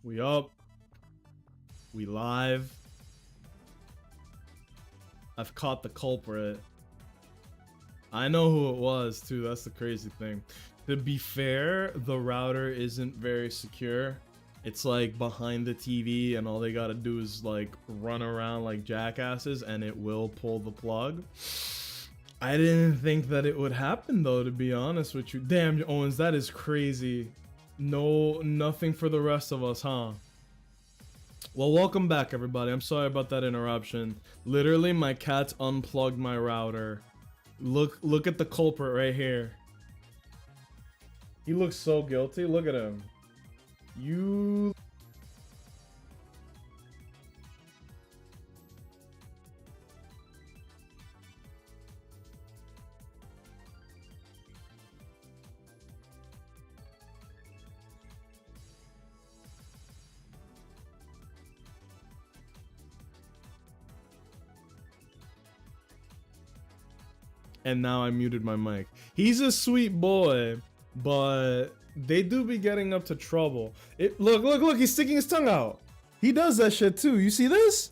We up. We live. I've caught the culprit. I know who it was too. That's the crazy thing. To be fair, the router isn't very secure. It's like behind the TV and all they gotta do is like run around like jackasses and it will pull the plug. I didn't think that it would happen though, to be honest with you. Damn, Owens, that is crazy. No, nothing for the rest of us, huh? Well, welcome back, everybody. I'm sorry about that interruption. Literally, my cat unplugged my router. Look at the culprit right here. He looks so guilty. Look at him. You... And now I muted my mic. He's a sweet boy, but they do be getting up to trouble. Look, he's sticking his tongue out. He does that shit too. You see this?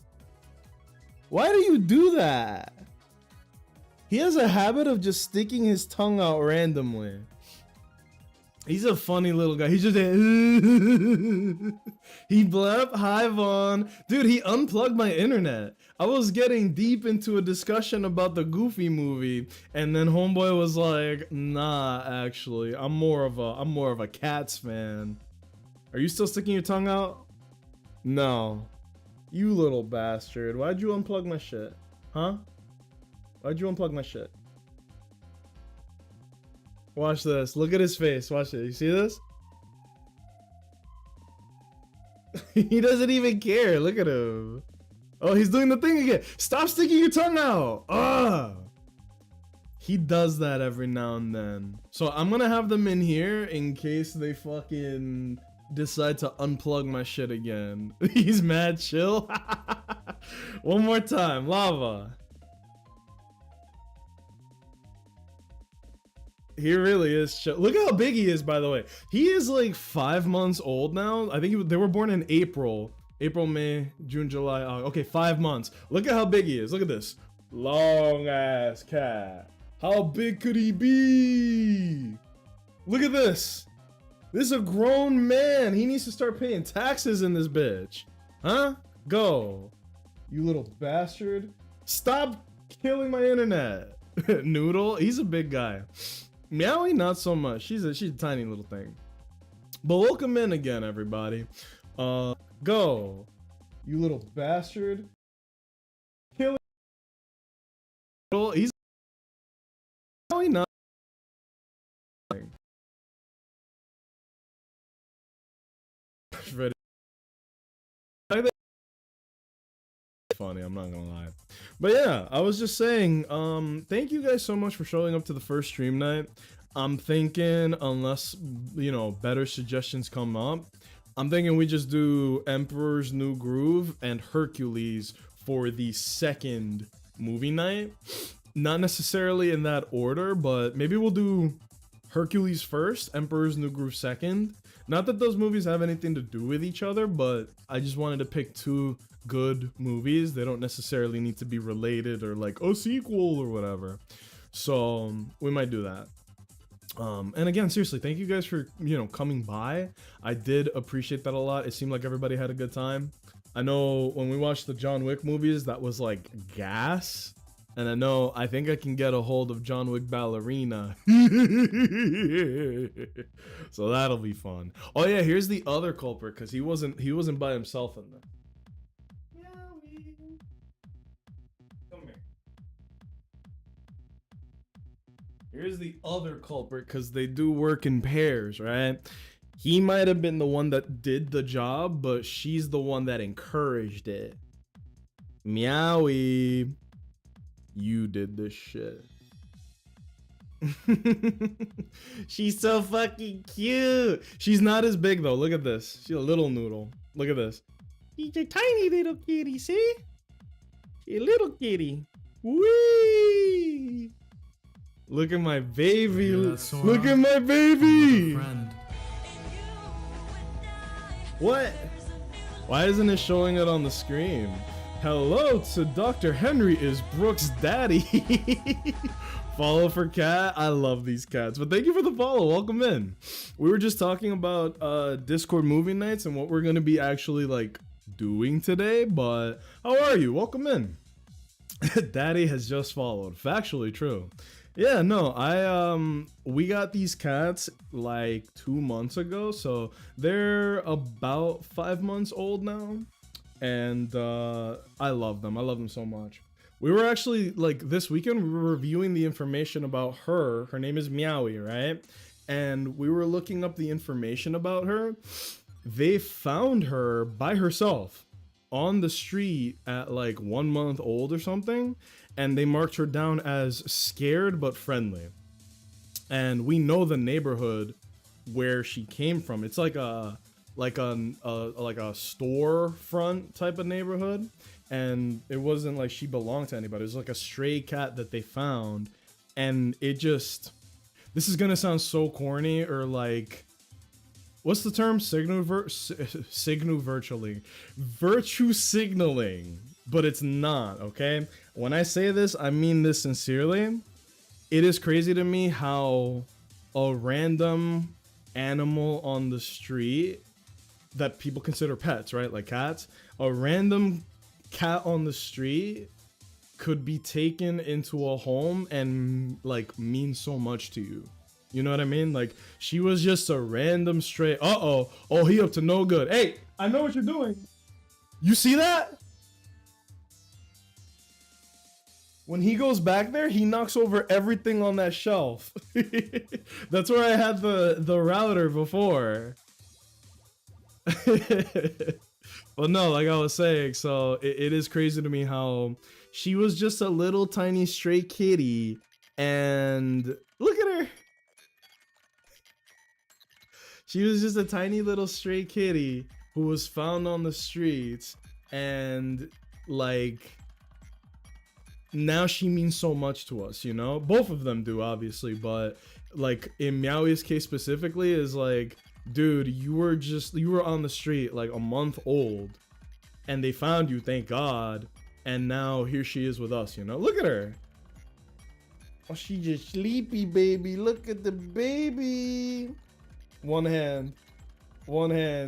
Why do you do that? He has a habit of just sticking his tongue out randomly. He's a funny little guy. He's just he blept. Hi Vaughn. Dude, he unplugged my internet. I was getting deep into a discussion about the Goofy movie, and then homeboy was like, "Nah, actually, I'm more of a Cats fan." Are you still sticking your tongue out? No. You little bastard. Why'd you unplug my shit? Huh? Why'd you unplug my shit? Watch this. Look at his face. Watch it. You see this? He doesn't even care. Look at him. Oh, he's doing the thing again. Stop sticking your tongue out. Ugh. He does that every now and then. So I'm gonna have them in here in case they fucking decide to unplug my shit again. He's mad chill. One more time. Lava. He really is chill. Look how big he is, by the way. He is like 5 months old now. I think they were born in April. April, May, June, July. Okay, 5 months. Look at how big he is. Look at this. Long ass cat. How big could he be? Look at this. This is a grown man. He needs to start paying taxes in this bitch. Huh? Go. You little bastard. Stop killing my internet. Noodle. He's a big guy. Meowie, not so much. She's a tiny little thing. But welcome in again, everybody. Go. You little bastard. Kill it. He's Meowie, not ready. Funny, I'm not gonna lie. But yeah, I was just saying, thank you guys so much for showing up to the first stream night. I'm thinking, unless, you know, better suggestions come up, I'm thinking we just do Emperor's New Groove and Hercules for the second movie night. Not necessarily in that order, but maybe we'll do Hercules first, Emperor's New Groove second. Not that those movies have anything to do with each other, but I just wanted to pick two good movies. They don't necessarily need to be related or like a sequel or whatever. So we might do that. And again, seriously, thank you guys for, you know, coming by. I did appreciate that a lot. It seemed like everybody had a good time. I know when we watched the John Wick movies, that was like gas. And I think I can get a hold of John Wick Ballerina. So that'll be fun. Oh yeah, here's the other culprit, because he wasn't by himself in there. Come here. Here's the other culprit, because they do work in pairs, right? He might have been the one that did the job, but she's the one that encouraged it. Meowie. You did this shit. She's so fucking cute. She's not as big though. Look at this. She's a little noodle. Look at this. She's a tiny little kitty, see? She's a little kitty. Whee! Look at my baby. Look at my baby. What? Why isn't it showing it on the screen? Hello to Dr. Henry is Brooke's daddy. Follow for cat. I love these cats. But thank you for the follow. Welcome in. We were just talking about Discord movie nights and what we're gonna be actually like doing today. But how are you? Welcome in. Daddy has just followed. Factually true. Yeah, no, we got these cats like 2 months ago, so they're about 5 months old now. And I love them. I love them so much. We were actually like this weekend, we were reviewing the information about her. Her name is Meowie, right? And we were looking up the information about her. They found her by herself on the street at like 1 month old or something. And they marked her down as scared but friendly. And we know the neighborhood where she came from. It's like a storefront type of neighborhood, and it wasn't like she belonged to anybody. It was like a stray cat that they found, and it just, this is gonna sound so corny, or like, what's the term? Virtue signaling, but it's not, okay? When I say this, I mean this sincerely. It is crazy to me how a random animal on the street that people consider pets, right? Like cats. A random cat on the street could be taken into a home and like mean so much to you. You know what I mean? Like she was just a random stray. Oh, he up to no good. Hey, I know what you're doing. You see that? When he goes back there, he knocks over everything on that shelf. That's where I had the router before. Well, no, like I was saying, so it is crazy to me how she was just a little tiny stray kitty, and look at her. She was just a tiny little stray kitty who was found on the streets, and like now she means so much to us, you know? Both of them do, obviously, but like in Meowie's case specifically is like, dude, you were on the street like a month old and they found you, thank God, and now here she is with us, you know? Look at her. Oh, she just sleepy, baby. Look at the baby. One hand.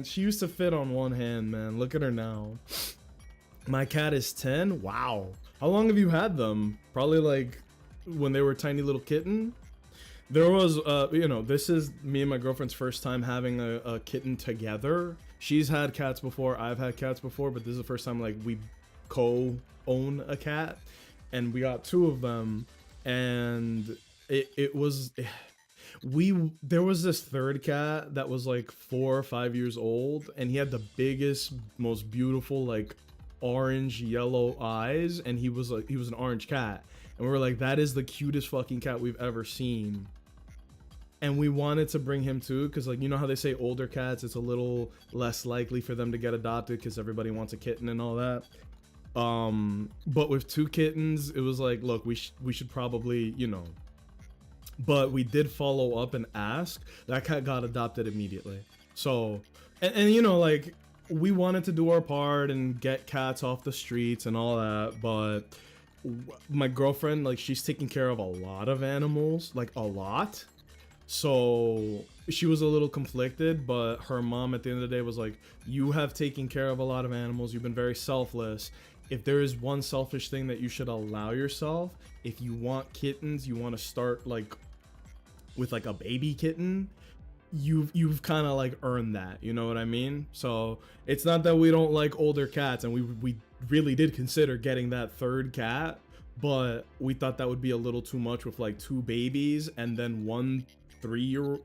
She used to fit on one hand, man. Look at her now. My cat is 10. Wow. How long have you had them? Probably like when they were a tiny little kitten. There was, you know, this is me and my girlfriend's first time having a kitten together. She's had cats before, I've had cats before, but this is the first time like we co-own a cat, and we got 2 of them, and there was this third cat that was like 4 or 5 years old, and he had the biggest, most beautiful like orange yellow eyes, and he was an orange cat, and we were like, that is the cutest fucking cat we've ever seen. And we wanted to bring him too, because like, you know how they say older cats, it's a little less likely for them to get adopted because everybody wants a kitten and all that. But with 2 kittens, it was like, look, we should probably, you know. But we did follow up and ask. That cat got adopted immediately. So, and you know, like, we wanted to do our part and get cats off the streets and all that, but my girlfriend, like, she's taking care of a lot of animals, like a lot. So she was a little conflicted, but her mom at the end of the day was like, you have taken care of a lot of animals. You've been very selfless. If there is one selfish thing that you should allow yourself, if you want kittens, you want to start like with like a baby kitten, you've kind of like earned that, you know what I mean? So it's not that we don't like older cats, and we really did consider getting that third cat, but we thought that would be a little too much with like 2 babies and then 1 3 or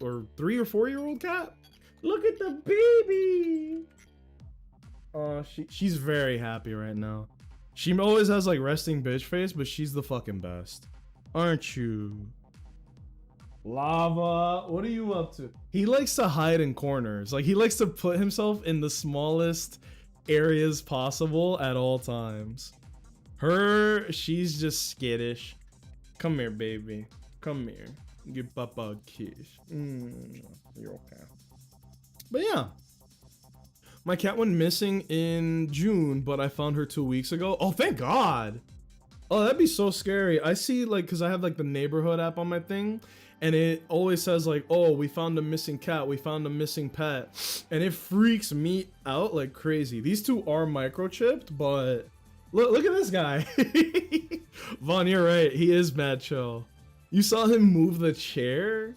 4 year old cat. Look at the baby. Oh, she's very happy right now. She always has like resting bitch face, but she's the fucking best, aren't you? Lava, what are you up to? He likes to hide in corners. Like, he likes to put himself in the smallest areas possible at all times. She's just skittish. Come here, baby. Come here. Give Papa a kiss. You're okay. But yeah. My cat went missing in June, but I found her 2 weeks ago. Oh, thank God. Oh, that'd be so scary. I see, like, because I have, like, the neighborhood app on my thing, and it always says, like, oh, we found a missing cat, we found a missing pet, and it freaks me out like crazy. These two are microchipped, but look at this guy. Vaughn, you're right. He is mad chill. You saw him move the chair?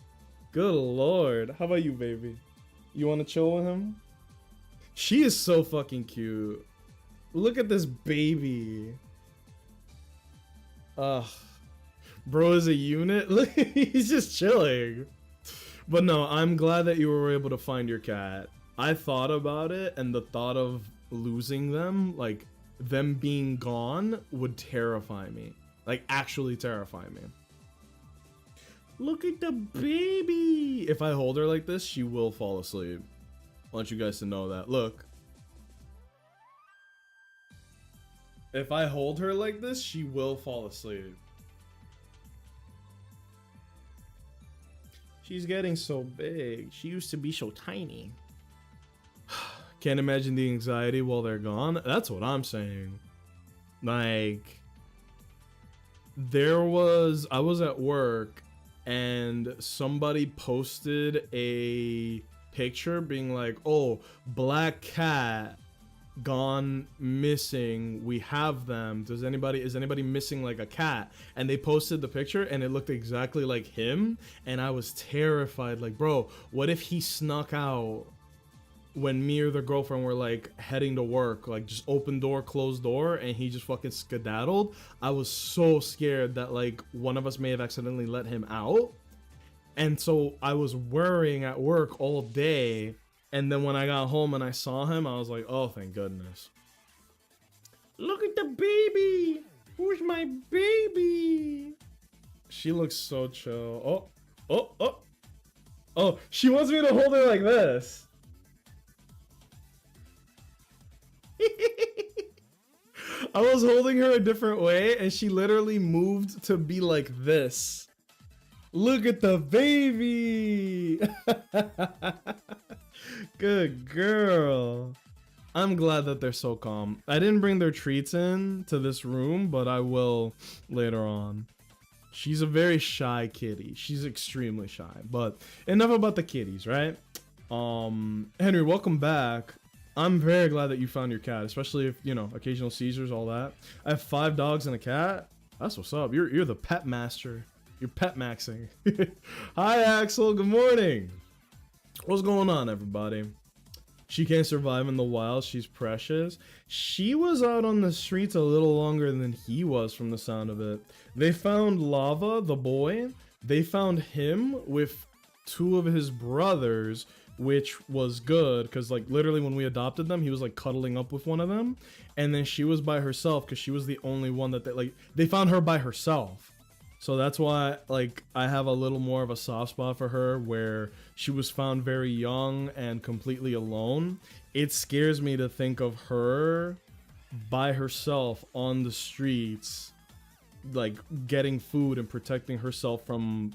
Good Lord. How about you, baby? You want to chill with him? She is so fucking cute. Look at this baby. Ugh. Bro is a unit. Look, he's just chilling. But no, I'm glad that you were able to find your cat. I thought about it, and the thought of losing them, like them being gone, would terrify me. Like, actually terrify me. Look at the baby. If I hold her like this, she will fall asleep. I want you guys to know that. Look. If I hold her like this, she will fall asleep. She's getting so big. She used to be so tiny. Can't imagine the anxiety while they're gone. That's what I'm saying. Like, I was at work and somebody posted a picture being like, oh, black cat gone missing, we have them, is anybody missing like a cat? And they posted the picture and it looked exactly like him, and I was terrified. Like, bro, what if he snuck out when me or the girlfriend were like heading to work, like just open door, closed door, and he just fucking skedaddled? I was so scared that like one of us may have accidentally let him out. And so I was worrying at work all day, and then when I got home and I saw him, I was like, oh, thank goodness. Look at the baby. Where's my baby? She looks so chill. Oh, she wants me to hold her like this. I was holding her a different way, and she literally moved to be like this. Look at the baby. Good girl. I'm glad that they're so calm. I didn't bring their treats in to this room, but I will later on. She's a very shy kitty. She's extremely shy. But enough about the kitties, right? Henry, welcome back. I'm very glad that you found your cat, especially if, you know, occasional seizures, all that. I have 5 dogs and a cat. That's what's up. You're the pet master. You're pet maxing. Hi, Axel. Good morning. What's going on, everybody? She can't survive in the wild. She's precious. She was out on the streets a little longer than he was, from the sound of it. They found Lava, the boy. They found him with 2 of his brothers, which was good because, like, literally when we adopted them, he was like cuddling up with one of them, and then she was by herself because she was the only one that they found her by herself. So that's why, like, I have a little more of a soft spot for her, where she was found very young and completely alone. It scares me to think of her by herself on the streets, like getting food and protecting herself from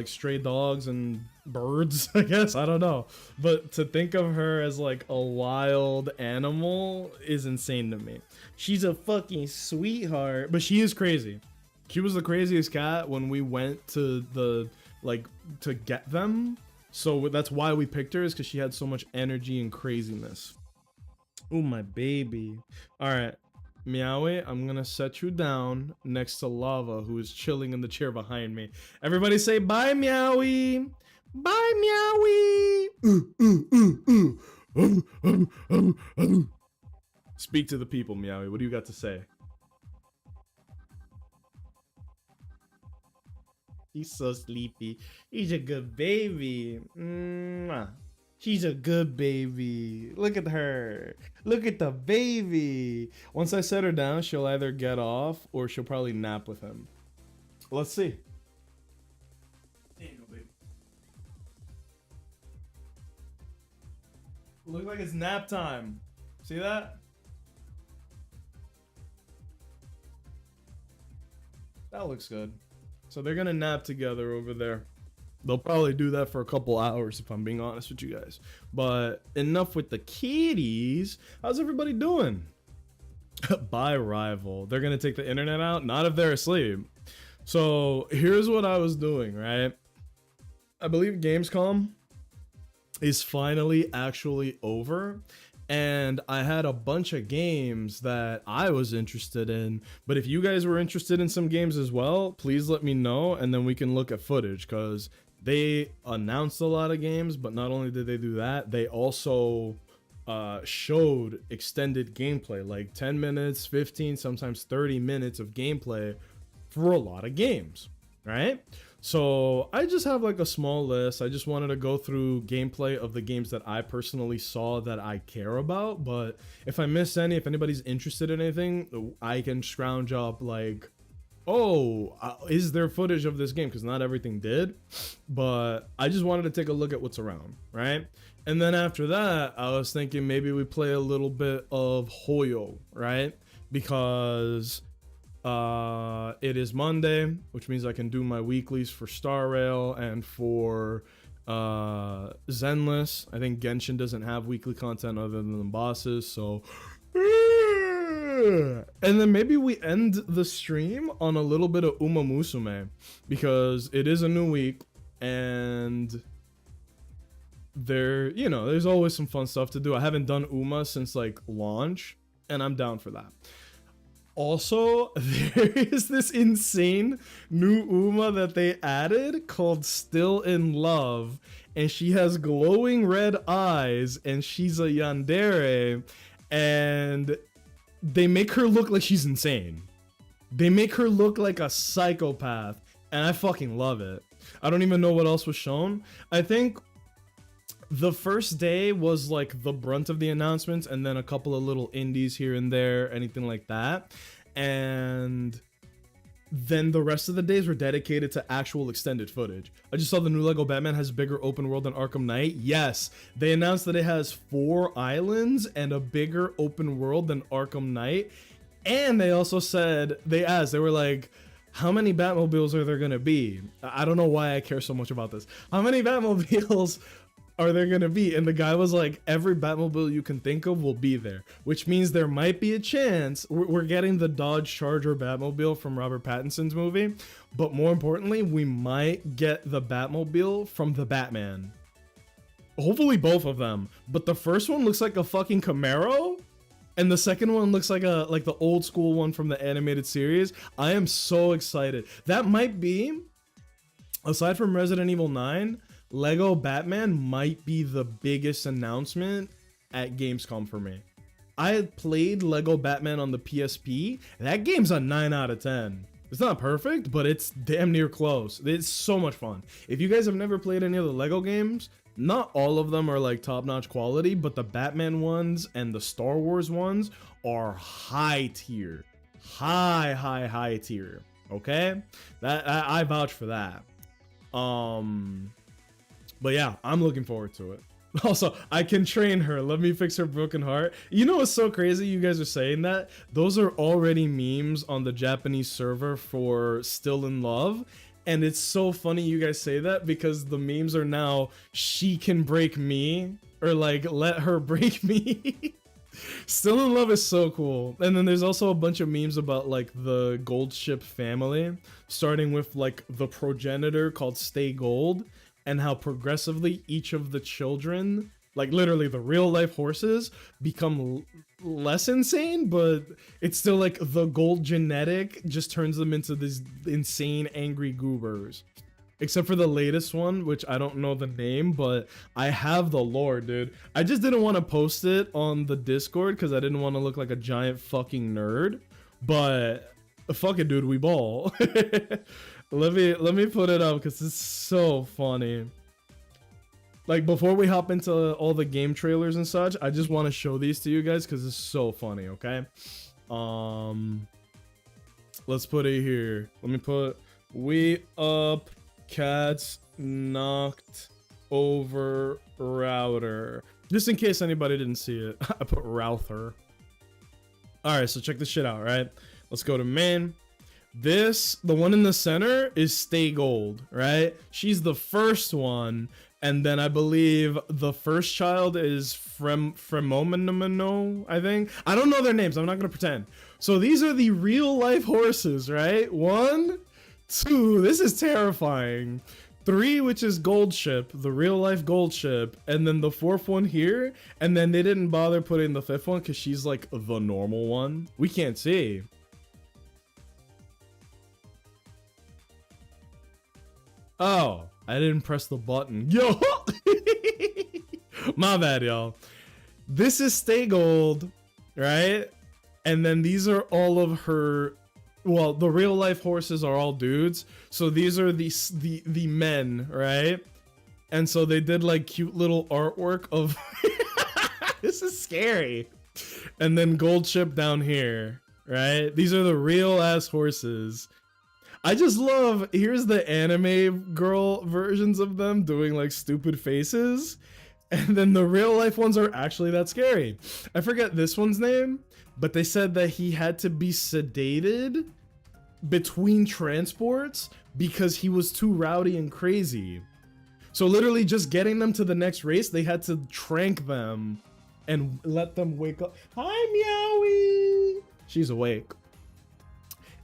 stray dogs and birds, I guess. I don't know. But to think of her as like a wild animal is insane to me. She's a fucking sweetheart, but she is crazy. She was the craziest cat when we went to to get them. So that's why we picked her, is because she had so much energy and craziness. Oh, my baby. All right. Meowie, I'm gonna set you down next to Lava, who is chilling in the chair behind me. Everybody say bye, Meowie. Bye, Meowie. Speak to the people, Meowie. What do you got to say? He's so sleepy. He's a good baby. Mwah. She's a good baby. Look at her. Look at the baby. Once I set her down, she'll either get off or she'll probably nap with him. Let's see. There you go, baby. Looks like it's nap time. See that? That looks good. So they're gonna nap together over there. They'll probably do that for a couple hours if I'm being honest with you guys. But enough with the kitties. How's everybody doing? Bye, rival. They're gonna take the internet out? Not if they're asleep. So here's what I was doing, right? I believe Gamescom is finally actually over. And I had a bunch of games that I was interested in. But if you guys were interested in some games as well, please let me know. And then we can look at footage, because they announced a lot of games. But not only did they do that, they also showed extended gameplay, like 10 minutes, 15, sometimes 30 minutes of gameplay for a lot of games, right? So I just have like a small list. I just wanted to go through gameplay of the games that I personally saw that I care about. But if I miss any, if anybody's interested in anything, I can scrounge up like, oh, is there footage of this game? Because not everything did. But I just wanted to take a look at what's around, right? And then after that, I was thinking maybe we play a little bit of Hoyo, right? Because it is Monday, which means I can do my weeklies for Star Rail and for Zenless. I think Genshin doesn't have weekly content other than the bosses, so and then maybe we end the stream on a little bit of Uma Musume, because it is a new week and there, you know, there's always some fun stuff to do. I haven't done Uma since like launch, and I'm down for that. Also, there is this insane new Uma that they added called Still in Love, and she has glowing red eyes, and she's a yandere, and they make her look like she's insane. They make her look like a psychopath, and I fucking love it. I don't even know what else was shown. I think the first day was like the brunt of the announcements, and then a couple of little indies here and there, anything like that. And then the rest of the days were dedicated to actual extended footage. I just saw the new Lego Batman has bigger open world than Arkham Knight. Yes, they announced that it has 4 islands and a bigger open world than Arkham Knight. And they also said, they were like, how many Batmobiles are there gonna be? I don't know why I care so much about this. How many Batmobiles are there gonna be? And the guy was like, every Batmobile you can think of will be there, which means there might be a chance we're getting the Dodge Charger Batmobile from Robert Pattinson's movie, but more importantly, we might get the Batmobile from the Batman. Hopefully both of them, but the first one looks like a fucking Camaro, and the second one looks like the old school one from the animated series. I am so excited. That might be, aside from Resident Evil 9, Lego Batman might be the biggest announcement at Gamescom for me. I had played Lego Batman on the PSP. That game's a 9 out of 10. It's not perfect, but it's damn near close. It's so much fun. If you guys have never played any of the Lego games, not all of them are like top-notch quality, but the Batman ones and the Star Wars ones are high tier. High tier. Okay? That I vouch for that. But yeah, I'm looking forward to it. Also, I can train her. Let me fix her broken heart. You know what's so crazy? You guys are saying that. Those are already memes on the Japanese server for Still in Love. And it's so funny you guys say that, because the memes are now, she can break me, or like, let her break me. Still in Love is so cool. And then there's also a bunch of memes about like the Gold Ship family, starting with like the progenitor called Stay Gold, and how progressively each of the children, like literally the real life horses, become less insane, but it's still like the gold genetic just turns them into these insane angry goobers. Except for the latest one, which I don't know the name, but I have the lore, dude. I just didn't want to post it on the Discord because I didn't want to look like a giant fucking nerd. But fuck it, dude, we ball. Let me put it up because it's so funny. Like, before we hop into all the game trailers and such, I just want to show these to you guys because it's so funny, okay? Let's put it here. Let me put, we up, cats knocked over router. Just in case anybody didn't see it, I put router. Alright, so check this shit out, right? Let's go to main. This, the one in the center, is Stay Gold, right? She's the first one, and then I believe the first child is Fremomenomino, I think. I don't know their names, I'm not gonna pretend. So these are the real life horses, right? 1, 2, this is terrifying. 3, which is Gold Ship, the real life Gold Ship, and then the 4th one here, and then they didn't bother putting the 5th one because she's like the normal one. We can't see. Oh, I didn't press the button. Yo! My bad, y'all. This is Stay Gold, right? And then these are all of her... Well, the real life horses are all dudes. So these are the men, right? And so they did like cute little artwork of... This is scary. And then Gold Ship down here, right? These are the real ass horses. I just love, here's the anime girl versions of them doing like stupid faces. And then the real life ones are actually that scary. I forget this one's name, but they said that he had to be sedated between transports because he was too rowdy and crazy. So literally just getting them to the next race, they had to trank them and let them wake up. Hi, Meowie! She's awake.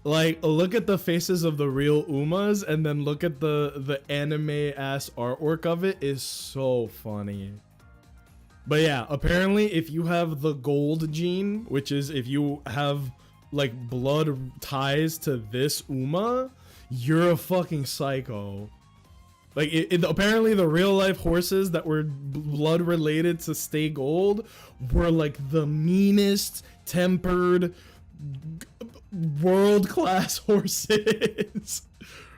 Like, look at the faces of the real Umas, and then look at the anime-ass artwork of it is so funny. But yeah, apparently if you have the gold gene, which is if you have, like, blood ties to this Uma, you're a fucking psycho. Like, apparently the real-life horses that were blood-related to Stay Gold were, like, the meanest, tempered... world-class horses.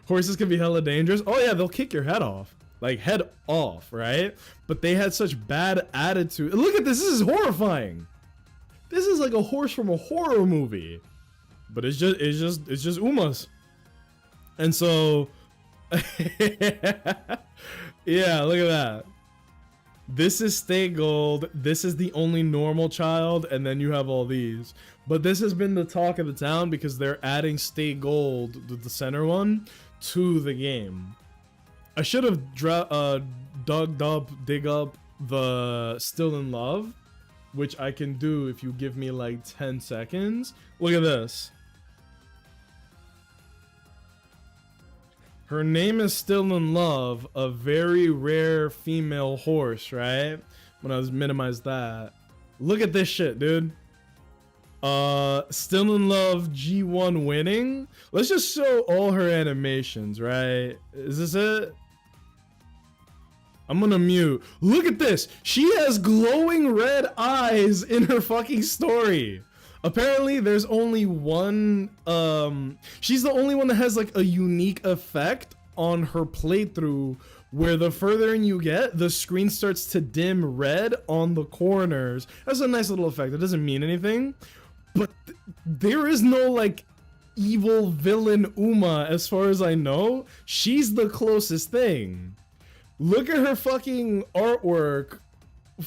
Horses can be hella dangerous. Oh yeah, they'll kick your head off. Like, head off, right? But they had such bad attitude. Look at this, this is horrifying. This is like a horse from a horror movie. But it's just Umas. And so yeah, look at that. This is Stay Gold, this is the only normal child, and then you have all these. But this has been the talk of the town because they're adding Stay Gold, the center one, to the game. I should have dig up the Still in Love, which I can do if you give me like 10 seconds. Look at this. Her name is Still in Love, a very rare female horse, right? When I was minimize that. Look at this shit, dude. Still in Love G1 winning. Let's just show all her animations, right? Is this it? I'm gonna mute. Look at this. She has glowing red eyes in her fucking story. Apparently there's only one, she's the only one that has like a unique effect on her playthrough where the further in you get, the screen starts to dim red on the corners. That's a nice little effect. It doesn't mean anything, but there is no like evil villain Uma as far as I know. She's the closest thing. Look at her fucking artwork.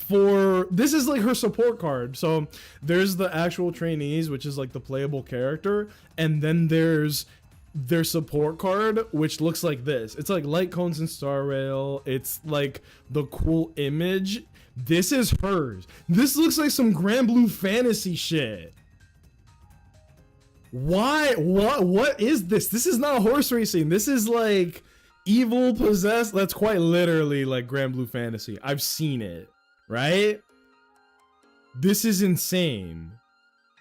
For this is like her support card. So there's the actual trainees, which is like the playable character, and then there's their support card, which looks like this. It's like light cones and star rail. It's like the cool image. This is hers. This looks like some Grand Blue Fantasy shit. Why? What is this? This is not horse racing. This is like evil possessed. That's quite literally like Grand Blue Fantasy. I've seen it. Right? This is insane.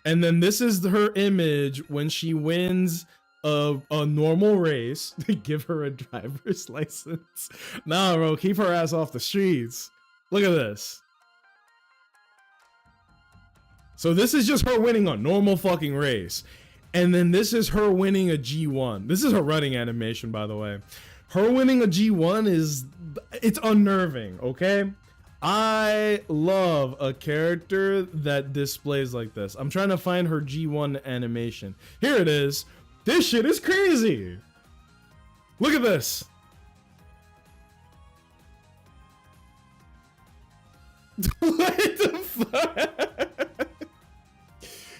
And then this is her image when she wins a normal race. They give her a driver's license. Nah, bro, keep her ass off the streets. Look at this. So this is just her winning a normal fucking race. And then this is her winning a G1. This is her running animation, by the way. Her winning a G1 is, it's unnerving, okay? I love a character that displays like this. I'm trying to find her G1 animation. Here it is. This shit is crazy. Look at this. What the fuck?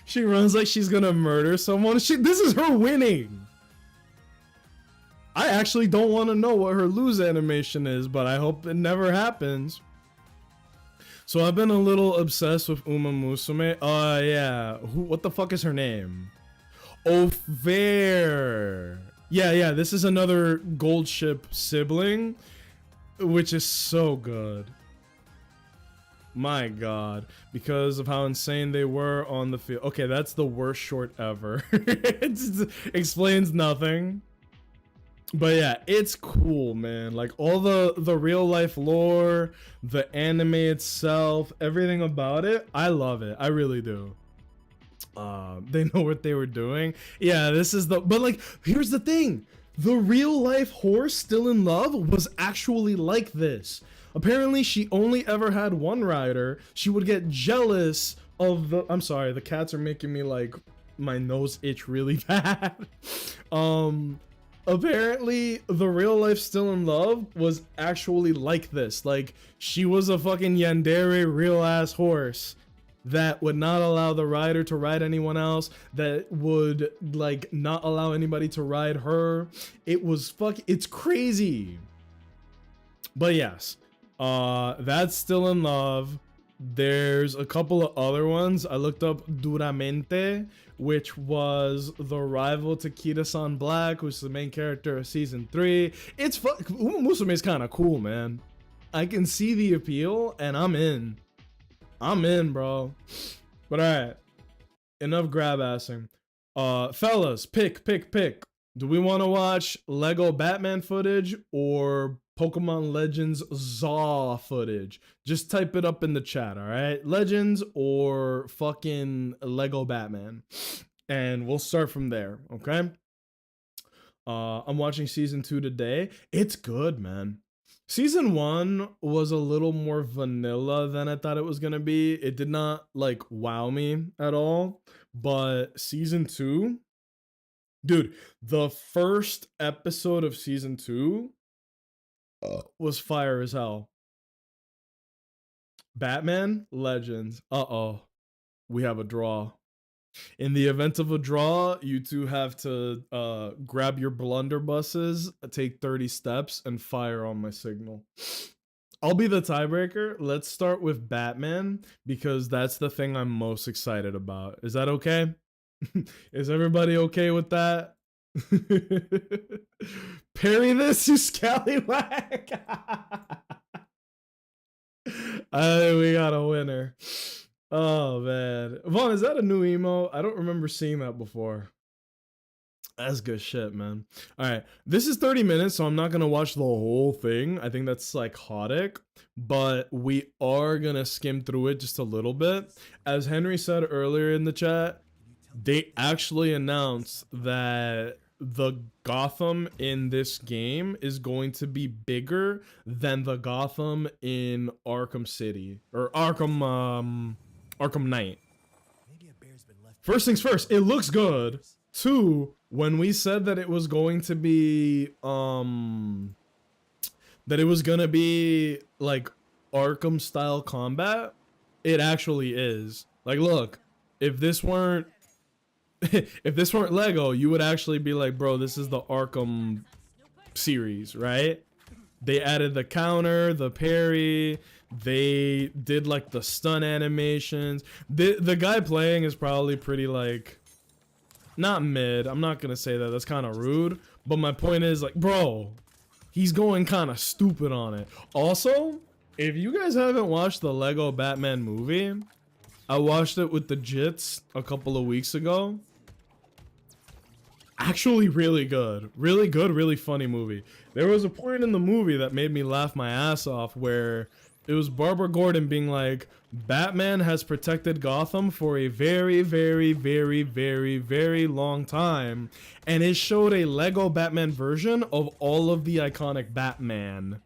She runs like she's gonna murder someone. This is her winning. actually don't want to know what her lose animation is, but I hope it never happens. So I've been a little obsessed with Uma Musume. Yeah. What the fuck is her name? Oh, Fair. Yeah, this is another Gold Ship sibling, which is so good. My god, because of how insane they were on the field. Okay, that's the worst short ever. It explains nothing. But yeah, it's cool, man. Like all the real life lore, the anime itself, everything about it, I love it. I really do. They know what they were doing. Yeah, this is the, but like, here's the thing. The real life horse Still in Love was actually like this. Apparently she only ever had one rider. She would get jealous of the, I'm sorry, the cats are making me like, my nose itch really bad. Apparently the real life Still in Love was actually like this. Like she was a fucking yandere real ass horse that would not allow the rider to ride anyone else, that would like not allow anybody to ride her. It was it's crazy. But yes, that's Still in Love. There's a couple of other ones. I looked up Duramente, which was the rival to Kira-san Black, who's the main character of season 3. It's fun. Uma Musume is kind of cool, man. I can see the appeal, and I'm in. I'm in, bro. But alright, enough grab-assing. Fellas, pick. Do we want to watch Lego Batman footage or Pokemon Legends Zaw footage? Just type it up in the chat, alright? Legends or fucking Lego Batman. And we'll start from there, okay? I'm watching season 2 today. It's good, man. Season 1 was a little more vanilla than I thought it was gonna be. It did not like wow me at all. But season 2, dude, the first episode of season 2 was fire as hell. Batman Legends. We have a draw. In the event of a draw, you two have to grab your blunderbusses, take 30 steps, and fire on my signal. I'll be the tiebreaker. Let's start with Batman, because that's the thing I'm most excited about. Is that okay? Is everybody okay with that? Parry this, you scallywag! I think we got a winner. Oh man, Vaughn, is that a new emo? I don't remember seeing that before. That's good shit, man. All right, this is 30 minutes, so I'm not gonna watch the whole thing. I think that's psychotic, but we are gonna skim through it just a little bit. As Henry said earlier in the chat, they actually announced that the Gotham in this game is going to be bigger than the Gotham in Arkham City or Arkham Knight. First things first, it looks good. 2, when we said that it was going to be like Arkham style combat, it actually is. Like, look, if this weren't Lego, you would actually be like, bro, this is the Arkham series, right? They added the counter, the parry, they did like the stun animations. The guy playing is probably pretty like, not mid, I'm not gonna say that, that's kind of rude, but my point is like, bro, he's going kind of stupid on it. Also, if you guys haven't watched the Lego Batman movie, I watched it with the Jits a couple of weeks ago. Actually really good, really funny movie. There was a point in the movie that made me laugh my ass off where it was Barbara Gordon being like, Batman has protected Gotham for a very long time, and it showed a Lego Batman version of all of the iconic Batman.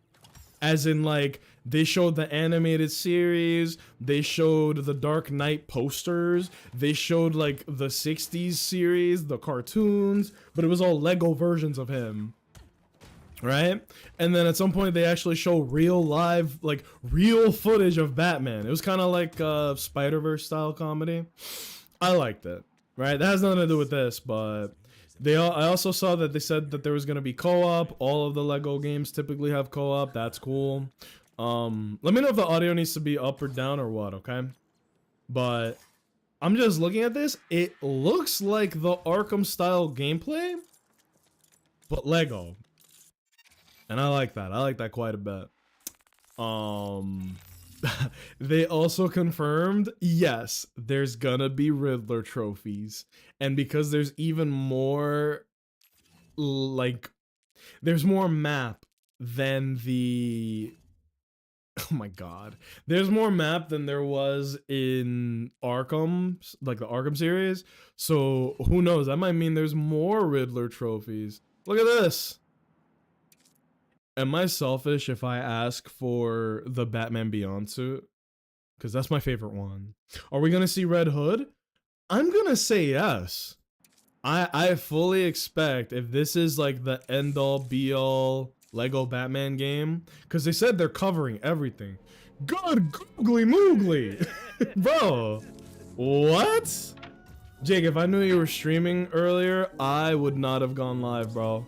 As in, like, they showed the animated series, they showed the Dark Knight posters, they showed, like, the 60s series, the cartoons, but it was all Lego versions of him. Right? And then at some point, they actually show real live, like, real footage of Batman. It was kind of like Spider-Verse style comedy. I liked it. Right? That has nothing to do with this, but I also saw that they said that there was gonna be co-op. All of the Lego games typically have co-op. That's cool. Let me know if the audio needs to be up or down or what, okay? But I'm just looking at this. It looks like the Arkham style gameplay, but Lego. And I like that. I like that quite a bit. They also confirmed, yes, there's gonna be Riddler trophies. And because there's even more, like, there's more map than the... Oh my god. There's more map than there was in Arkham, like the Arkham series. So who knows? That might mean there's more Riddler trophies. Look at this. Am I selfish if I ask for the Batman Beyond suit? Because that's my favorite one. Are we gonna see Red Hood? I'm gonna say yes. I fully expect, if this is like the end all be all Lego Batman game, because they said they're covering everything. Good googly moogly. Bro, what? Jake, if I knew you were streaming earlier, I would not have gone live, bro.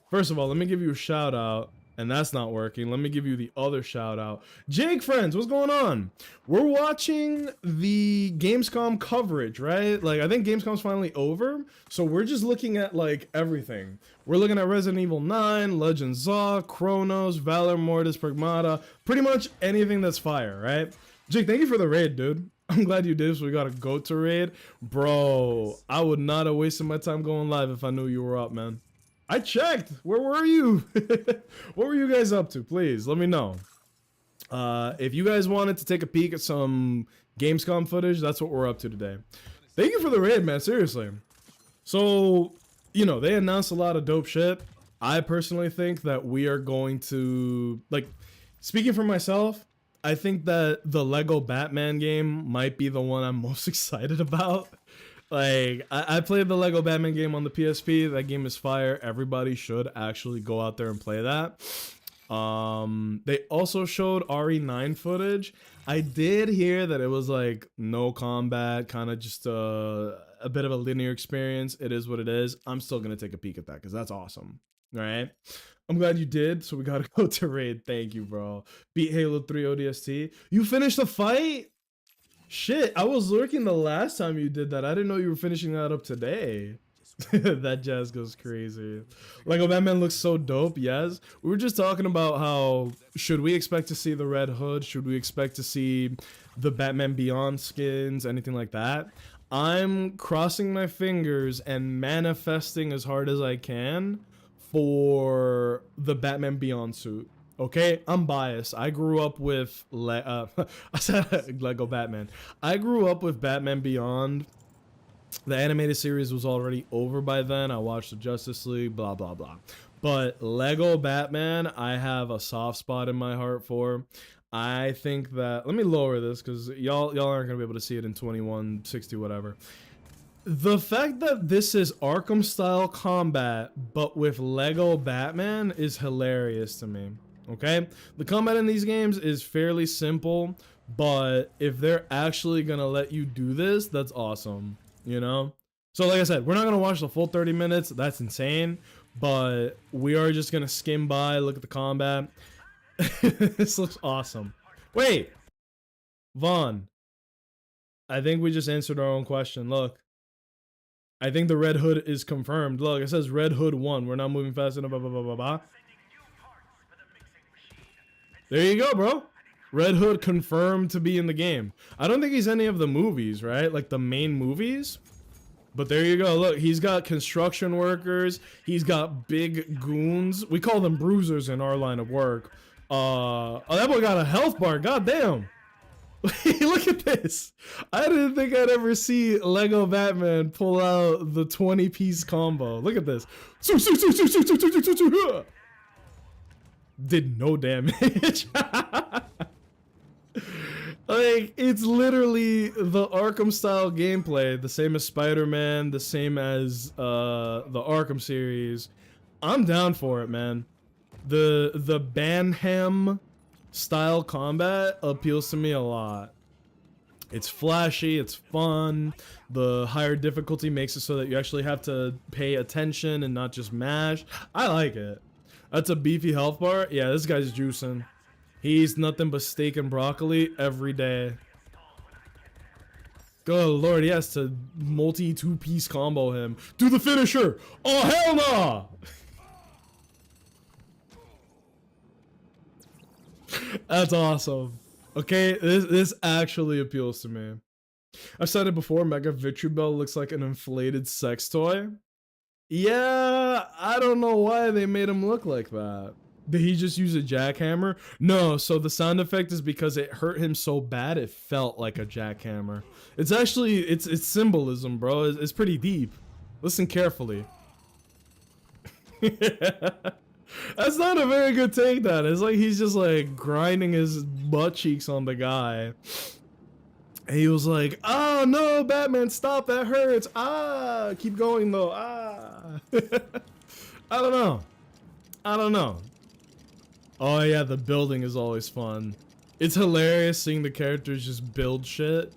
First of all, let me give you a shout out. And that's not working. Let me give you the other shout out. Jake, friends, what's going on? We're watching the Gamescom coverage, right? Like, I think Gamescom's finally over. So we're just looking at, like, everything. We're looking at Resident Evil 9, Legend Zaw, Chronos, Valor Mortis, Pragmata. Pretty much anything that's fire, right? Jake, thank you for the raid, dude. I'm glad you did, so we got a go to raid. Bro, I would not have wasted my time going live if I knew you were up, man. I checked. Where were you? What were you guys up to? Please let me know. If you guys wanted to take a peek at some Gamescom footage, that's what we're up to today. Thank you for the raid, man. Seriously. So, you know, they announced a lot of dope shit. I personally think that we are going to, like, speaking for myself, I think that the Lego Batman game might be the one I'm most excited about. Like, I played the Lego Batman game on the PSP. That game is fire. Everybody should actually go out there and play that. They also showed RE9 footage. I did hear that it was like no combat, kind of just a bit of a linear experience. It is what it is. I'm still gonna take a peek at that because that's awesome. All right. I'm glad you did. So we gotta go to raid. Thank you, bro. Beat Halo 3 ODST. You finished the fight? Shit, I was lurking the last time you did that. I didn't know you were finishing that up today. That jazz goes crazy. Lego Batman looks so dope, yes. We were just talking about how, should we expect to see the Red Hood? Should we expect to see the Batman Beyond skins? Anything like that? I'm crossing my fingers and manifesting as hard as I can for the Batman Beyond suit. Okay, I'm biased. I grew up with I said Lego Batman. I grew up with Batman Beyond. The animated series was already over by then. I watched the Justice League, blah blah blah. But Lego Batman, I have a soft spot in my heart for. I think that, let me lower this because y'all aren't gonna be able to see it in 2160 whatever. The fact that this is Arkham style combat but with Lego Batman is hilarious to me. Okay, the combat in these games is fairly simple, but if they're actually gonna let you do this, that's awesome, you know? So like I said, we're not gonna watch the full 30 minutes, that's insane, but we are just gonna skim by, look at the combat. This looks awesome. Wait, Vaughn, I think we just answered our own question. Look, I think the Red Hood is confirmed. Look, it says Red Hood 1. We're not moving fast enough, blah, blah, blah, blah, blah. There you go, bro. Red Hood confirmed to be in the game. I don't think he's any of the movies, right? Like the main movies. But there you go. Look, he's got construction workers. He's got big goons. We call them bruisers in our line of work. Oh, that boy got a health bar. God damn. Look at this. I didn't think I'd ever see Lego Batman pull out the 20-piece combo. Look at this. Did no damage. Like, it's literally the Arkham style gameplay, the same as Spider-Man, the same as the Arkham series. I'm down for it, man. The Banham style combat appeals to me a lot. It's flashy, it's fun. The higher difficulty makes it so that you actually have to pay attention and not just mash. I like it. That's a beefy health bar. Yeah, this guy's juicing. He eats nothing but steak and broccoli every day. Good lord, he has to multi two-piece combo him. Do the finisher! Oh, hell no! That's awesome. Okay, this actually appeals to me. I've said it before, Mega Vitribel looks like an inflated sex toy. Yeah, I don't know why they made him look like that. Did he just use a jackhammer? No, so the sound effect is because it hurt him so bad it felt like a jackhammer. It's actually, it's symbolism, bro. It's pretty deep. Listen carefully. That's not a very good takedown. It's like he's just like grinding his butt cheeks on the guy. And he was like, oh no, Batman, stop, that hurts. Ah, keep going though. Ah. I don't know. I don't know. Oh yeah, the building is always fun. It's hilarious seeing the characters just build shit.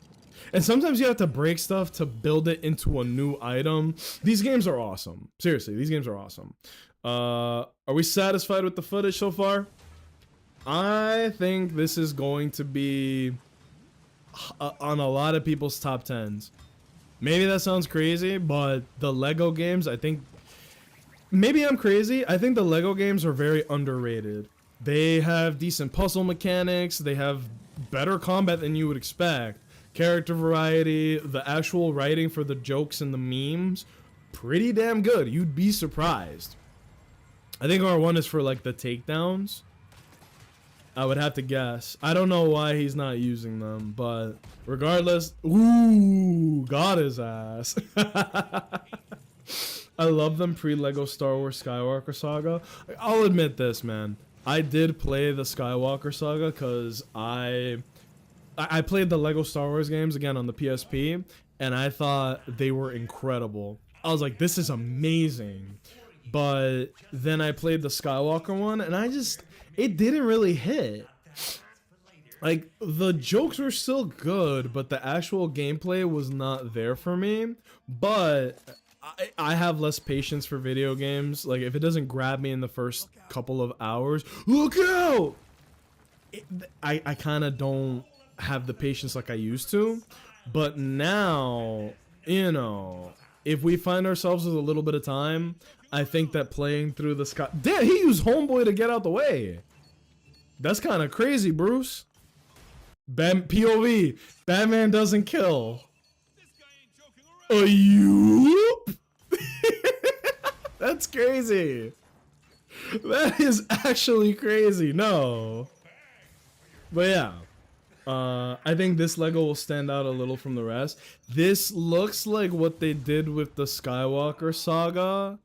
And sometimes you have to break stuff to build it into a new item. These games are awesome. Seriously, these games are awesome. Are we satisfied with the footage so far? I think this is going to be on a lot of people's top 10s. Maybe that sounds crazy, but the Lego games, I think... Maybe I'm crazy. I think the Lego games are very underrated. They have decent puzzle mechanics. They have better combat than you would expect. Character variety, the actual writing for the jokes and the memes, pretty damn good. You'd be surprised. I think R1 is for like the takedowns. I would have to guess. I don't know why he's not using them, but regardless, ooh, got his ass. I love them pre-Lego Star Wars Skywalker Saga. I'll admit this, man. I did play the Skywalker Saga because I played the Lego Star Wars games again on the PSP, and I thought they were incredible. I was like, this is amazing. But then I played the Skywalker one, and it didn't really hit. Like, the jokes were still good, but the actual gameplay was not there for me. But I have less patience for video games. Like, if it doesn't grab me in the first couple of hours, look out! I kind of don't have the patience like I used to. But now, you know, if we find ourselves with a little bit of time, I think that playing through the sky... Damn, he used Homeboy to get out the way. That's kind of crazy, Bruce. POV. Batman doesn't kill. Yoop. That's crazy. That is actually crazy. No. But yeah. I think this Lego will stand out a little from the rest. This looks like what they did with the Skywalker Saga,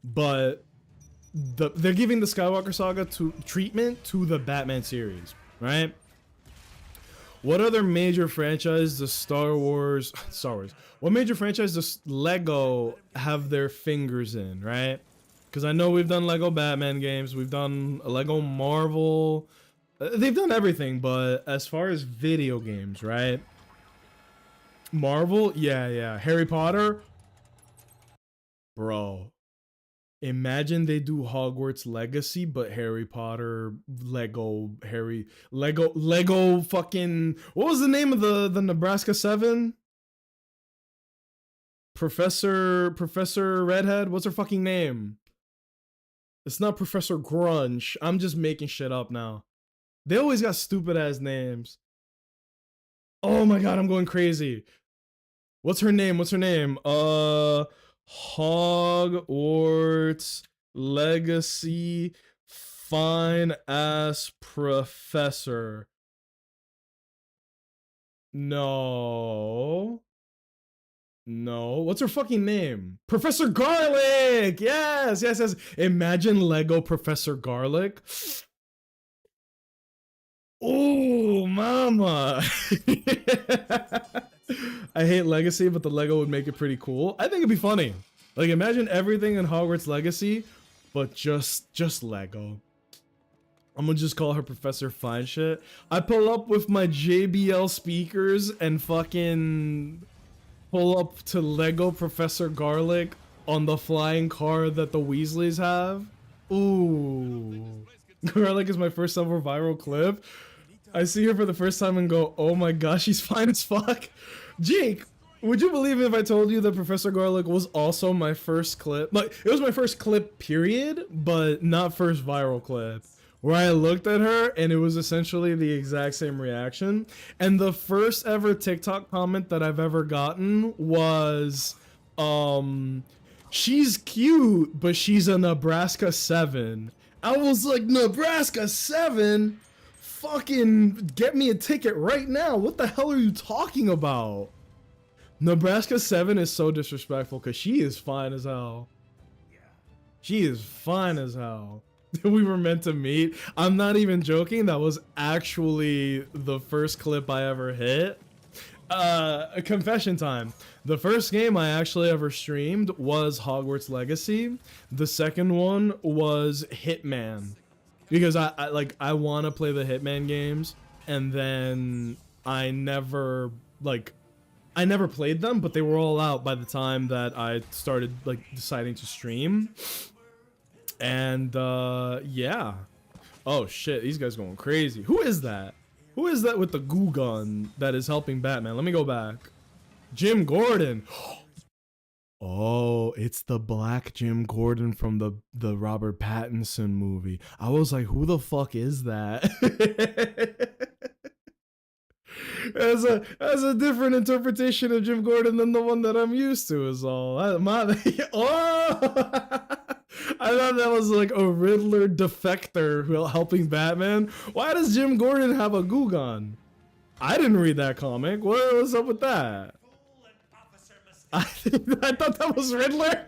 but they're giving the Skywalker Saga treatment to the Batman series, right? What other major franchise does Star Wars, what major franchise does Lego have their fingers in, right? Because I know we've done Lego Batman games, we've done Lego Marvel, they've done everything, but as far as video games, right? Marvel, yeah. Harry Potter, bro. Imagine they do Hogwarts Legacy, but Harry Potter, Lego fucking, what was the name of the Nebraska 7? Professor Redhead? What's her fucking name? It's not Professor Grunge. I'm just making shit up now. They always got stupid ass names. Oh my god, I'm going crazy. What's her name? Hogwarts Legacy fine ass professor. No. What's her fucking name? Professor Garlic. Yes. Imagine Lego Professor Garlic. Oh, mama. I hate Legacy, but the Lego would make it pretty cool. I think it'd be funny. Like, imagine everything in Hogwarts Legacy, but just Lego. I'm gonna just call her Professor Fine Shit. I pull up with my JBL speakers and fucking pull up to Lego Professor Garlic on the flying car that the Weasleys have. Ooh. Garlic is my first ever viral clip. I see her for the first time and go, oh my gosh, she's fine as fuck. Jake, would you believe me if I told you that Professor Garlic was also my first clip? Like, it was my first clip, period, but not first viral clip. Where I looked at her and it was essentially the exact same reaction. And the first ever TikTok comment that I've ever gotten was, she's cute, but she's a Nebraska 7. I was like, Nebraska 7? Fucking get me a ticket right now. What the hell are you talking about? Nebraska 7 is so disrespectful because she is fine as hell. She is fine as hell. We were meant to meet. I'm not even joking. That was actually the first clip I ever hit. A confession time. The first game I actually ever streamed was Hogwarts Legacy. The second one was Hitman. Because I want to play the Hitman games, and then I never played them, but they were all out by the time that I started like deciding to stream. And yeah. Oh shit, these guys going crazy. Who is that? Who is that with the goo gun that is helping Batman? Let me go back. Jim Gordon. Oh, it's the black Jim Gordon from the Robert Pattinson movie. I was like, who the fuck is that? As a different interpretation of Jim Gordon than the one that I'm used to is all. Oh, I thought that was like a Riddler defector helping Batman. Why does Jim Gordon have a goo gun? I didn't read that comic. What's up with that? I thought that was Riddler.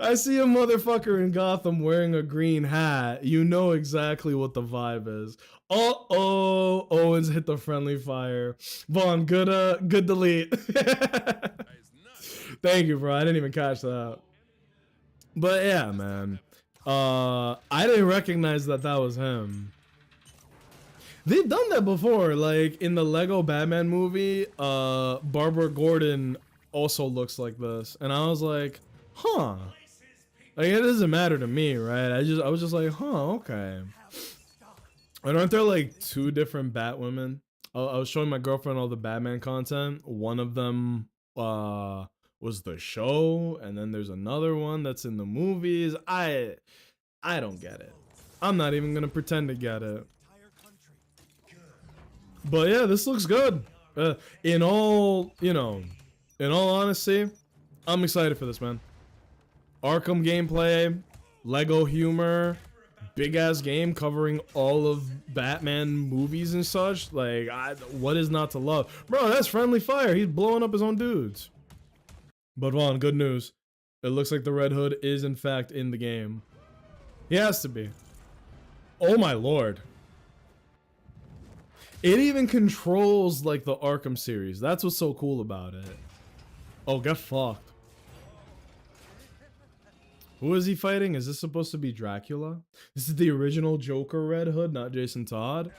I see a motherfucker in Gotham wearing a green hat. You know exactly what the vibe is. Uh-oh. Owens hit the friendly fire. Vaughn, good delete. Thank you, bro. I didn't even catch that. But yeah, man. I didn't recognize that was him. They've done that before, like in the Lego Batman movie. Barbara Gordon also looks like this, and I was like, huh. Like it doesn't matter to me, right? I was just like, huh, okay. And aren't there like two different Batwomen? I was showing my girlfriend all the Batman content. One of them was the show, and then there's another one that's in the movies. I don't get it. I'm not even gonna pretend to get it. But yeah, this looks good. In all honesty, I'm excited for this, man. Arkham gameplay, Lego humor, big ass game covering all of Batman movies and such. Like, what is not to love? Bro, that's friendly fire. He's blowing up his own dudes. But Vaughn, good news. It looks like the Red Hood is in fact in the game. He has to be. Oh my lord. It even controls like the Arkham series. That's what's so cool about it. Oh, get fucked. Who is he fighting? Is this supposed to be Dracula? This is the original Joker Red Hood, not Jason Todd.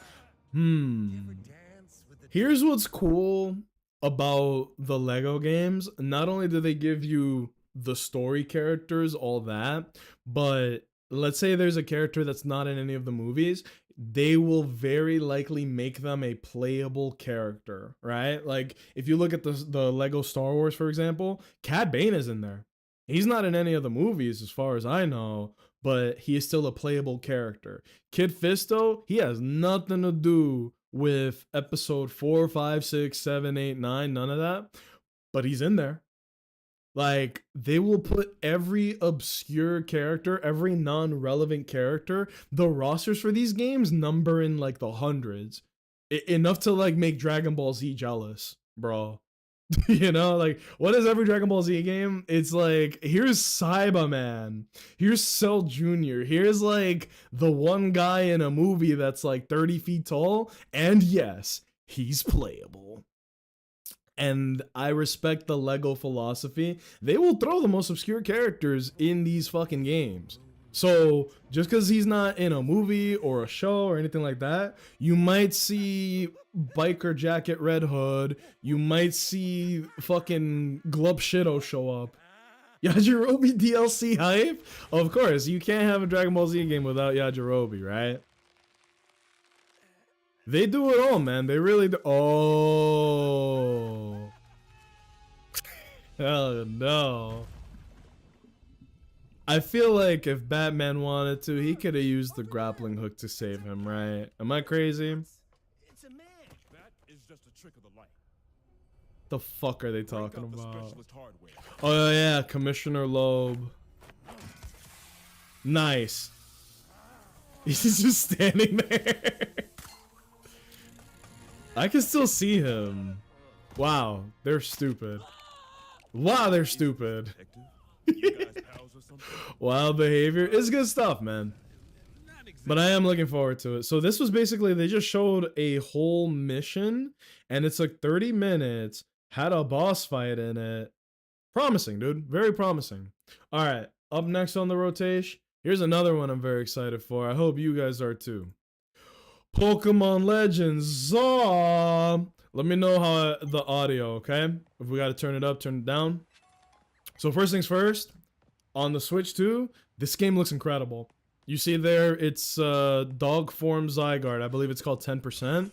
Here's what's cool about the Lego games. Not only do they give you the story characters, all that, but let's say there's a character that's not in any of the movies, they will very likely make them a playable character, right? Like if you look at the Lego Star Wars, for example, Cad Bane is in there. He's not in any of the movies as far as I know, but he is still a playable character. Kid Fisto, he has nothing to do with episode 4, 5, 6, 7, 8, 9, none of that, but he's in there. Like, they will put every obscure character, every non-relevant character. The rosters for these games number in like the hundreds. Enough to like make Dragon Ball Z jealous, bro. You know, like, what is every Dragon Ball Z game? It's like, here's Cyberman, here's Cell Jr., here's like the one guy in a movie that's like 30 feet tall, and yes, he's playable. And I respect the Lego philosophy. They will throw the most obscure characters in these fucking games. So just because he's not in a movie or a show or anything like that, you might see Biker Jacket Red Hood. You might see fucking Glub Shido show up. Yajirobe DLC hype? Of course, you can't have a Dragon Ball Z game without Yajirobe, right? They do it all, man. They really do. Oh. Hell no. I feel like if Batman wanted to, he could have used the grappling hook to save him, right? Am I crazy? It's a man. That is just a trick of the light. The fuck are they talking about? The Oh yeah, Commissioner Loeb. Nice. He's just standing there. I can still see him. Wow, they're stupid. Wow, they're stupid. Wild behavior is good stuff, man. But I am looking forward to it. So this was basically, they just showed a whole mission and it's like 30 minutes, had a boss fight in it. Promising, dude. Very promising. All right, up next on the rotation, here's another one I'm very excited for. I hope you guys are too. Pokemon Legends Zaw. Let me know how the audio, okay? If we gotta turn it up, turn it down. So first things first, on the Switch 2, this game looks incredible. You see there, it's dog form Zygarde. I believe it's called 10%.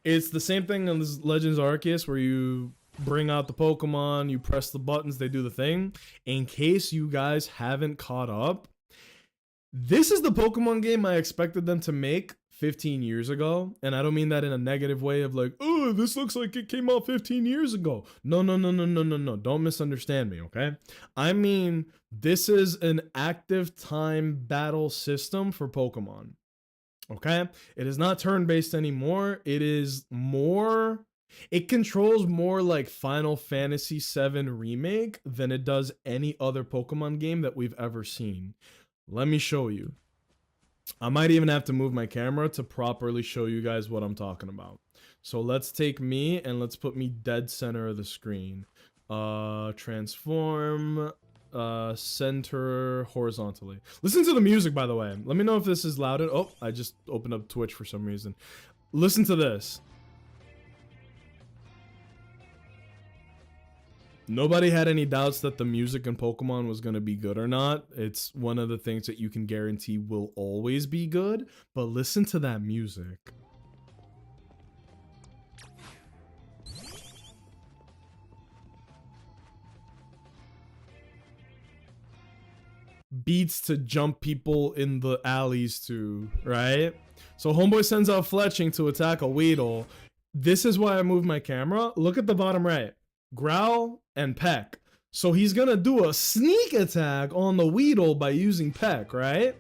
It's the same thing on this Legends Arceus where you bring out the Pokemon, you press the buttons, they do the thing. In case you guys haven't caught up, this is the Pokemon game I expected them to make 15 years ago. And I don't mean that in a negative way of like, oh, this looks like it came out 15 years ago. No. Don't misunderstand me, okay? I mean, this is an active time battle system for Pokemon. Okay? It is not turn-based anymore. It is more... It controls more like Final Fantasy VII Remake than it does any other Pokemon game that we've ever seen. Let me show you. I might even have to move my camera to properly show you guys what I'm talking about. So let's take me and let's put me dead center of the screen. Transform, center horizontally. Listen to the music, by the way. Let me know if this is loud. Oh, I just opened up Twitch for some reason. Listen to this. Nobody had any doubts that the music in Pokemon was going to be good or not. It's one of the things that you can guarantee will always be good. But listen to that music. Beats to jump people in the alleys to, right? So Homeboy sends out Fletching to attack a Weedle. This is why I moved my camera. Look at the bottom right. Growl and Peck. So he's gonna do a sneak attack on the Weedle by using Peck, right?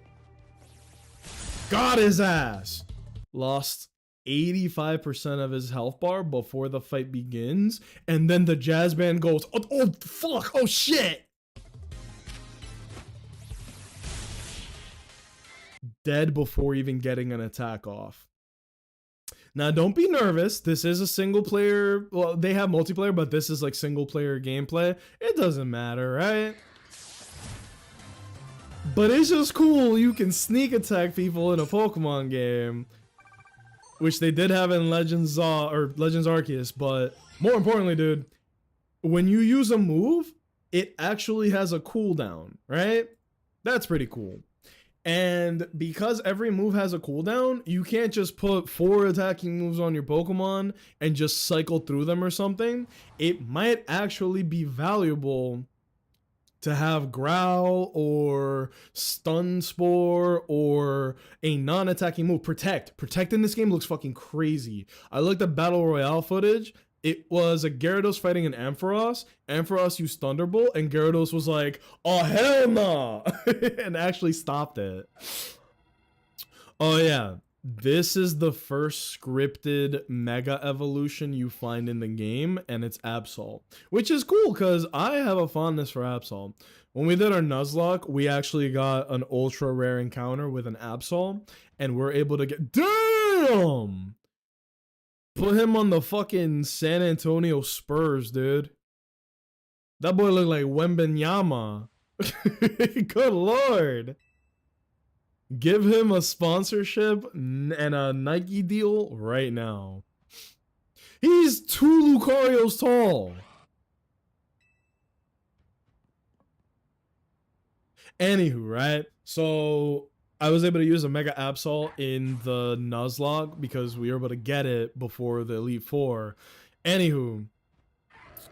Got his ass. Lost 85% of his health bar before the fight begins. And then the jazz band goes, oh fuck, oh shit. Dead before even getting an attack off. Now, don't be nervous. This is a single player. Well, they have multiplayer, but this is like single player gameplay. It doesn't matter, right? But it's just cool. You can sneak attack people in a Pokemon game, which they did have in Legends Arceus. But more importantly, dude, when you use a move, it actually has a cooldown, right? That's pretty cool. And because every move has a cooldown, you can't just put 4 attacking moves on your Pokemon and just cycle through them or something. It might actually be valuable to have Growl or Stun Spore or a non-attacking move. Protect. Protect in this game looks fucking crazy. I looked at Battle Royale footage. It was a Gyarados fighting an Ampharos. Ampharos used Thunderbolt, and Gyarados was like, oh, hell no! And actually stopped it. Oh, yeah. This is the first scripted Mega Evolution you find in the game, and it's Absol. Which is cool, because I have a fondness for Absol. When we did our Nuzlocke, we actually got an ultra rare encounter with an Absol, and we're able to get... Damn! Put him on the fucking San Antonio Spurs, dude. That boy looked like Wembenyama. Good lord. Give him a sponsorship and a Nike deal right now. He's 2 Lucarios tall. Anywho, right? So I was able to use a Mega Absol in the Nuzlocke because we were able to get it before the Elite Four. Anywho,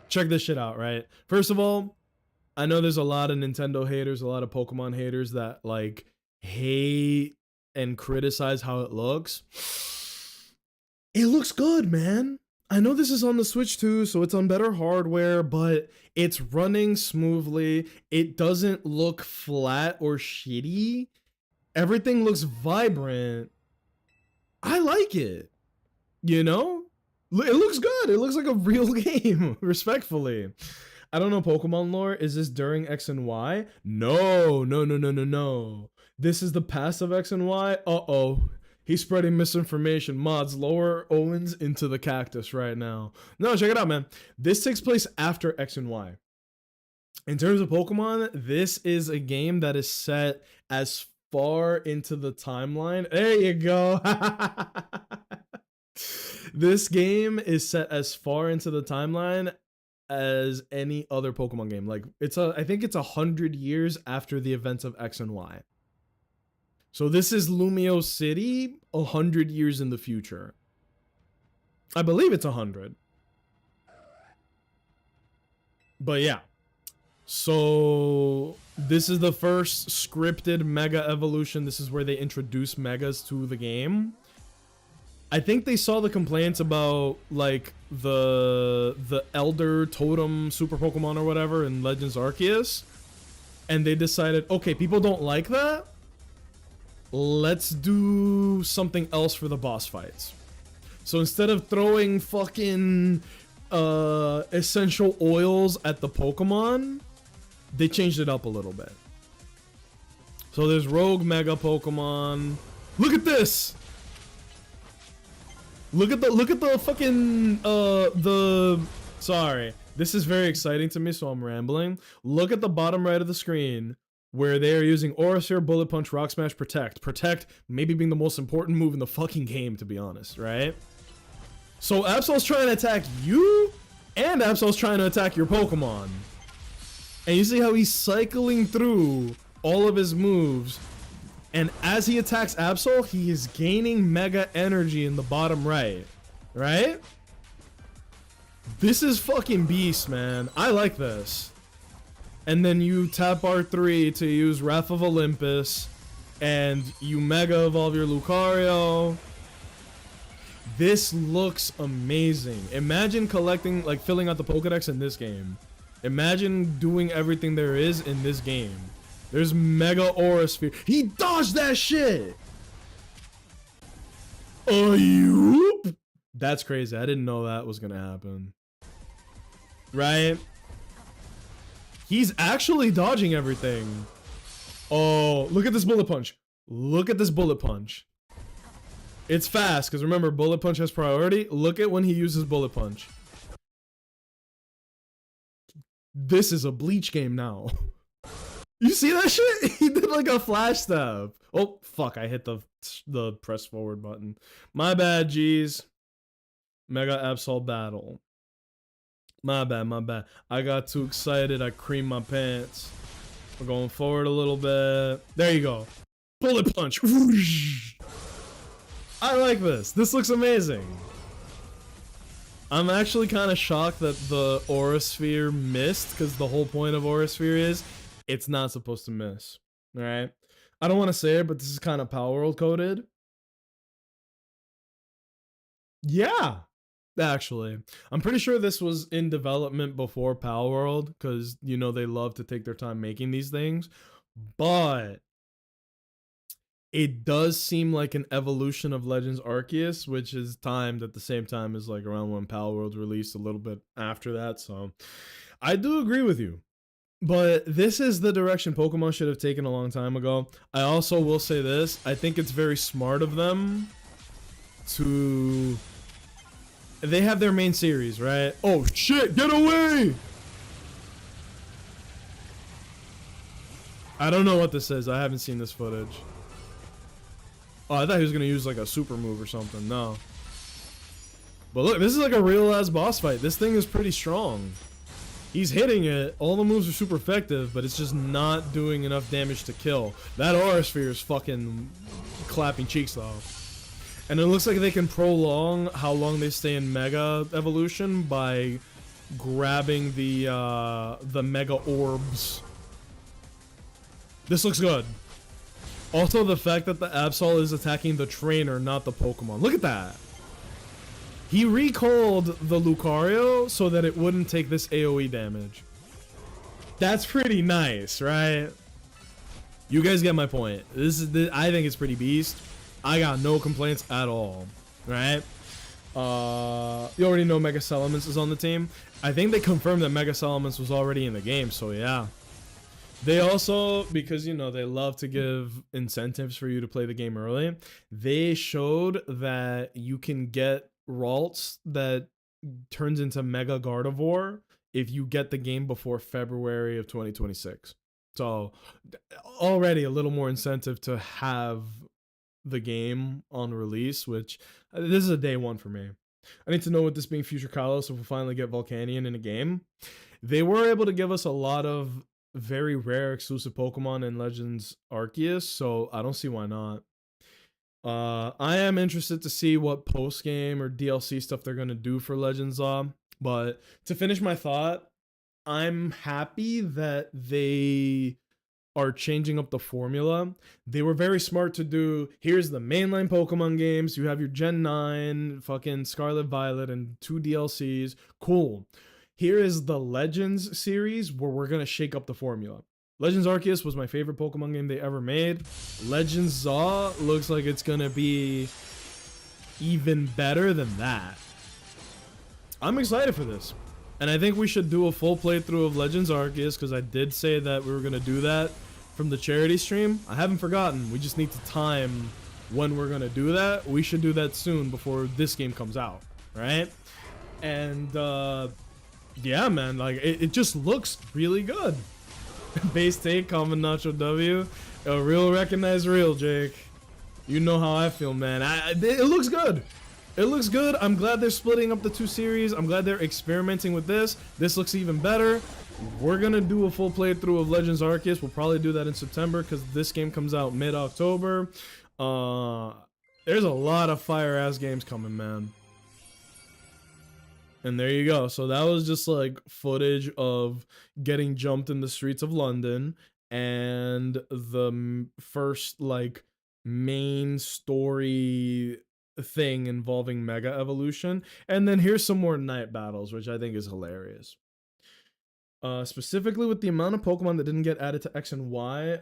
check this shit out, right? First of all, I know there's a lot of Nintendo haters, a lot of Pokemon haters that like hate and criticize how it looks. It looks good, man. I know this is on the Switch too, so it's on better hardware, but it's running smoothly. It doesn't look flat or shitty. Everything looks vibrant. I like it. You know? It looks good. It looks like a real game, respectfully. I don't know Pokemon lore. Is this during X and Y? No. This is the past of X and Y. Uh-oh. He's spreading misinformation. Mods, lower Owens into the cactus right now. No, check it out, man. This takes place after X and Y. In terms of Pokemon, this is a game that is set as far into the timeline. There you go. This game is set as far into the timeline as any other Pokemon game. Like I think it's 100 years after the events of X and Y. So this is Lumio City 100 years in the future. I believe it's 100. But yeah. So this is the first scripted Mega Evolution. This is where they introduce Megas to the game. I think they saw the complaints about like the Elder Totem Super Pokemon or whatever in Legends Arceus. And they decided, okay, people don't like that. Let's do something else for the boss fights. So instead of throwing fucking essential oils at the Pokemon, they changed it up a little bit. So there's Rogue Mega Pokemon. Look at this. Look at the fucking sorry. This is very exciting to me, so I'm rambling. Look at the bottom right of the screen where they are using Aura Sphere, Bullet Punch, Rock Smash, Protect. Protect maybe being the most important move in the fucking game, to be honest, right? So Absol's trying to attack you, and Absol's trying to attack your Pokemon. And you see how he's cycling through all of his moves. And as he attacks Absol, he is gaining Mega Energy in the bottom right. Right? This is fucking beast, man. I like this. And then you tap R3 to use Wrath of Olympus. And you Mega Evolve your Lucario. This looks amazing. Imagine collecting, like filling out the Pokedex in this game. Imagine doing everything there is in this game. There's Mega Aura Sphere. He dodged that shit! Ayup! That's crazy. I didn't know that was gonna happen. Right? He's actually dodging everything. Oh, look at this Bullet Punch. Look at this Bullet Punch. It's fast, because remember, Bullet Punch has priority. Look at when he uses Bullet Punch. This is a Bleach game now. You see that shit? He did like a flash stab. Oh, fuck. I hit the press forward button. My bad, G's. Mega Absol battle. My bad. I got too excited. I creamed my pants. We're going forward a little bit. There you go. Bullet Punch. I like this. This looks amazing. I'm actually kind of shocked that the Aura Sphere missed, because the whole point of Aura Sphere is it's not supposed to miss. Alright? I don't want to say it, but this is kind of Power World coded. Yeah. Actually, I'm pretty sure this was in development before Power World, because, you know, they love to take their time making these things. But it does seem like an evolution of Legends Arceus, which is timed at the same time as like around when Power World released, a little bit after that. So I do agree with you. But this is the direction Pokemon should have taken a long time ago. I also will say this. I think it's very smart of them to... They have their main series, right? Oh, shit! Get away! I don't know what this is. I haven't seen this footage. Oh, I thought he was gonna use like a super move or something. No. But look, this is like a real ass boss fight. This thing is pretty strong. He's hitting it. All the moves are super effective, but it's just not doing enough damage to kill. That aura sphere is fucking clapping cheeks though. And it looks like they can prolong how long they stay in Mega Evolution by grabbing the Mega Orbs. This looks good. Also, the fact that the Absol is attacking the trainer, not the Pokemon. Look at that. He recalled the Lucario so that it wouldn't take this AoE damage. That's pretty nice, right? You guys get my point. I think it's pretty beast. I got no complaints at all, right? You already know Mega Salamence is on the team. I think they confirmed that Mega Salamence was already in the game, so yeah. They also, because you know they love to give incentives for you to play the game early, they showed that you can get Ralts that turns into Mega Gardevoir if you get the game before February of 2026. So already a little more incentive to have the game on release, which this is a day one for me. I need to know, with this being Future Kalos, if we'll finally get Volcanion in a game. They were able to give us a lot of very rare exclusive Pokemon in Legends Arceus, so I don't see why not. I am interested to see what post-game or DLC stuff they're going to do for Legends but to finish my thought, I'm happy that they are changing up the formula. They were very smart to do, here's the mainline Pokemon games, you have your Gen 9, fucking Scarlet Violet, and 2 DLCs, cool. Here is the Legends series where we're going to shake up the formula. Legends Arceus was my favorite Pokemon game they ever made. Legends Zaw looks like it's going to be even better than that. I'm excited for this. And I think we should do a full playthrough of Legends Arceus, because I did say that we were going to do that from the charity stream. I haven't forgotten. We just need to time when we're going to do that. We should do that soon before this game comes out, right? And yeah, man, like it just looks really good. Base take, common Nacho W. A real recognize real, Jake. You know how I feel, man. It looks good. It looks good. I'm glad they're splitting up the 2 series. I'm glad they're experimenting with this. This looks even better. We're gonna do a full playthrough of Legends Arceus. We'll probably do that in September because this game comes out mid-October. There's a lot of fire-ass games coming, man. And there you go. So that was just like footage of getting jumped in the streets of London and the first like main story thing involving Mega Evolution. And then here's some more night battles, which I think is hilarious. Specifically with the amount of Pokemon that didn't get added to X and Y,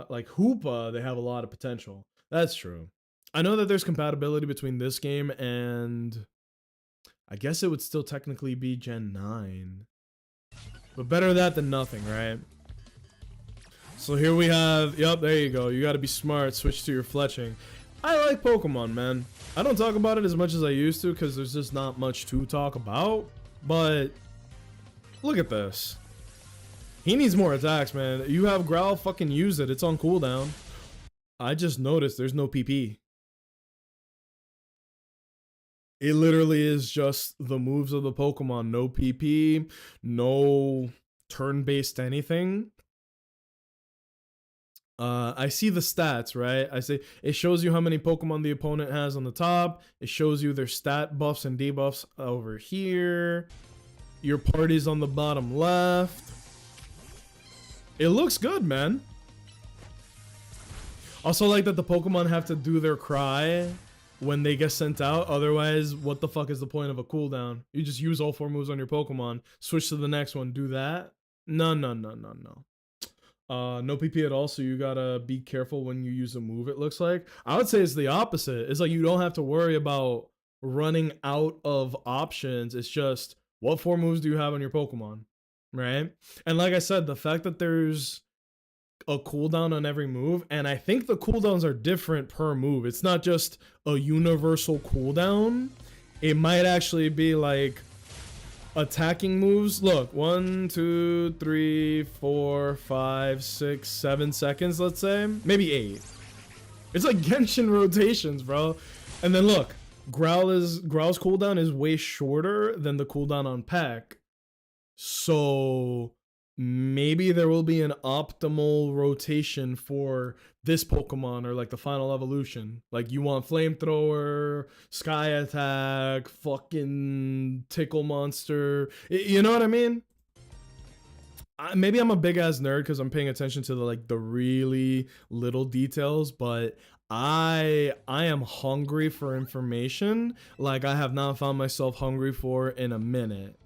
like Hoopa, they have a lot of potential. That's true. I know that there's compatibility between this game and I guess it would still technically be Gen 9. But better that than nothing, right? So here we have, yep, there you go. You gotta be smart, switch to your fletching. I like Pokemon, man. I don't talk about it as much as I used to because there's just not much to talk about. But look at this. He needs more attacks, man. You have Growl, fucking use it. It's on cooldown. I just noticed there's no PP. It literally is just the moves of the Pokemon. No PP, no turn-based anything. I see the stats, right? I say it shows you how many Pokemon the opponent has on the top. It shows you their stat buffs and debuffs over here. Your party's on the bottom left. It looks good, man. Also like that the Pokemon have to do their cry when they get sent out. Otherwise, what the fuck is the point of a cooldown? You just use all 4 moves on your Pokemon, switch to the next one, do that? No. No PP at all, so you gotta be careful when you use a move, it looks like. I would say it's the opposite. It's like you don't have to worry about running out of options. It's just, what 4 moves do you have on your Pokemon, right? And like I said, the fact that there's a cooldown on every move, and I think the cooldowns are different per move. It's not just a universal cooldown. It might actually be like attacking moves. Look, 1, 2, 3, 4, 5, 6, 7 seconds, let's say. Maybe 8. It's like Genshin rotations, bro. And then look, Growl's cooldown is way shorter than the cooldown on Peck. So maybe there will be an optimal rotation for this Pokemon or like the final evolution. Like you want Flamethrower, Sky Attack, fucking Tickle Monster. You know what I mean? Maybe I'm a big ass nerd because I'm paying attention to the really little details, but I am hungry for information like I have not found myself hungry for in a minute.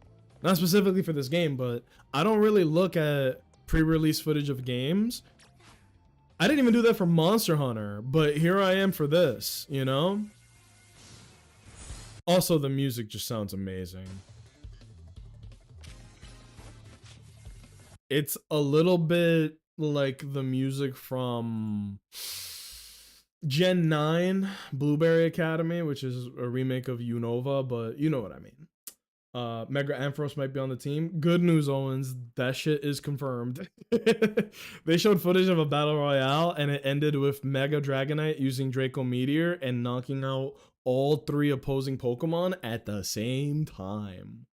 Not specifically for this game, but I don't really look at pre-release footage of games. I didn't even do that for Monster Hunter, but here I am for this, you know? Also, the music just sounds amazing. It's a little bit like the music from Gen 9 Blueberry Academy, which is a remake of Unova, but you know what I mean. Mega Ampharos might be on the team. Good news, Owens. That shit is confirmed. They showed footage of a battle royale, and it ended with Mega Dragonite using Draco Meteor and knocking out all 3 opposing Pokemon at the same time.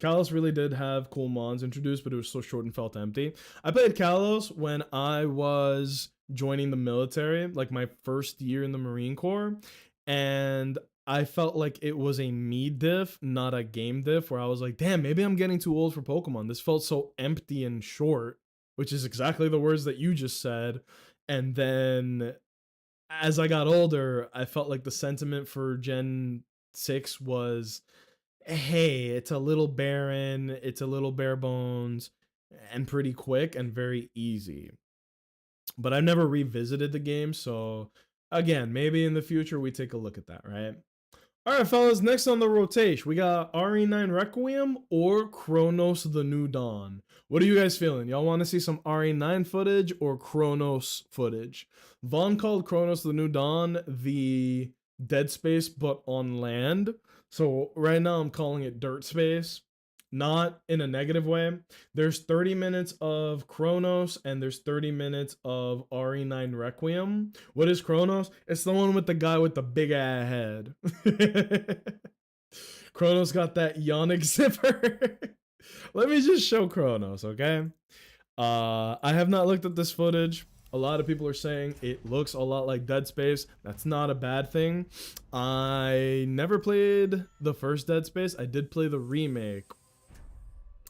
Kalos really did have cool mons introduced, but it was so short and felt empty. I played Kalos when I was joining the military, like my first year in the Marine Corps, and I felt like it was a me diff, not a game diff, where I was like, damn, maybe I'm getting too old for Pokemon. This felt so empty and short, which is exactly the words that you just said. And then as I got older, I felt like the sentiment for Gen 6 was, hey, it's a little barren, it's a little bare bones, and pretty quick and very easy. But I've never revisited the game, so again, maybe in the future we take a look at that, right? All right, fellas, next on the rotation, we got RE9 Requiem or Chronos The New Dawn. What are you guys feeling? Y'all want to see some RE9 footage or Chronos footage? Vaughn called Chronos The New Dawn the Dead Space, but on land. So right now I'm calling it Dirt Space. Not in a negative way. There's 30 minutes of Chronos and there's 30 minutes of RE9 Requiem. What is Chronos? It's the one with the guy with the big ass head. Chronos got that yonic zipper. Let me just show Chronos, okay? I have not looked at this footage. A lot of people are saying it looks a lot like Dead Space. That's not a bad thing. I never played the first Dead Space. I did play the remake.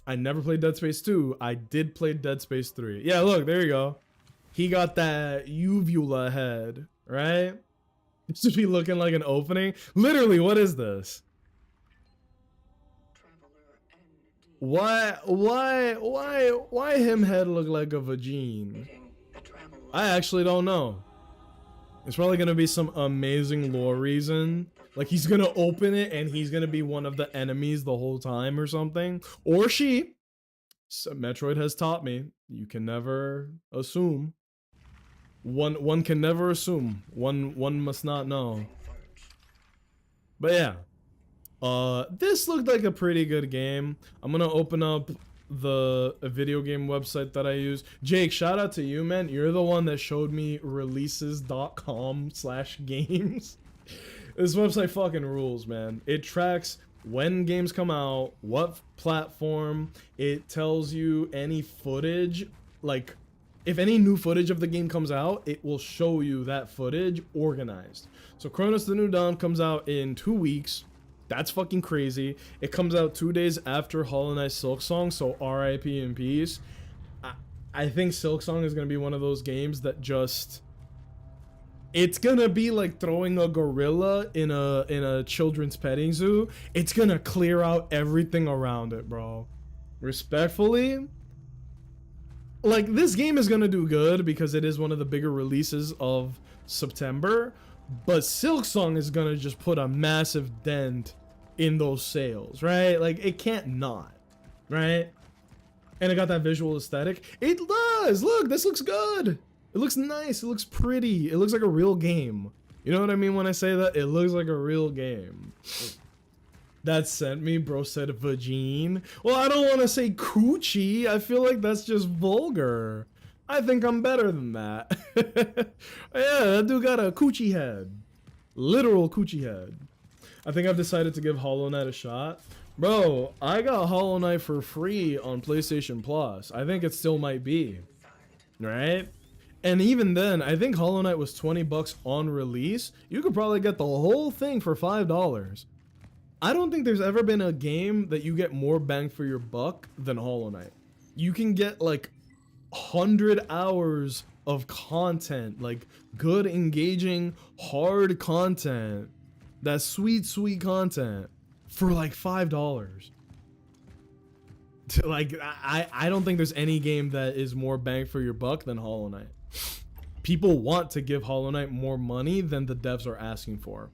I never played Dead Space 2. I did play Dead Space 3. Yeah, look, there you go. He got that uvula head, right? It should be looking like an opening. Literally, what is this? Why him head look like a vagine? I actually don't know. It's probably gonna be some amazing lore reason. Like he's gonna open it and he's gonna be one of the enemies the whole time or something. Or she. So Metroid has taught me, you can never assume. One can never assume. One must not know. But yeah. This looked like a pretty good game. I'm gonna open up the video game website that I use. Jake, shout out to you, man. You're the one that showed me releases.com/games. This website fucking rules, man. It tracks when games come out, what platform. It tells you any footage. Like, if any new footage of the game comes out, it will show you that footage organized. So Chronos The New Dawn comes out in 2 weeks. That's fucking crazy. It comes out 2 days after Hollow Knight Silksong, so RIP in peace. I think Silksong is going to be one of those games that just... It's gonna be like throwing a gorilla in a children's petting zoo. It's gonna clear out everything around it, bro. Respectfully, like this game is gonna do good because it is one of the bigger releases of September. But Silksong is gonna just put a massive dent in those sales, right? Like it can't not, right? And it got that visual aesthetic. It does. Look, this looks good. It looks nice. It looks pretty. It looks like a real game. You know what I mean when I say that? It looks like a real game. That sent me, bro said vagine. Well, I don't want to say coochie. I feel like that's just vulgar. I think I'm better than that. Yeah, that dude got a coochie head. Literal coochie head. I think I've decided to give Hollow Knight a shot. Bro, I got Hollow Knight for free on PlayStation Plus. I think it still might be. Right? And even then, I think Hollow Knight was 20 bucks on release. You could probably get the whole thing for $5. I don't think there's ever been a game that you get more bang for your buck than Hollow Knight. You can get like 100 hours of content, like good, engaging, hard content. That sweet, sweet content for like $5. Like, I don't think there's any game that is more bang for your buck than Hollow Knight. People want to give Hollow Knight more money than the devs are asking for.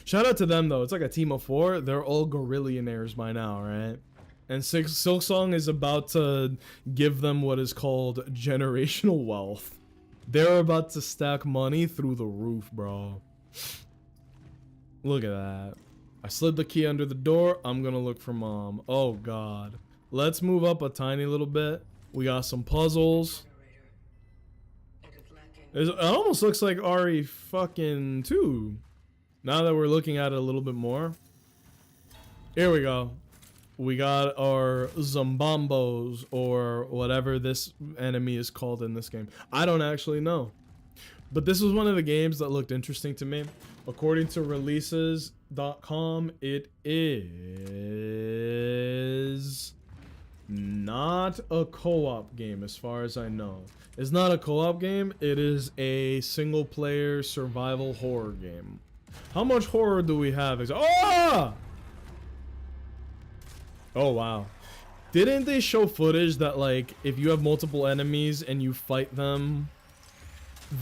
Shout out to them though. It's like a team of 4. They're all gorillionaires by now, right? And Silksong is about to give them what is called generational wealth. They're about to stack money through the roof, bro. Look at that. I slid the key under the door. I'm gonna look for mom. Oh god. Let's move up a tiny little bit. We got some puzzles. It almost looks like RE fucking 2. Now that we're looking at it a little bit more. Here we go. We got our Zombombos, or whatever this enemy is called in this game. I don't actually know. But this was one of the games that looked interesting to me. According to releases.com, it is not a co-op game as far as I know. It's not a co-op game. It is a single-player survival horror game. How much horror do we have? Oh! Oh, wow. Didn't they show footage that, like, if you have multiple enemies and you fight them,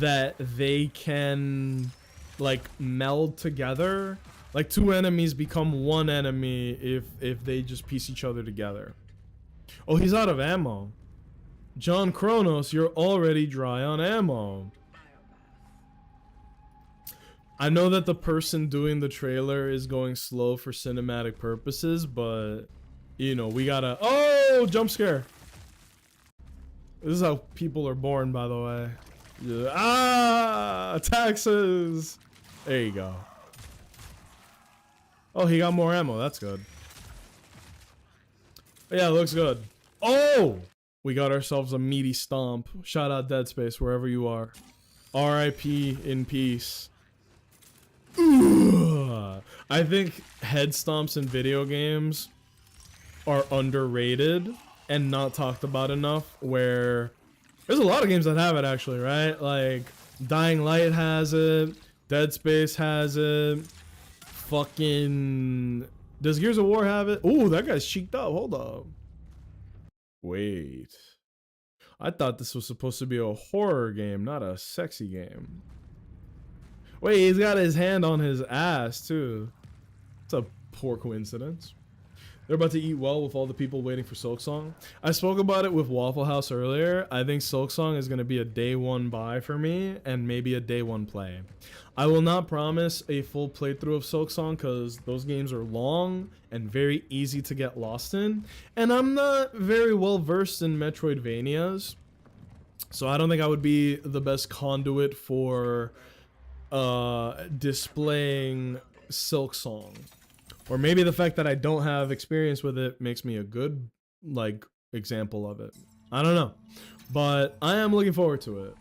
that they can, like, meld together? Like, 2 enemies become 1 enemy if they just piece each other together. Oh, he's out of ammo. John Kronos, you're already dry on ammo. I know that the person doing the trailer is going slow for cinematic purposes, but, you know, we gotta... Oh, jump scare. This is how people are born, by the way. Yeah. Ah, taxes. There you go. Oh, he got more ammo. That's good. Yeah, it looks good. Oh! We got ourselves a meaty stomp. Shout out Dead Space, wherever you are. R.I.P. in peace. Ugh. I think head stomps in video games are underrated and not talked about enough, where there's a lot of games that have it actually, right? Like Dying Light has it, Dead Space has it, fucking... Does Gears of War have it? Ooh, that guy's cheeked up. Hold up. Wait. I thought this was supposed to be a horror game, not a sexy game. Wait, he's got his hand on his ass, too. It's a poor coincidence. They're about to eat well with all the people waiting for Silksong. I spoke about it with Waffle House earlier. I think Silksong is going to be a day 1 buy for me and maybe a day 1 play. I will not promise a full playthrough of Silksong because those games are long and very easy to get lost in. And I'm not very well versed in Metroidvanias, so I don't think I would be the best conduit for displaying Silksong. Or maybe the fact that I don't have experience with it makes me a good, like, example of it. I don't know. But I am looking forward to it.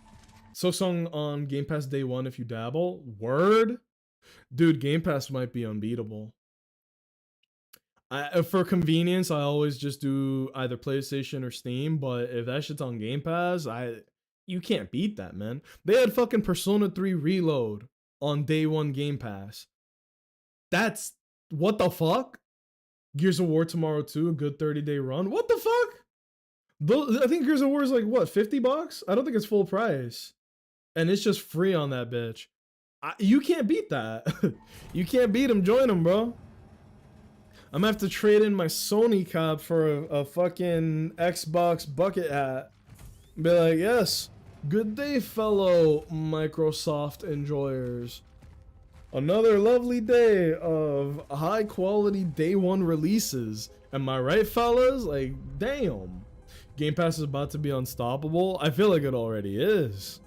Silksong on Game Pass day 1 if you dabble. Word? Dude, Game Pass might be unbeatable. For convenience, I always just do either PlayStation or Steam, but if that shit's on Game Pass, you can't beat that, man. They had fucking Persona 3 Reload on day 1 Game Pass. That's... What the fuck? Gears of War Tomorrow 2, a good 30-day run. What the fuck? I think Gears of War is like, what, 50 bucks? I don't think it's full price. And it's just free on that bitch. You can't beat that. You can't beat them. Join them, bro. I'm gonna have to trade in my Sony cap for a fucking Xbox bucket hat. Be like, yes, good day, fellow Microsoft enjoyers. Another lovely day of high quality day 1 releases. Am I right, fellas? Like, damn. Game Pass is about to be unstoppable. I feel like it already is.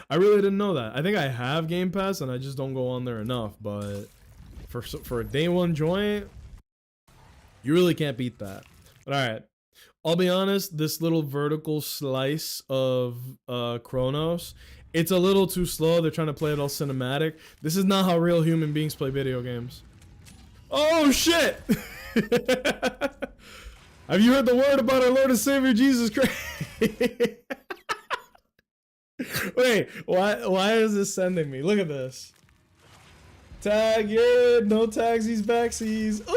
I really didn't know that. I think I have Game Pass and I just don't go on there enough. But for a day one joint, you really can't beat that. But all right, I'll be honest. This little vertical slice of Chronos, it's a little too slow. They're trying to play it all cinematic. This is not how real human beings play video games. Oh shit! Have you heard the word about our Lord and Savior Jesus Christ? Wait, why is this sending me? Look at this. Tag, yeah, no tagsies, backsies.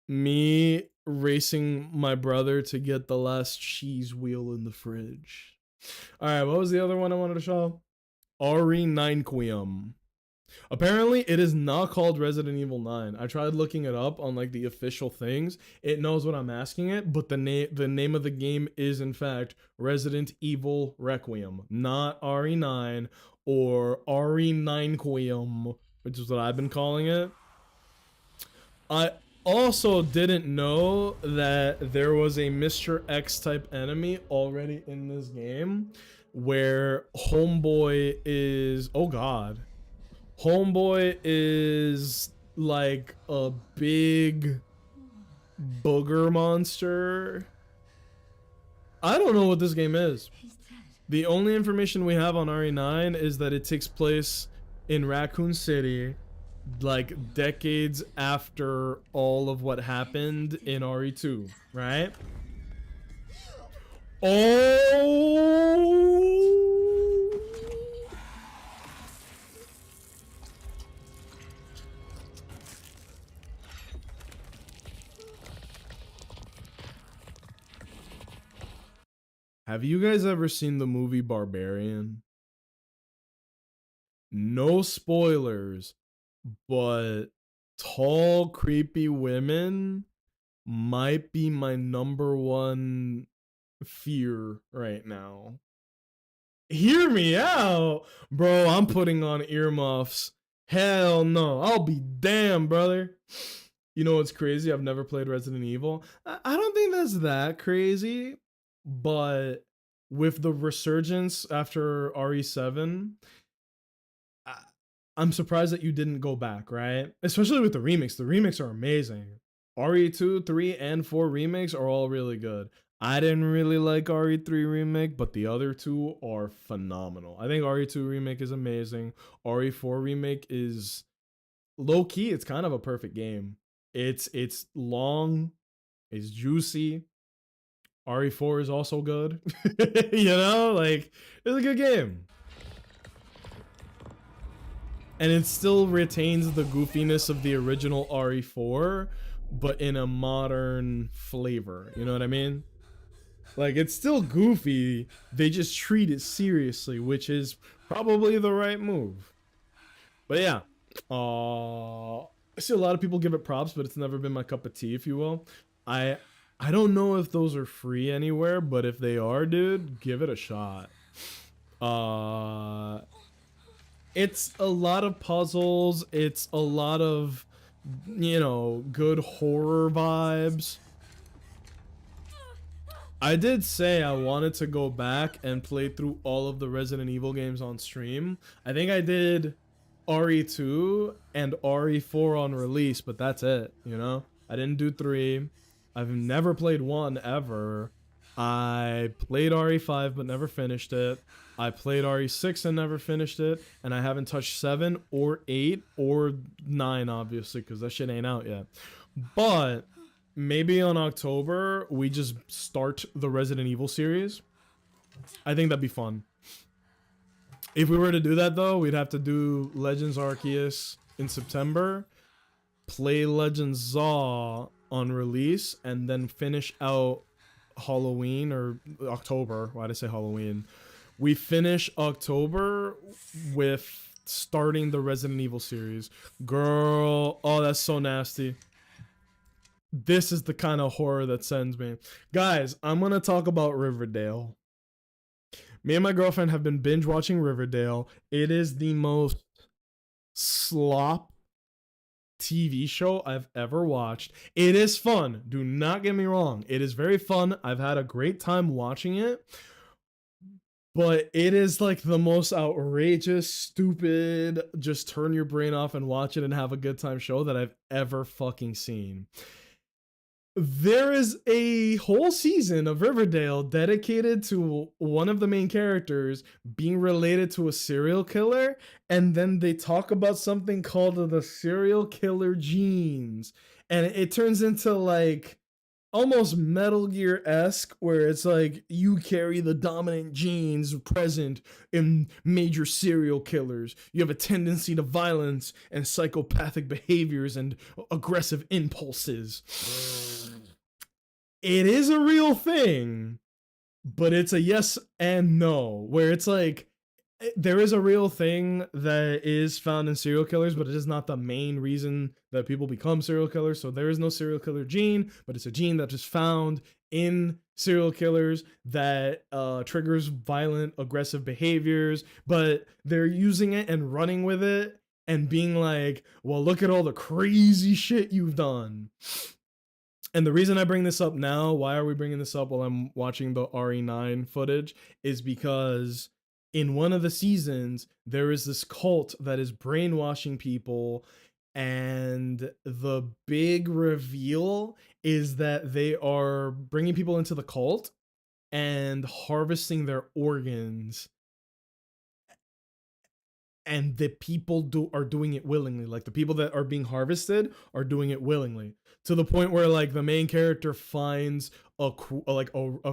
Me racing my brother to get the last cheese wheel in the fridge. All right, what was the other one I wanted to show? RE9 Apparently, it is not called Resident Evil 9. I tried looking it up on like the official things. It knows what I'm asking it, but the name of the game is in fact Resident Evil Requiem, not RE9 or RE9, which is what I've been calling it. I also didn't know that there was a Mr. X type enemy already in this game where Homeboy is, oh god. Homeboy is like a big booger monster. I don't know what this game is. The only information we have on RE9 is that it takes place in Raccoon City, like decades after all of what happened in RE2, right? Oh! Have you guys ever seen the movie Barbarian? No spoilers, but tall, creepy women might be my #1 fear right now. Hear me out, bro. I'm putting on earmuffs. Hell no. I'll be damned, brother. You know what's crazy? I've never played Resident Evil. I don't think that's that crazy. But with the resurgence after RE7, I'm surprised that you didn't go back, right? Especially with the remakes. The remakes are amazing. RE2, 3, and 4 remakes are all really good. I didn't really like RE3 remake, but the other two are phenomenal. I think RE2 remake is amazing. RE4 remake is low-key. It's kind of a perfect game. It's long. It's juicy. RE4 is also good. You know, like, it's a good game. And it still retains the goofiness of the original RE4, but in a modern flavor. You know what I mean? Like, it's still goofy. They just treat it seriously, which is probably the right move. But yeah. I see a lot of people give it props, but it's never been my cup of tea, if you will. I don't know if those are free anywhere, but if they are, dude, give it a shot. It's a lot of puzzles. It's a lot of, you know, good horror vibes. I did say I wanted to go back and play through all of the Resident Evil games on stream. I think I did RE2 and RE4 on release, but that's it, you know? I didn't do 3. I've never played 1 ever. I played RE5 but never finished it. I played RE6 and never finished it. And I haven't touched 7 or 8 or 9, obviously, because that shit ain't out yet. But maybe on October, we just start the Resident Evil series. I think that'd be fun. If we were to do that, though, we'd have to do Legends Arceus in September, play Legends Zaw on release, and then finish out Halloween or October. Why did I say Halloween? We finish October with starting the Resident Evil series. Girl, oh, that's so nasty. This is the kind of horror that sends me. Guys, I'm gonna talk about Riverdale. Me and my girlfriend have been binge watching Riverdale. It is the most slop TV show I've ever watched. It is fun. Do not get me wrong. It is very fun. I've had a great time watching it. But it is like the most outrageous, stupid, just turn your brain off and watch it and have a good time show that I've ever fucking seen. There is a whole season of Riverdale dedicated to one of the main characters being related to a serial killer, and then they talk about something called the serial killer genes, and it turns into like almost Metal Gear-esque, where it's like you carry the dominant genes present in major serial killers. You have a tendency to violence and psychopathic behaviors and aggressive impulses. It is a real thing, but it's a yes and no, where it's like there is a real thing that is found in serial killers, but it is not the main reason that people become serial killers. So there is no serial killer gene, but it's a gene that is found in serial killers that triggers violent, aggressive behaviors, but they're using it and running with it and being like, well, look at all the crazy shit you've done. And the reason I bring this up now, why are we bringing this up while I'm watching the RE9 footage, is because in one of the seasons, there is this cult that is brainwashing people, and the big reveal is that they are bringing people into the cult and harvesting their organs, and the people are doing it willingly. Like the people that are being harvested are doing it willingly, to the point where like the main character finds a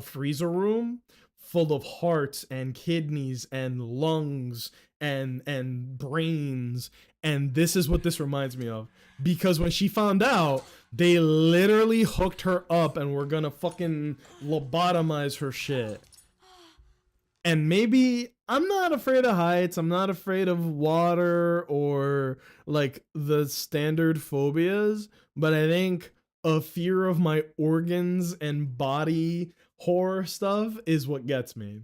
freezer room full of hearts and kidneys and lungs and brains. And this is what this reminds me of, because when she found out, they literally hooked her up and were gonna fucking lobotomize her shit. And maybe I'm not afraid of heights, I'm not afraid of water or like the standard phobias, but I think a fear of my organs and body horror stuff is what gets me.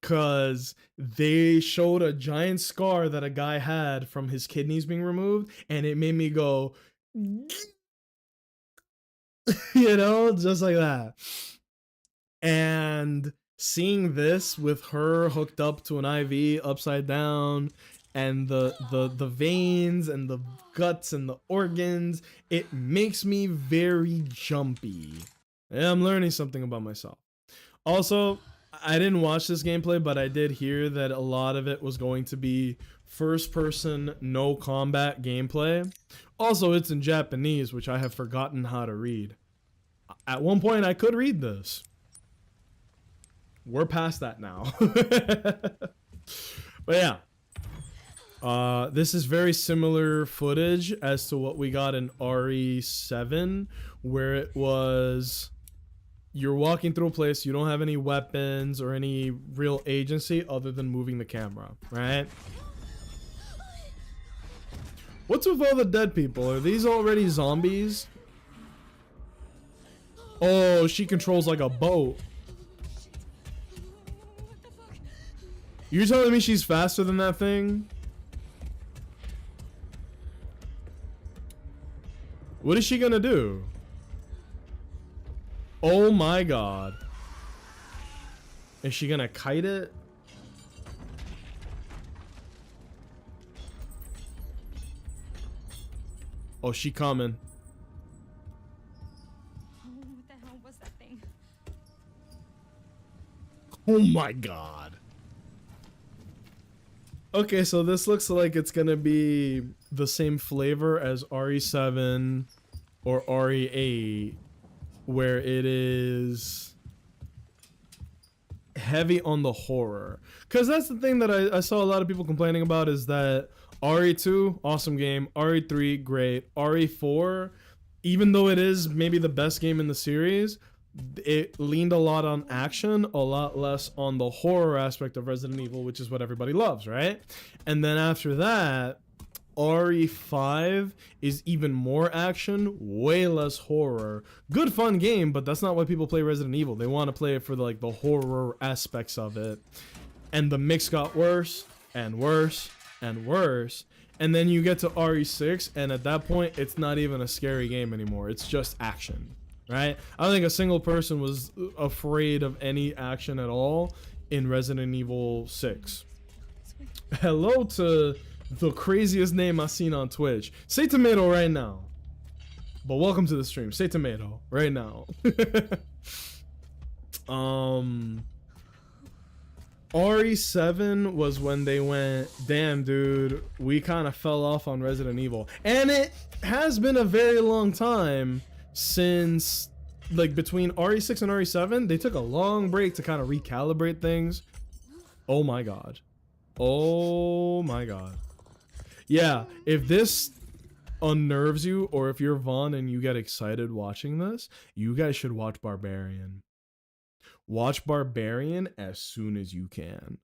Cause they showed a giant scar that a guy had from his kidneys being removed, and it made me go, you know, just like that. And seeing this with her hooked up to an IV upside down, and the veins and the guts and the organs, it makes me very jumpy. And I'm learning something about myself. Also, I didn't watch this gameplay, but I did hear that a lot of it was going to be first person, no combat gameplay. Also, it's in Japanese, which I have forgotten how to read. At one point, I could read this. We're past that now. But yeah. This is very similar footage as to what we got in RE7, where it was you're walking through a place, you don't have any weapons or any real agency other than moving the camera, right? What's with all the dead people? Are these already zombies? Oh, she controls like a boat. You're telling me she's faster than that thing? What is she gonna do? Oh my god. Is she gonna kite it? Oh, she coming. Oh, what the hell was that thing? Oh my god. Okay, so this looks like it's gonna be the same flavor as RE7 or RE8, where it is heavy on the horror. Because that's the thing that I saw a lot of people complaining about, is that RE2, awesome game, RE3, great, RE4, even though it is maybe the best game in the series, it leaned a lot on action, a lot less on the horror aspect of Resident Evil, which is what everybody loves, right? And then after that, RE5 is even more action, way less horror. Good fun game, but that's not why people play Resident Evil. They want to play it for the horror aspects of it. And the mix got worse and worse and worse. And then you get to RE6, and at that point, it's not even a scary game anymore. It's just action, right? I don't think a single person was afraid of any action at all in Resident Evil 6. Hello to the craziest name I've seen on Twitch. Say tomato right now. But welcome to the stream. Say tomato right now. RE7 was when they went, damn dude, we kind of fell off on Resident Evil. And it has been a very long time since, like, between RE6 and RE7, they took a long break to kind of recalibrate things. Oh my god. Oh my god. Yeah, if this unnerves you, or if you're Vaughn and you get excited watching this, you guys should watch Barbarian. Watch Barbarian as soon as you can.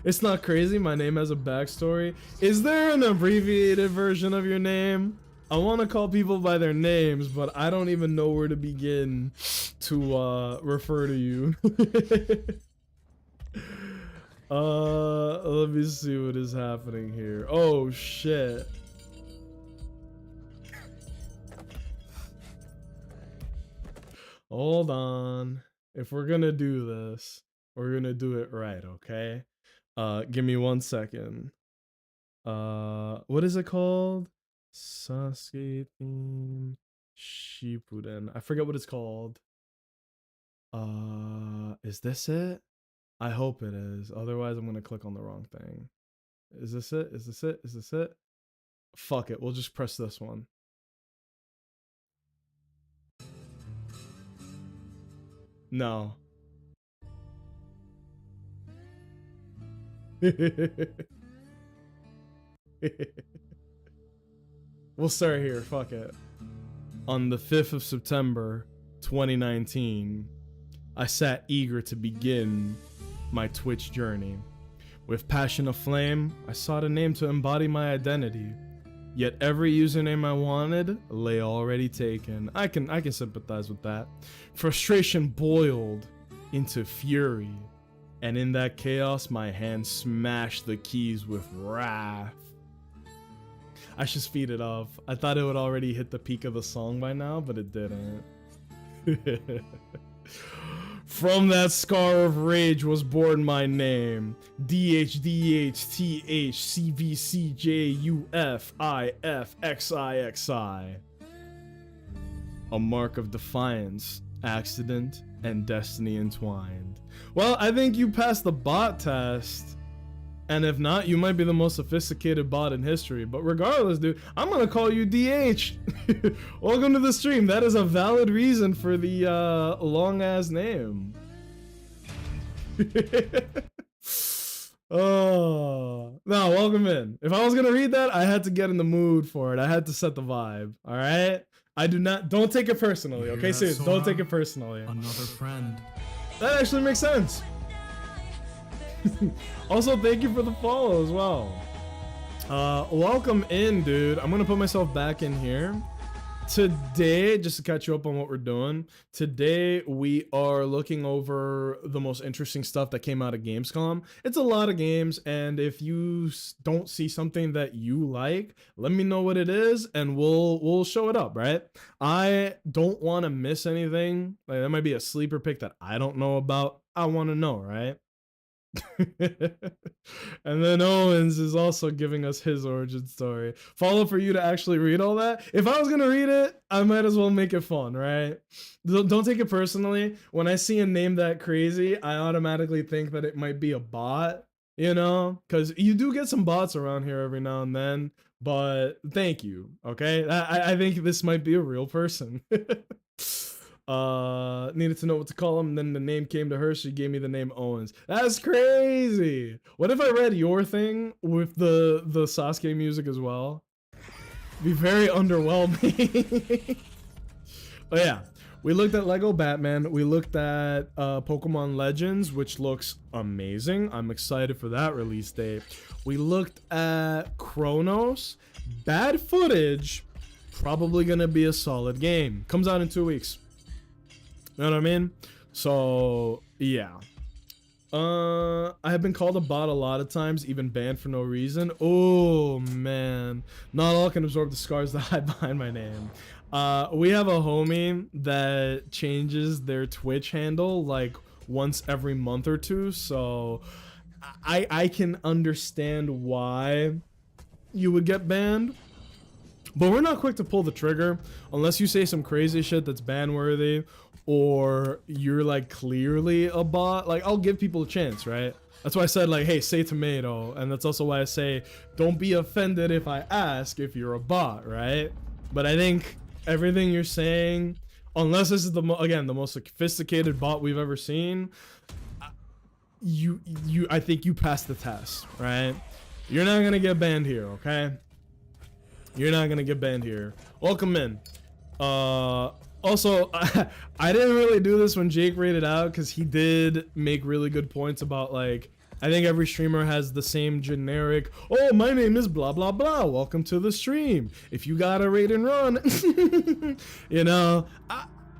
It's not crazy, my name has a backstory. Is there an abbreviated version of your name? I want to call people by their names, but I don't even know where to begin to refer to you. Let me see what is happening here. Oh shit. Hold on. If we're gonna do this, we're gonna do it right, okay? Give me 1 second. What is it called? Sasuke theme Shippuden. I forget what it's called. Is this it? I hope it is. Otherwise, I'm gonna click on the wrong thing. Is this it? Is this it? Is this it? Fuck it. We'll just press this one. No. We'll start here. Fuck it. On the 5th of September, 2019, I sat eager to begin my Twitch journey. With passion aflame, I sought a name to embody my identity. Yet every username I wanted lay already taken. I can sympathize with that. Frustration boiled into fury, and in that chaos, my hand smashed the keys with wrath. I should speed it up. I thought it would already hit the peak of the song by now, but it didn't. From that scar of rage was born my name. DHDHTHCVCJUFIFXIXI. A mark of defiance, accident, and destiny entwined. Well, I think you passed the bot test. And if not, you might be the most sophisticated bot in history. But regardless, dude, I'm gonna call you DH. Welcome to the stream. That is a valid reason for the long-ass name. Oh, no, welcome in. If I was gonna read that, I had to get in the mood for it. I had to set the vibe, all right? Don't take it personally, okay? Seriously, don't take it personally. Another friend. That actually makes sense. Also, thank you for the follow as well. Welcome in, dude. I'm gonna put myself back in here. Today, just to catch you up on what we're doing, today we are looking over the most interesting stuff that came out of Gamescom. It's a lot of games, and if you don't see something that you like, let me know what it is, and we'll show it up, right? I don't want to miss anything. Like, that might be a sleeper pick that I don't know about. I want to know, right? And then Owens is also giving us his origin story. Follow for you to actually read all that. If I was gonna read it, I might as well make it fun, right? Don't take it personally. When I see a name that crazy, I automatically think that it might be a bot, you know, because you do get some bots around here every now and then. But thank you, okay? I think this might be a real person. Needed to know what to call him, and then the name came to her. She gave me the name Owens. That's crazy. What if I read your thing with the Sasuke music as well? Be very underwhelming. But yeah, we looked at Lego Batman. We looked at Pokemon Legends, which looks amazing. I'm excited for that release date. We looked at Chronos. Bad footage. Probably gonna be a solid game. Comes out in 2 weeks. You know what I mean? So, yeah. I have been called a bot a lot of times, even banned for no reason. Oh man, not all can absorb the scars that hide behind my name. We have a homie that changes their Twitch handle like once every month or two, so I can understand why you would get banned. But we're not quick to pull the trigger unless you say some crazy shit that's ban worthy, or you're like clearly a bot. Like, I'll give people a chance, right? That's why I said, like, hey, say tomato. And that's also why I say, don't be offended if I ask if you're a bot, right? But I think everything you're saying, unless this is the most sophisticated bot we've ever seen, I think you passed the test, right? You're not gonna get banned here, okay? You're not gonna get banned here. Welcome in. Also, I didn't really do this when Jake rated out because he did make really good points about, like, I think every streamer has the same generic, oh, my name is blah blah blah, welcome to the stream, if you gotta rate and run. You know,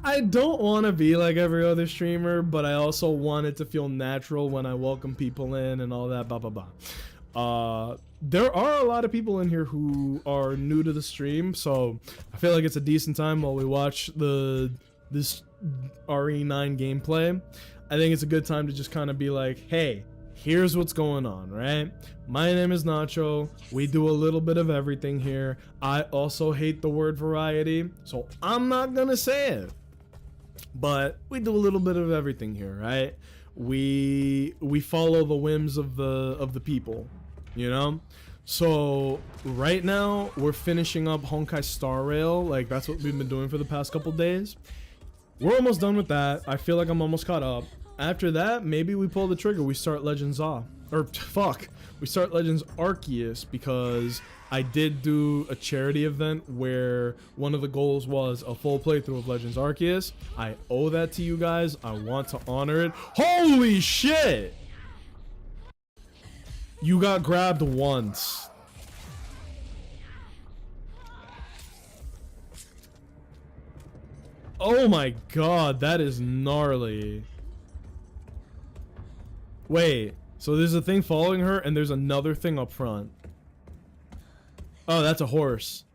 I don't want to be like every other streamer, but I also want it to feel natural when I welcome people in and all that, blah blah blah. There are a lot of people in here who are new to the stream, so I feel like it's a decent time while we watch this RE9 gameplay. I think it's a good time to just kind of be like, hey, here's what's going on, right? My name is Nacho. We do a little bit of everything here. I also hate the word variety, so I'm not gonna say it. But we do a little bit of everything here, right? We follow the whims of the people, you know? So right now we're finishing up Honkai Star Rail. Like, that's what we've been doing for the past couple days. We're almost done with that. I feel like I'm almost caught up. After that, maybe we pull the trigger. We start Legends we start Legends Arceus, because I did do a charity event where one of the goals was a full playthrough of Legends Arceus. I owe that to you guys. I want to honor it. Holy shit! You got grabbed once. Oh my god, that is gnarly. Wait, so there's a thing following her and there's another thing up front. Oh, that's a horse.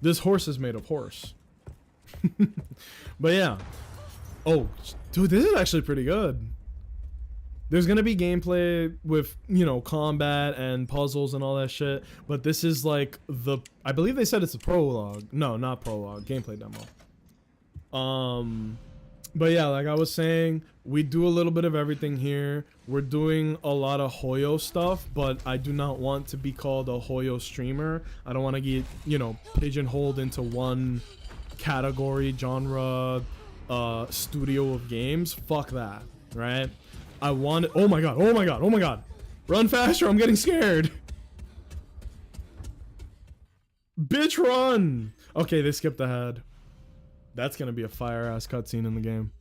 This horse is made of horse. But yeah. Oh, dude, this is actually pretty good. There's gonna be gameplay with, you know, combat and puzzles and all that shit, but this is like I believe they said it's a prologue. No, not prologue, gameplay demo. But yeah, like I was saying, we do a little bit of everything here. We're doing a lot of Hoyo stuff, but I do not want to be called a Hoyo streamer. I don't want to get, you know, pigeonholed into one category, genre, studio of games. Fuck that, right? I want it. Oh my god, oh my god, oh my god. Run faster, I'm getting scared. Bitch, run. Okay, they skipped ahead. That's gonna be a fire ass cutscene in the game.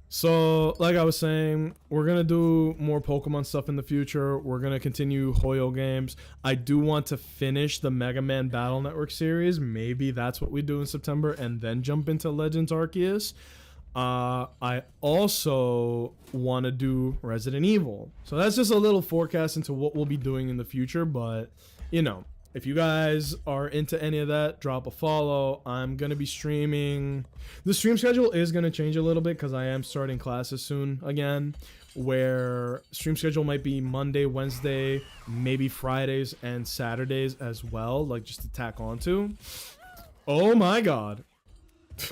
So, like I was saying, we're gonna do more Pokemon stuff in the future. We're gonna continue Hoyo games. I do want to finish the Mega Man Battle Network series. Maybe that's what we do in September, and then jump into Legends Arceus. I also want to do Resident Evil. So that's just a little forecast into what we'll be doing in the future. But, you know, if you guys are into any of that, drop a follow. I'm going to be streaming. The stream schedule is going to change a little bit because I am starting classes soon again, where stream schedule might be Monday, Wednesday, maybe Fridays and Saturdays as well, like just to tack onto. Oh my god.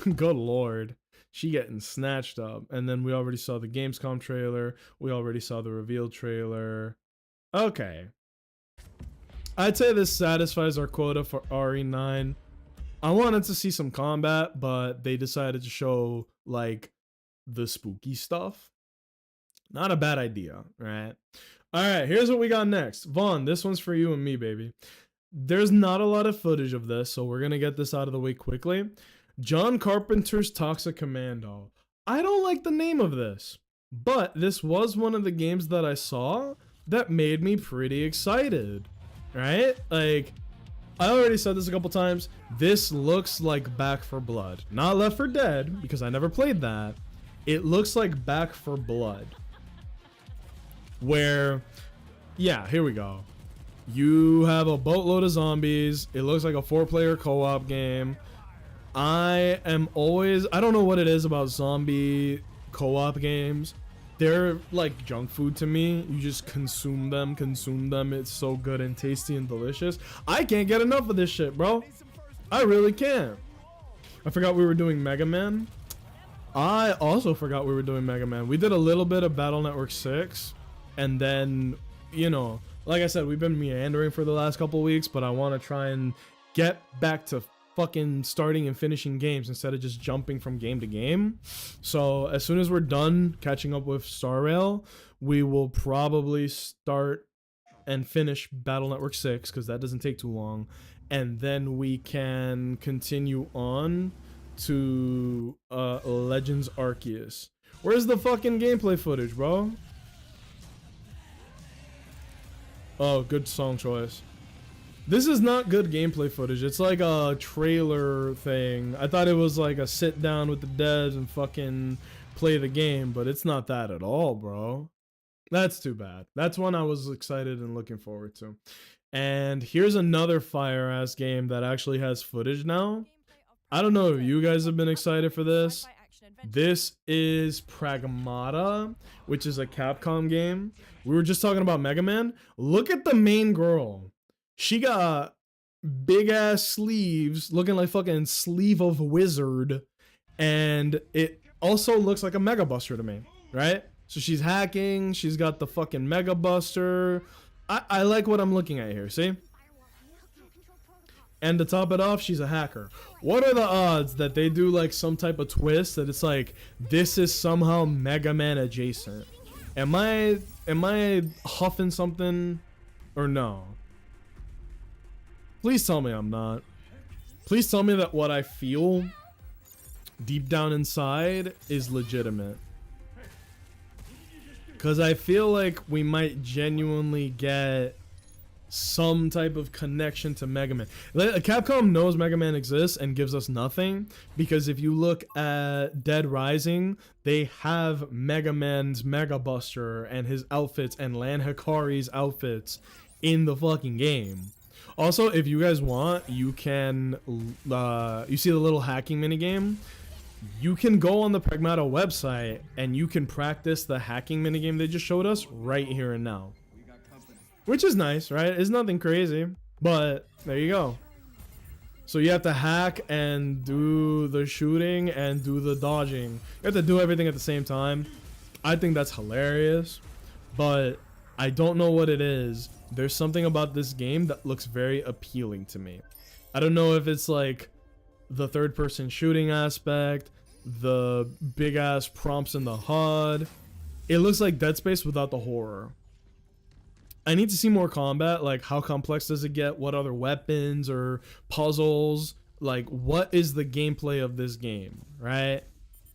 Good lord. She getting snatched up. And then we already saw the Gamescom trailer. We already saw the reveal trailer. Okay. I'd say this satisfies our quota for RE9. I wanted to see some combat, but they decided to show, like, the spooky stuff. Not a bad idea, right? Alright, here's what we got next. Vaughn, this one's for you and me, baby. There's not a lot of footage of this, so we're gonna get this out of the way quickly. John Carpenter's Toxic Commando. I don't like the name of this, but this was one of the games that I saw that made me pretty excited, right? Like, I already said this a couple times. This looks like Back 4 Blood. Not Left 4 Dead, because I never played that. It looks like Back 4 Blood. where, yeah, here we go. You have a boatload of zombies. It looks like a 4-player co-op game. I don't know what it is about zombie co-op games. They're like junk food to me. You just consume them. It's so good and tasty and delicious. I can't get enough of this shit, bro. I really can't. I forgot we were doing Mega Man. I also forgot we were doing Mega Man. We did a little bit of Battle Network 6. And then, you know, like I said, we've been meandering for the last couple weeks, but I want to try and get back to fucking starting and finishing games instead of just jumping from game to game. So as soon as we're done catching up with Star Rail, we will probably start and finish Battle Network 6 because that doesn't take too long, and then we can continue on to Legends Arceus. Where's the fucking gameplay footage, bro? Oh, good song choice. This is not good gameplay footage. It's like a trailer thing. I thought it was like a sit down with the devs and fucking play the game, but it's not that at all, bro. That's too bad. That's one I was excited and looking forward to. And here's another fire ass game that actually has footage now. I don't know if you guys have been excited for this. This is Pragmata, which is a Capcom game. We were just talking about Mega Man. Look at the main girl. She got big ass sleeves, looking like fucking Sleeve of Wizard, and it also looks like a Mega Buster to me, right? So she's hacking, she's got the fucking Mega Buster. I like what I'm looking at here, see? And to top it off, she's a hacker. What are the odds that they do like some type of twist that it's like, this is somehow Mega Man adjacent? Am I huffing something or no? Please tell me I'm not. Please tell me that what I feel deep down inside is legitimate. Because I feel like we might genuinely get some type of connection to Mega Man. Capcom knows Mega Man exists and gives us nothing, because if you look at Dead Rising, they have Mega Man's Mega Buster and his outfits and Lan Hikari's outfits in the fucking game. Also, if you guys want, you can, you see the little hacking minigame? You can go on the Pragmata website and you can practice the hacking minigame they just showed us right here and now. Which is nice, right? It's nothing crazy, but there you go. So you have to hack and do the shooting and do the dodging. You have to do everything at the same time. I think that's hilarious, but I don't know what it is. There's something about this game that looks very appealing to me. I don't know if it's like the third person shooting aspect, the big ass prompts in the HUD. It looks like Dead Space without the horror. I need to see more combat. Like, how complex does it get? What other weapons or puzzles? Like, what is the gameplay of this game, right?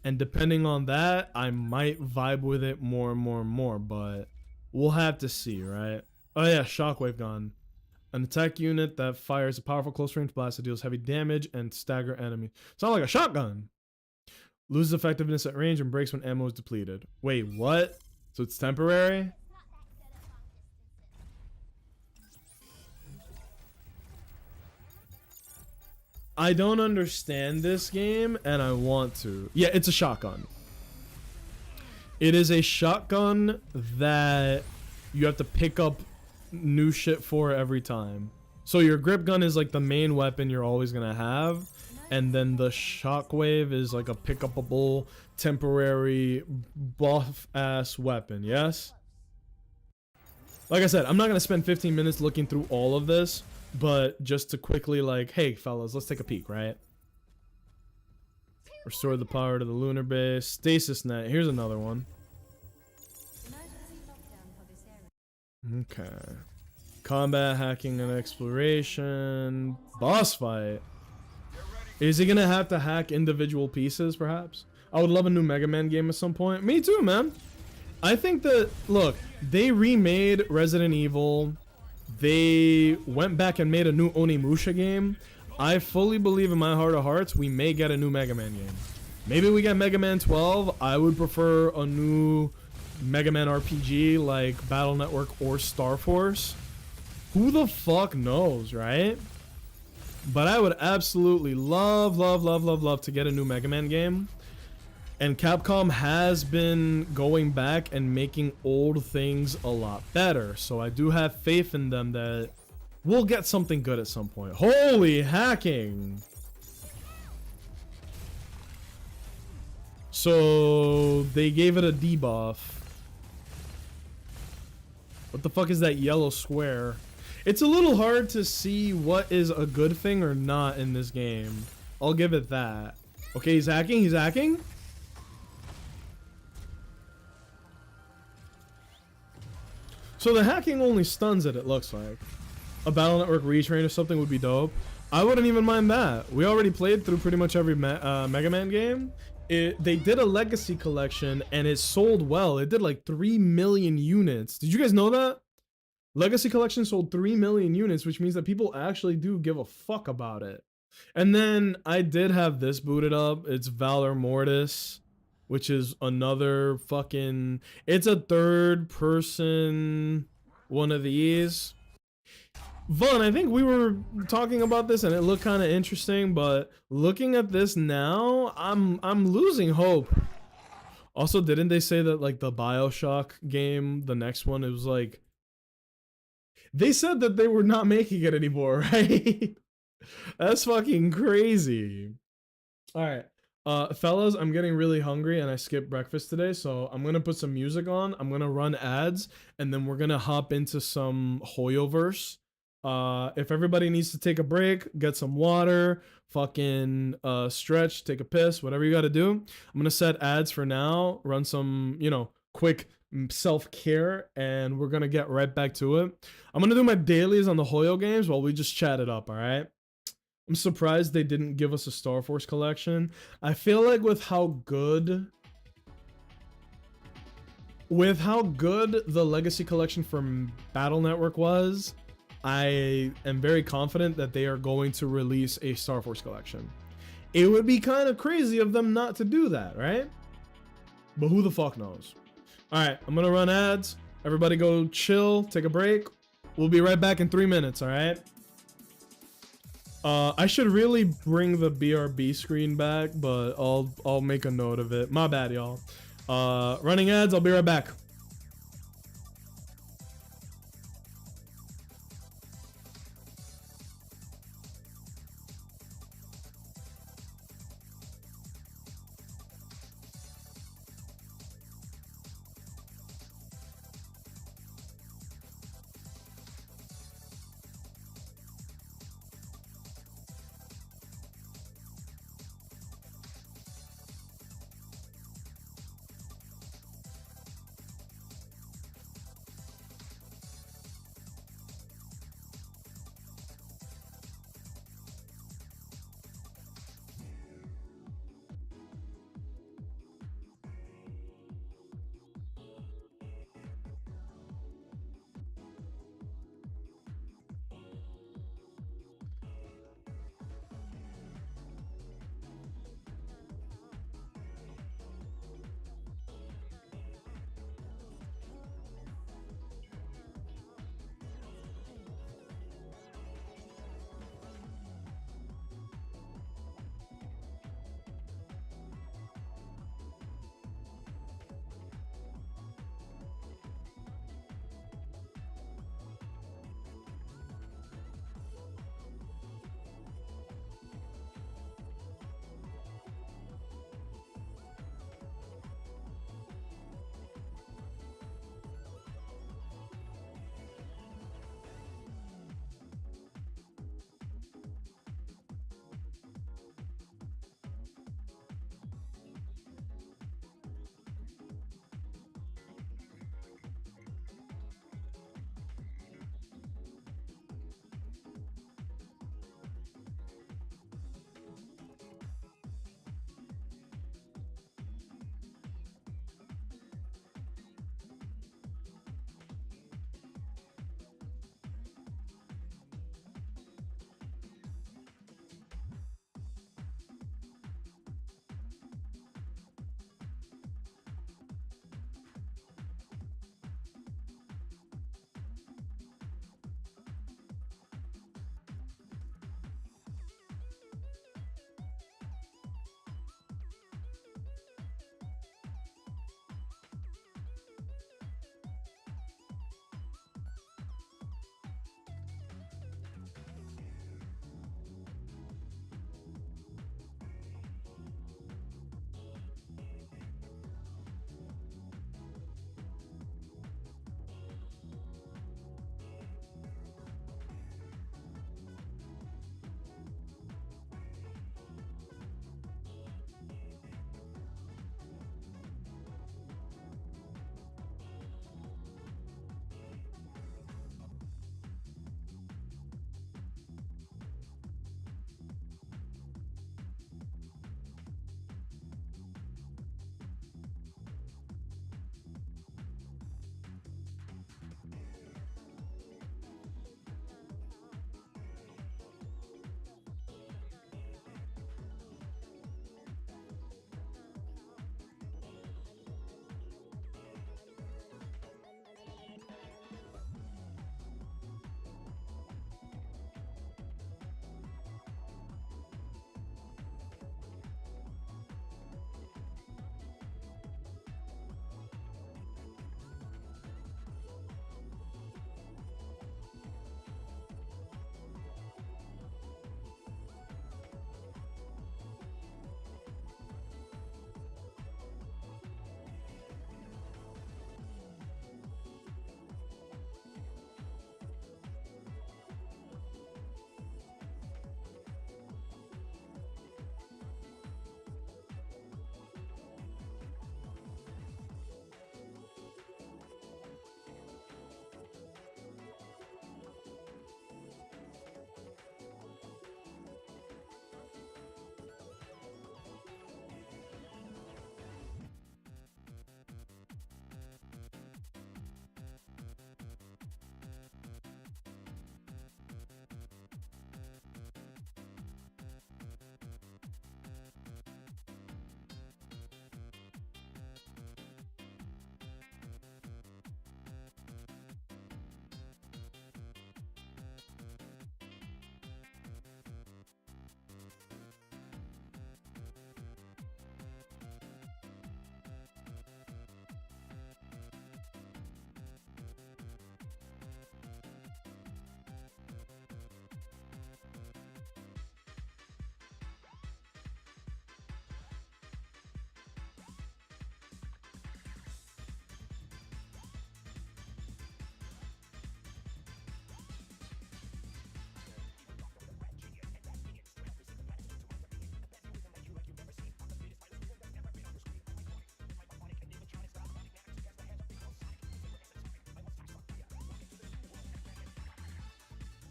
And depending on that, I might vibe with it more and more and more, but we'll have to see, right? Oh yeah, Shockwave gun. An attack unit that fires a powerful close-range blast that deals heavy damage and stagger enemies. Sounds like a shotgun. Loses effectiveness at range and breaks when ammo is depleted. Wait, what? So it's temporary? I don't understand this game, and I want to. Yeah, it's a shotgun. It is a shotgun that you have to pick up new shit for every time. So your grip gun is like the main weapon you're always gonna have, and then the shockwave is like a pick-upable temporary buff ass weapon. Yes, like I said, I'm not gonna spend 15 minutes looking through all of this, but just to quickly, like, hey fellas, let's take a peek, right? Restore the power to the lunar base. Stasis net, here's another one. Okay. Combat, hacking, and exploration. Boss fight. Is he gonna have to hack individual pieces, perhaps? I would love a new Mega Man game at some point. Me too, man. I think that, look, they remade Resident Evil. They went back and made a new Onimusha game. I fully believe in my heart of hearts we may get a new Mega Man game. Maybe we get Mega Man 12. I would prefer a new Mega Man RPG like Battle Network or Star Force, who the fuck knows, right? But I would absolutely love to get a new Mega Man game. And Capcom has been going back and making old things a lot better. So I do have faith in them that we'll get something good at some point. Holy hacking! So they gave it a debuff. What the fuck is that yellow square? It's a little hard to see what is a good thing or not in this game. I'll give it that. Okay, he's hacking. He's hacking. So the hacking only stuns it looks like. A Battle Network retrain or something would be dope. I wouldn't even mind that. We already played through pretty much every Mega Man game. They did a Legacy Collection and it sold well. It did like 3 million units. Did you guys know that? Legacy Collection sold 3 million units, which means that people actually do give a fuck about it. And then I did have this booted up. It's Valor Mortis, which is another fucking... It's a third person one of these. Vaughn, I think we were talking about this and it looked kind of interesting, but looking at this now, I'm losing hope. Also, didn't they say that like the BioShock game, the next one, it was like... They said that they were not making it anymore, right? That's fucking crazy. All right. Fellas, I'm getting really hungry and I skipped breakfast today, so I'm gonna put some music on. I'm gonna run ads, and then we're gonna hop into some Hoyoverse. If everybody needs to take a break, get some water, fucking stretch, take a piss, whatever you gotta do. I'm gonna set ads for now, run some, you know, quick self-care, and we're gonna get right back to it. I'm gonna do my dailies on the Hoyo games while we just chat it up, all right? I'm surprised they didn't give us a Star Force collection. I feel like with how good the Legacy Collection from Battle Network was, I am very confident that they are going to release a Star Force collection. It would be kind of crazy of them not to do that, right? But who the fuck knows? All right, I'm gonna run ads. Everybody go chill, take a break. We'll be right back in 3 minutes, all right? I should really bring the BRB screen back, but I'll make a note of it. My bad, y'all. Running ads, I'll be right back.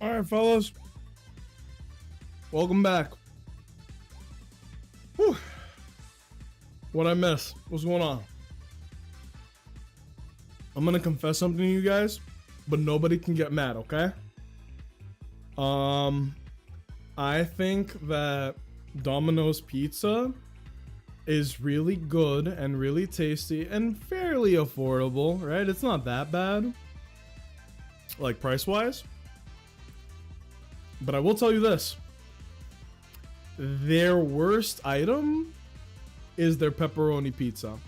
All right, fellas. Welcome back. Whew. What'd I miss? What's going on? I'm gonna confess something to you guys, but nobody can get mad, okay? I think that Domino's Pizza is really good and really tasty and fairly affordable, right? It's not that bad, like price-wise. But I will tell you this. Their worst item is their pepperoni pizza.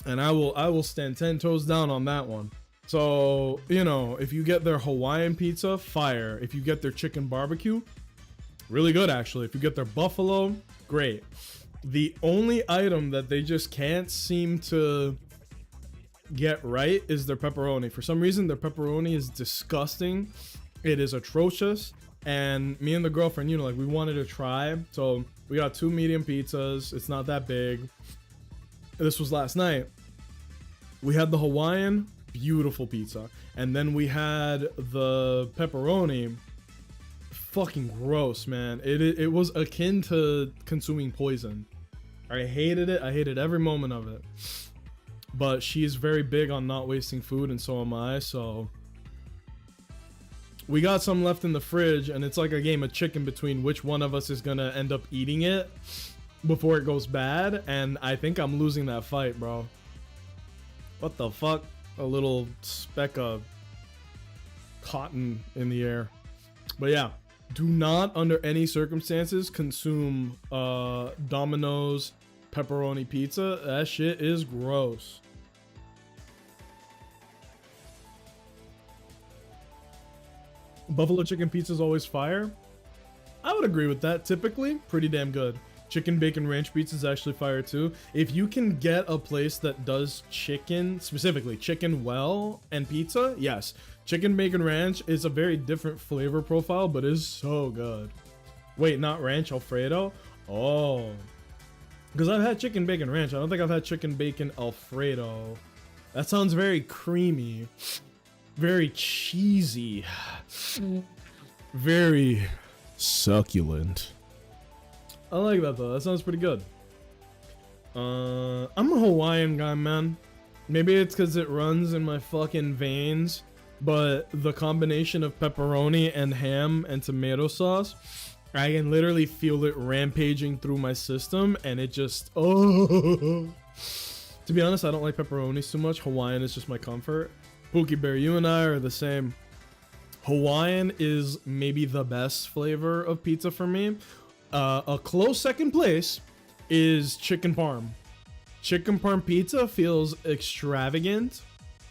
And I will stand 10 toes down on that one. So, you know, if you get their Hawaiian pizza, fire. If you get their chicken barbecue, really good actually. If you get their buffalo, great. The only item that they just can't seem to get right is their pepperoni. For some reason, their pepperoni is disgusting. It is atrocious. And me and the girlfriend, you know, like we wanted to try. So we got 2 medium pizzas. It's not that big. This was last night. We had the Hawaiian, beautiful pizza. And then we had the pepperoni. Fucking gross, man. It was akin to consuming poison. I hated it. I hated every moment of it. But she's very big on not wasting food, and so am I, so we got some left in the fridge, and it's like a game of chicken between which one of us is gonna end up eating it before it goes bad, and I think I'm losing that fight, bro. What the fuck? A little speck of cotton in the air. But yeah, do not under any circumstances consume Domino's pepperoni pizza. That shit is gross. Buffalo chicken pizza is always fire. I would agree with that. Typically, pretty damn good. Chicken bacon ranch pizza is actually fire too. If you can get a place that does chicken, specifically chicken well and pizza, yes. Chicken bacon ranch is a very different flavor profile, but is so good. Wait, not ranch Alfredo? Oh. Because I've had chicken bacon ranch. I don't think I've had chicken bacon Alfredo. That sounds very creamy. Very cheesy. Very succulent. I like that though. That sounds pretty good. I'm a Hawaiian guy, man. Maybe it's because it runs in my fucking veins, but the combination of pepperoni and ham and tomato sauce, I can literally feel it rampaging through my system, and it just, oh. To be honest, I don't like pepperonis too much. Hawaiian is just my comfort. Pookie Bear, you and I are the same. Hawaiian is maybe the best flavor of pizza for me. A close second place is chicken parm. Chicken parm pizza feels extravagant,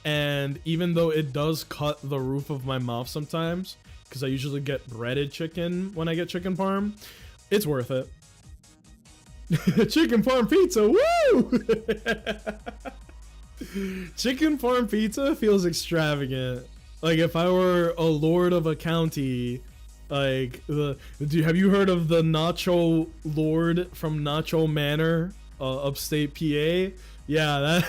and even though it does cut the roof of my mouth sometimes, because I usually get breaded chicken when I get chicken parm, it's worth it. Chicken parm pizza, woo! Chicken parm pizza feels extravagant. Like if I were a lord of a county, like have you heard of the Nacho Lord from Nacho Manor, upstate PA? Yeah,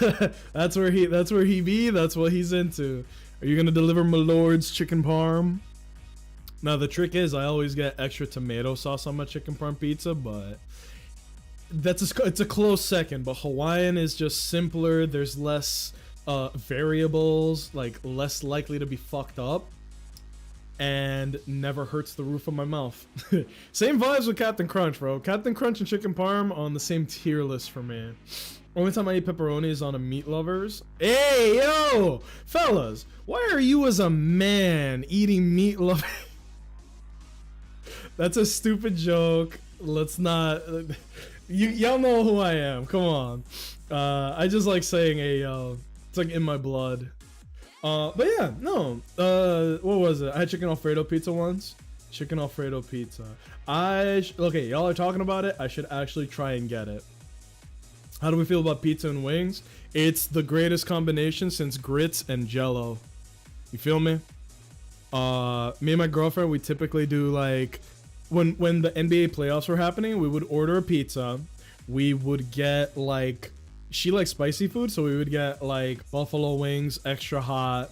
that's where he be. That's what he's into. Are you gonna deliver my lord's chicken parm? Now the trick is I always get extra tomato sauce on my chicken parm pizza, but it's a close second. But Hawaiian is just simpler. There's less variables, like less likely to be fucked up, and never hurts the roof of my mouth. Same vibes with Captain Crunch, bro. Captain Crunch and chicken parm on the same tier list for me. Only time I eat pepperoni is on a Meat Lovers. Hey, yo! Fellas, why are you as a man eating Meat Lovers? That's a stupid joke. Let's not... Y'all know who I am. Come on. I just like saying hey, yo. It's like in my blood. But yeah, no. What was it? I had chicken Alfredo pizza once. Chicken Alfredo pizza. Okay, y'all are talking about it. I should actually try and get it. How do we feel about pizza and wings? It's the greatest combination since grits and Jello. You feel me? Me and my girlfriend, we typically do like when the NBA playoffs were happening, we would order a pizza. We would get like, she likes spicy food, so we would get like buffalo wings, extra hot.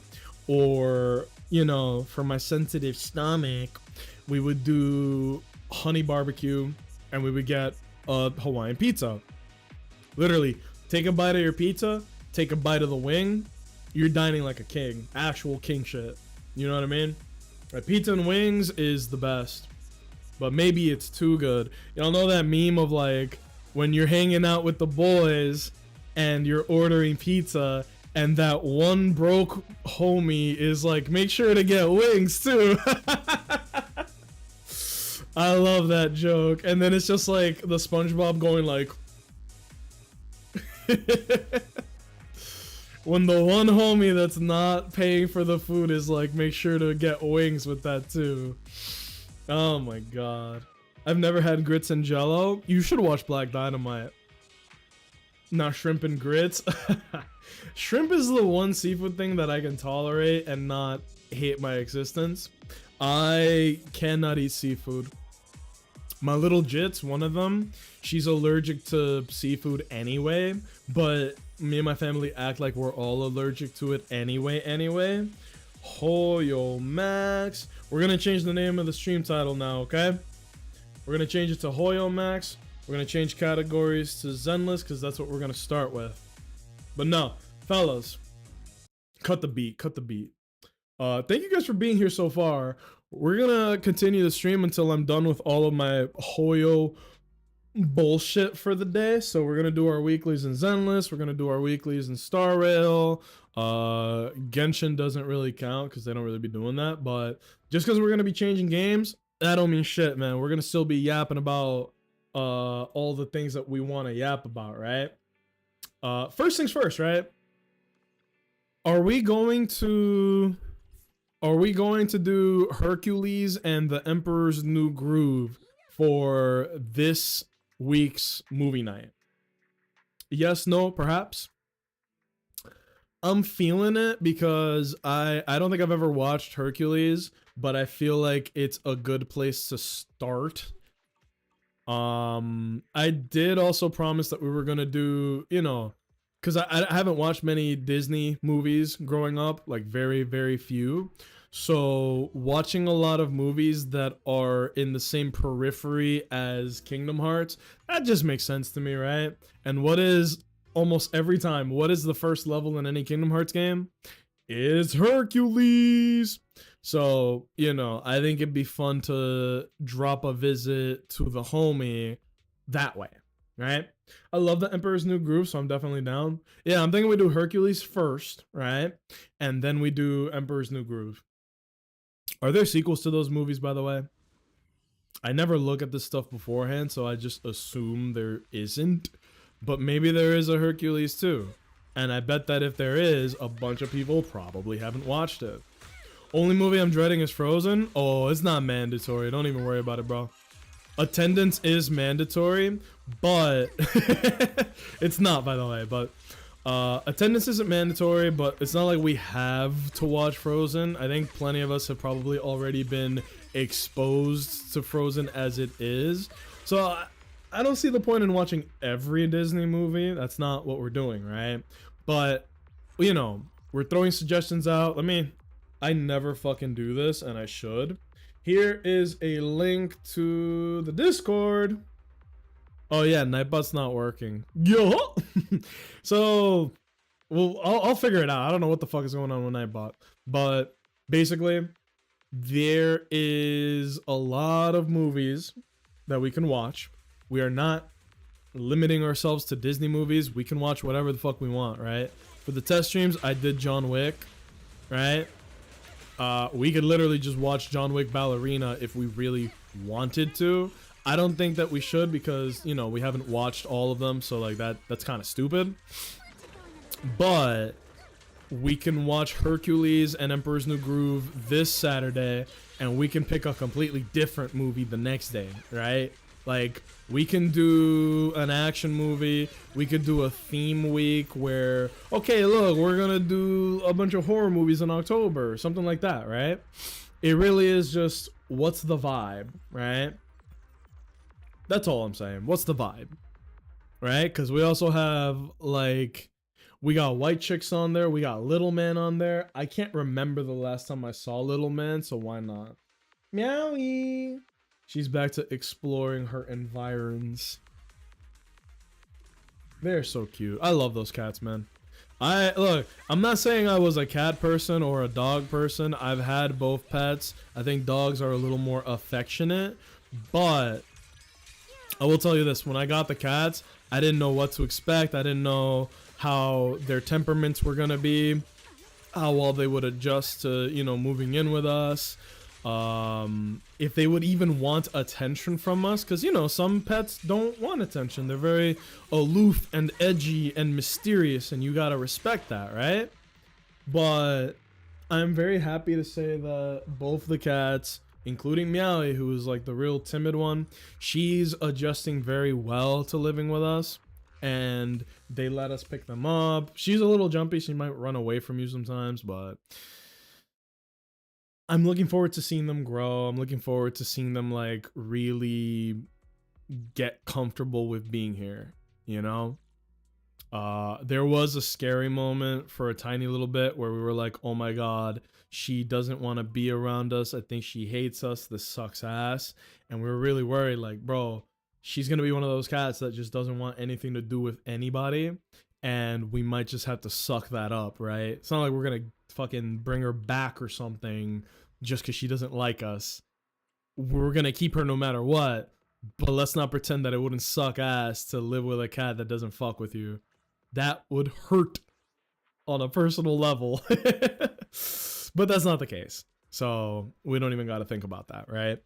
or, you know, for my sensitive stomach, we would do honey barbecue, and we would get a Hawaiian pizza. Literally, take a bite of your pizza, take a bite of the wing, you're dining like a king. Actual king shit. You know what I mean? Like, pizza and wings is the best. But maybe it's too good. Y'all know that meme of like when you're hanging out with the boys and you're ordering pizza and that one broke homie is like, make sure to get wings too. I love that joke. And then it's just like the SpongeBob going like when the one homie that's not paying for the food is like, make sure to get wings with that too. Oh my god. I've never had grits and jello. You should watch Black Dynamite. Not shrimp and grits. Shrimp is the one seafood thing that I can tolerate and not hate my existence. I cannot eat seafood. My little Jits, one of them, she's allergic to seafood anyway, but me and my family act like we're all allergic to it anyway. Hoyo Max. We're gonna change the name of the stream title now, okay? We're gonna change it to Hoyo Max. We're gonna change categories to Zenless because that's what we're gonna start with. But no, fellas, cut the beat. Thank you guys for being here so far. We're gonna continue the stream until I'm done with all of my Hoyo bullshit for the day. So we're gonna do our weeklies in Zenless. We're gonna do our weeklies in Star Rail. Genshin doesn't really count because they don't really be doing that. But just because we're gonna be changing games, that don't mean shit, man. We're gonna still be yapping about all the things that we want to yap about, right? First things first, right? Are we going to do Hercules and the Emperor's New Groove for this week's movie night? Yes, no, perhaps. I'm feeling it because I don't think I've ever watched Hercules, but I feel like it's a good place to start. I did also promise that we were gonna do, you know, because I haven't watched many Disney movies growing up, like very, very few. So watching a lot of movies that are in the same periphery as Kingdom Hearts, that just makes sense to me, right? And what is almost every time, what is the first level in any Kingdom Hearts game? It's Hercules. So, you know, I think it'd be fun to drop a visit to the homie that way, right? I love the Emperor's New Groove, so I'm definitely down. Yeah, I'm thinking we do Hercules first, right? And then we do Emperor's New Groove. Are there sequels to those movies, by the way? I never look at this stuff beforehand, so I just assume there isn't. But maybe there is a Hercules too. And I bet that if there is, a bunch of people probably haven't watched it. Only movie I'm dreading is Frozen. Oh, it's not mandatory. Don't even worry about it, bro. Attendance is mandatory, but it's not, by the way. But attendance isn't mandatory, but it's not like we have to watch Frozen. I think plenty of us have probably already been exposed to Frozen as it is. So I don't see the point in watching every Disney movie. That's not what we're doing, right? But, you know, we're throwing suggestions out. I never fucking do this, and I should. Here is a link to the Discord. Oh yeah, Nightbot's not working. Yo. So, well, I'll figure it out. I don't know what the fuck is going on with Nightbot, but basically, there is a lot of movies that we can watch. We are not limiting ourselves to Disney movies. We can watch whatever the fuck we want, right? For the test streams, I did John Wick, right? We could literally just watch John Wick Ballerina if we really wanted to. I don't think that we should because, you know, we haven't watched all of them, so like that's kind of stupid. But we can watch Hercules and Emperor's New Groove this Saturday, and we can pick a completely different movie the next day, right? Like, we can do an action movie. We could do a theme week where, okay, look, we're gonna do a bunch of horror movies in October, something like that, right? It really is just, what's the vibe, right? That's all I'm saying. What's the vibe, right? Because we also have, like, We got White Chicks on there. We got Little Man on there. I can't remember the last time I saw Little Man, so why not? Meowie. She's back to exploring her environs. They're so cute. I love those cats, man. Look, I'm not saying I was a cat person or a dog person. I've had both pets. I think dogs are a little more affectionate, but I will tell you this, when I got the cats, I didn't know what to expect. I didn't know how their temperaments were gonna be, how well they would adjust to, you know, moving in with us, if they would even want attention from us, because, you know, some pets don't want attention. They're very aloof and edgy and mysterious, and you gotta respect that, right? But I'm very happy to say that both the cats, including Meowie, who is like the real timid one, she's adjusting very well to living with us, and they let us pick them up. She's a little jumpy. She might run away from you sometimes, but I'm looking forward to seeing them grow. I'm looking forward to seeing them like really get comfortable with being here, you know? There was a scary moment for a tiny little bit where we were like, oh my God, she doesn't want to be around us. I think she hates us. This sucks ass. And we were really worried, like, bro, she's going to be one of those cats that just doesn't want anything to do with anybody. And we might just have to suck that up, right? It's not like we're going to fucking bring her back or something just because she doesn't like us. We're going to keep her no matter what. But let's not pretend that it wouldn't suck ass to live with a cat that doesn't fuck with you. That would hurt on a personal level. But that's not the case. So we don't even got to think about that, right?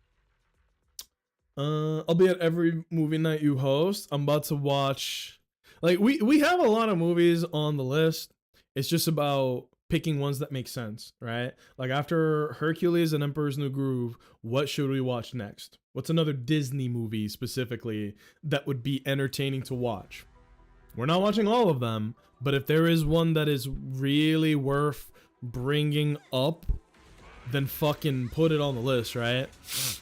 I'll be at every movie night you host. I'm about to watch... Like, we have a lot of movies on the list. It's just about picking ones that make sense, right? Like, after Hercules and Emperor's New Groove, what should we watch next? What's another Disney movie specifically that would be entertaining to watch? We're not watching all of them, but if there is one that is really worth bringing up, then fucking put it on the list, right?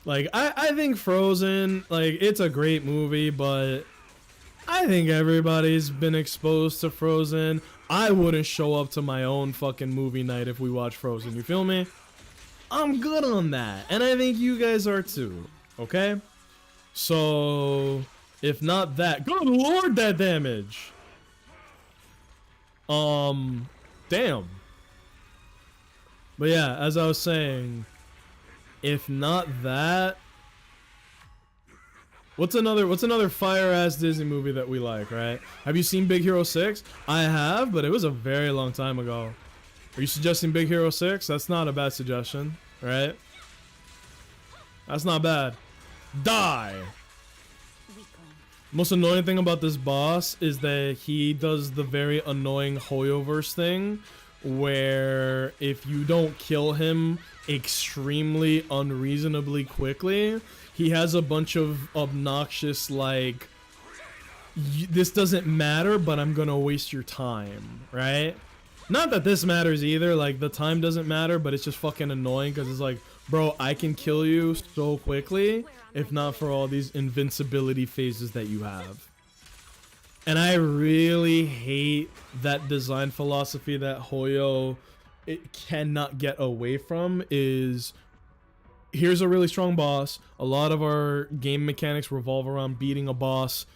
Like, I think Frozen, like, it's a great movie, but I think everybody's been exposed to Frozen. I wouldn't show up to my own fucking movie night if we watch Frozen, you feel me? I'm good on that, and I think you guys are too, okay? So, if not that, good lord, that damage! Damn. But yeah, as I was saying, if not that, what's another fire-ass Disney movie that we like, right? Have you seen Big Hero 6? I have, but it was a very long time ago. Are you suggesting Big Hero 6? That's not a bad suggestion, right? That's not bad. Die! Most annoying thing about this boss is that he does the very annoying Hoyoverse thing, where if you don't kill him extremely unreasonably quickly, he has a bunch of obnoxious, like, this doesn't matter, but I'm gonna waste your time, right? Not that this matters either, like, the time doesn't matter, but it's just fucking annoying because it's like, bro, I can kill you so quickly if not for all these invincibility phases that you have. And I really hate that design philosophy that Hoyo it cannot get away from. Is here's a really strong boss. A lot of our game mechanics revolve around beating a boss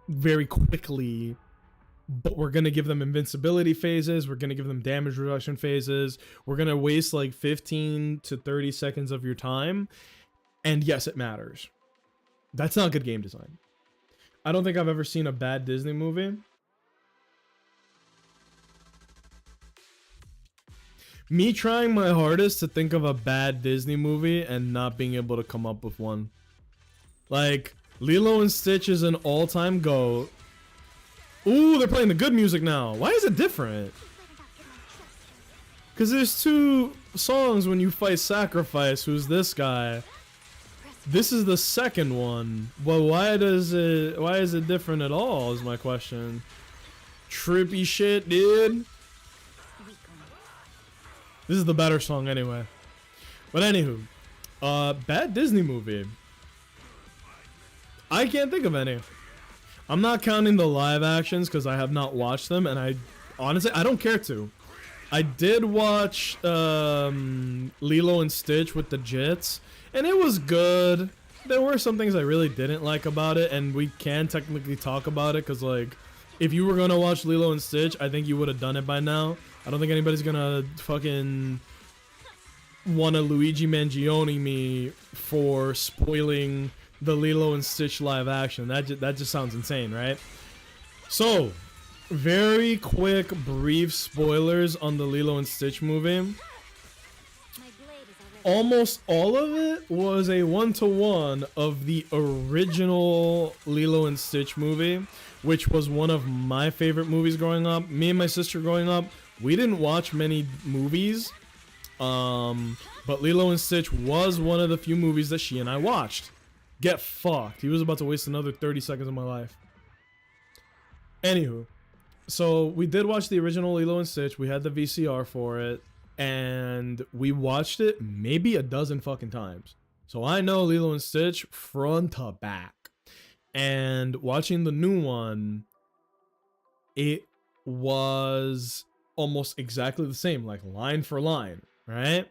very quickly, but we're going to give them invincibility phases. We're going to give them damage reduction phases. We're going to waste like 15 to 30 seconds of your time. And yes, it matters. That's not good game design. I don't think I've ever seen a bad Disney movie. Me trying my hardest to think of a bad Disney movie and not being able to come up with one. Like, Lilo and Stitch is an all-time GOAT. Ooh, they're playing the good music now. Why is it different? Because there's two songs when you fight Sacrifice, who's this guy. This is the second one. Well, why is it different at all is my question. Trippy shit, dude. This is the better song anyway. But anywho, bad Disney movie. I can't think of any. I'm not counting the live actions because I have not watched them, and I honestly, I don't care to. I did watch Lilo and Stitch with the Jits, and it was good. There were some things I really didn't like about it, and we can technically talk about it, because, like, if you were gonna watch Lilo and Stitch, I think you would have done it by now. I don't think anybody's gonna fucking wanna Luigi Mangione me for spoiling the Lilo and Stitch live action. That just sounds insane, right? So, very quick, brief spoilers on the Lilo and Stitch movie. Almost all of it was a one-to-one of the original Lilo and Stitch movie, which was one of my favorite movies growing up. Me and my sister growing up, we didn't watch many movies, but Lilo and Stitch was one of the few movies that she and I watched. Get fucked. He was about to waste another 30 seconds of my life. Anywho, so we did watch the original Lilo and Stitch. We had the VCR for it, and we watched it maybe a dozen fucking times. So I know Lilo and Stitch front to back. And watching the new one, it was almost exactly the same, like line for line, right?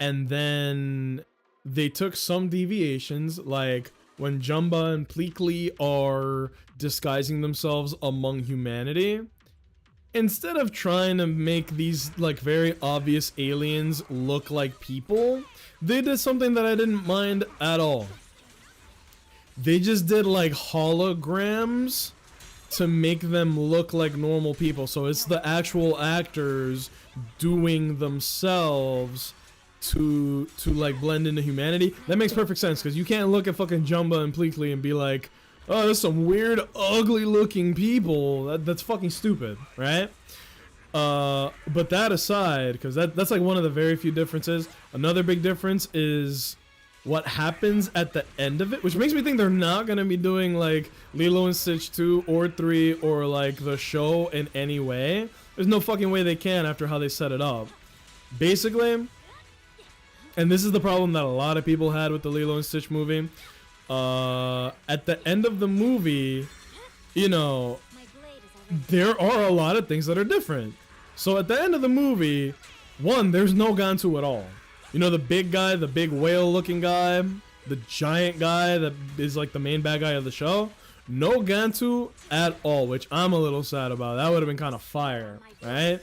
And then they took some deviations, like when Jumba and Pleakley are disguising themselves among humanity. Instead of trying to make these like very obvious aliens look like people, they did something that I didn't mind at all. They just did like holograms to make them look like normal people. So it's the actual actors doing themselves to like blend into humanity. That makes perfect sense, because you can't look at fucking Jumba and Pleakley and be like, oh, there's some weird, ugly looking people. That's fucking stupid, right? But that aside, because that's like one of the very few differences. Another big difference is what happens at the end of it, which makes me think they're not gonna be doing like Lilo and Stitch 2 or 3 or like the show in any way. There's no fucking way they can after how they set it up. Basically, and this is the problem that a lot of people had with the Lilo and Stitch movie. At the end of the movie, you know, there are a lot of things that are different. So at the end of the movie, one, there's no Gantu at all. You know, the big guy, the big whale looking guy, the giant guy that is like the main bad guy of the show. No Gantu at all, which I'm a little sad about. That would have been kind of fire, right?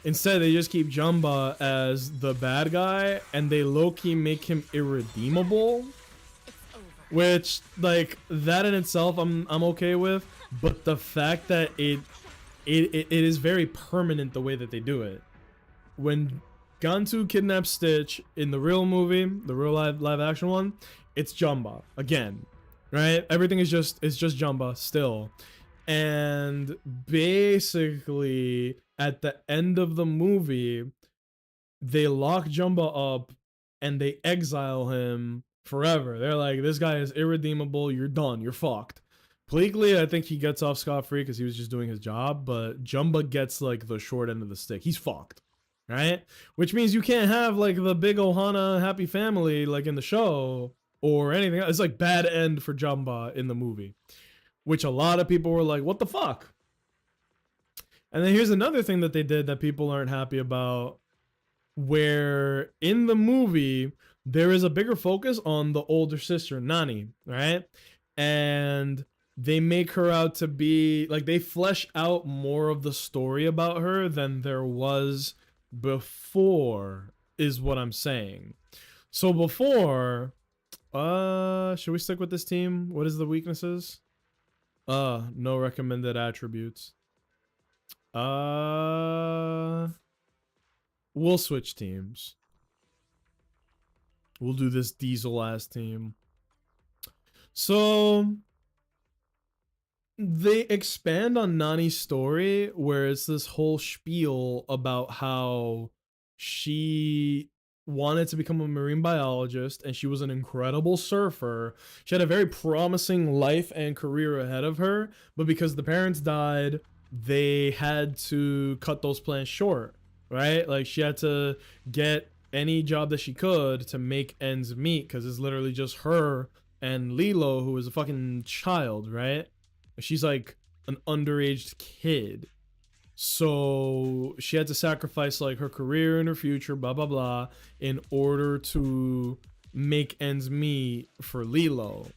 Instead, they just keep Jumba as the bad guy, and they low-key make him irredeemable. Which, like, that in itself, I'm okay with. But the fact that it is very permanent the way that they do it. When Gantu kidnaps Stitch in the real movie, the real live action one, it's Jumba again, right? Everything is just Jumba still. And basically, at the end of the movie, they lock Jumba up and they exile him forever. They're like, this guy is irredeemable. You're done. You're fucked. Pleakley, I think he gets off scot-free because he was just doing his job, but Jumba gets like the short end of the stick. He's fucked, right? Which means you can't have like the big Ohana happy family like in the show or anything. It's like bad end for Jumba in the movie, which a lot of people were like, what the fuck? And then here's another thing that they did that people aren't happy about, where in the movie, there is a bigger focus on the older sister, Nani, right? And they make her out to be, like, they flesh out more of the story about her than there was before, is what I'm saying. So before, should we stick with this team? What is the weaknesses? No recommended attributes. We'll switch teams. We'll do this diesel ass team. So they expand on Nani's story, where it's this whole spiel about how she wanted to become a marine biologist and she was an incredible surfer. She had a very promising life and career ahead of her, but because the parents died, they had to cut those plans short, right? Like, she had to get any job that she could to make ends meet, because it's literally just her and Lilo, who is a fucking child, right? She's like an underage kid. So she had to sacrifice like her career and her future, blah blah blah, in order to make ends meet for Lilo.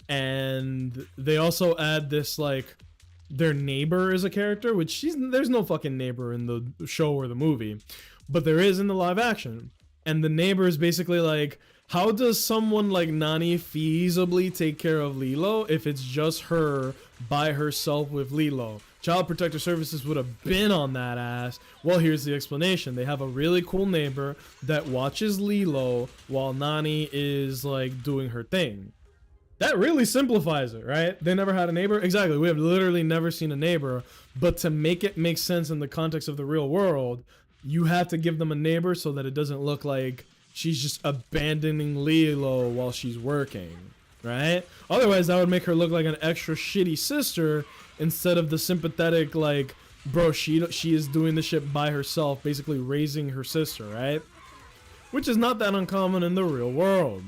And they also add this like their neighbor is a character, which there's no fucking neighbor in the show or the movie, but there is in the live action. And the neighbor is basically like, how does someone like Nani feasibly take care of Lilo if it's just her by herself with Lilo? Child Protective Services would have been on that ass. Well, here's the explanation. They have a really cool neighbor that watches Lilo while Nani is like doing her thing. That really simplifies it, right? They never had a neighbor. Exactly. We have literally never seen a neighbor, but to make it make sense in the context of the real world, you have to give them a neighbor so that it doesn't look like she's just abandoning Lilo while she's working, right? Otherwise, that would make her look like an extra shitty sister instead of the sympathetic, like, bro, she is doing this shit by herself, basically raising her sister, right? Which is not that uncommon in the real world.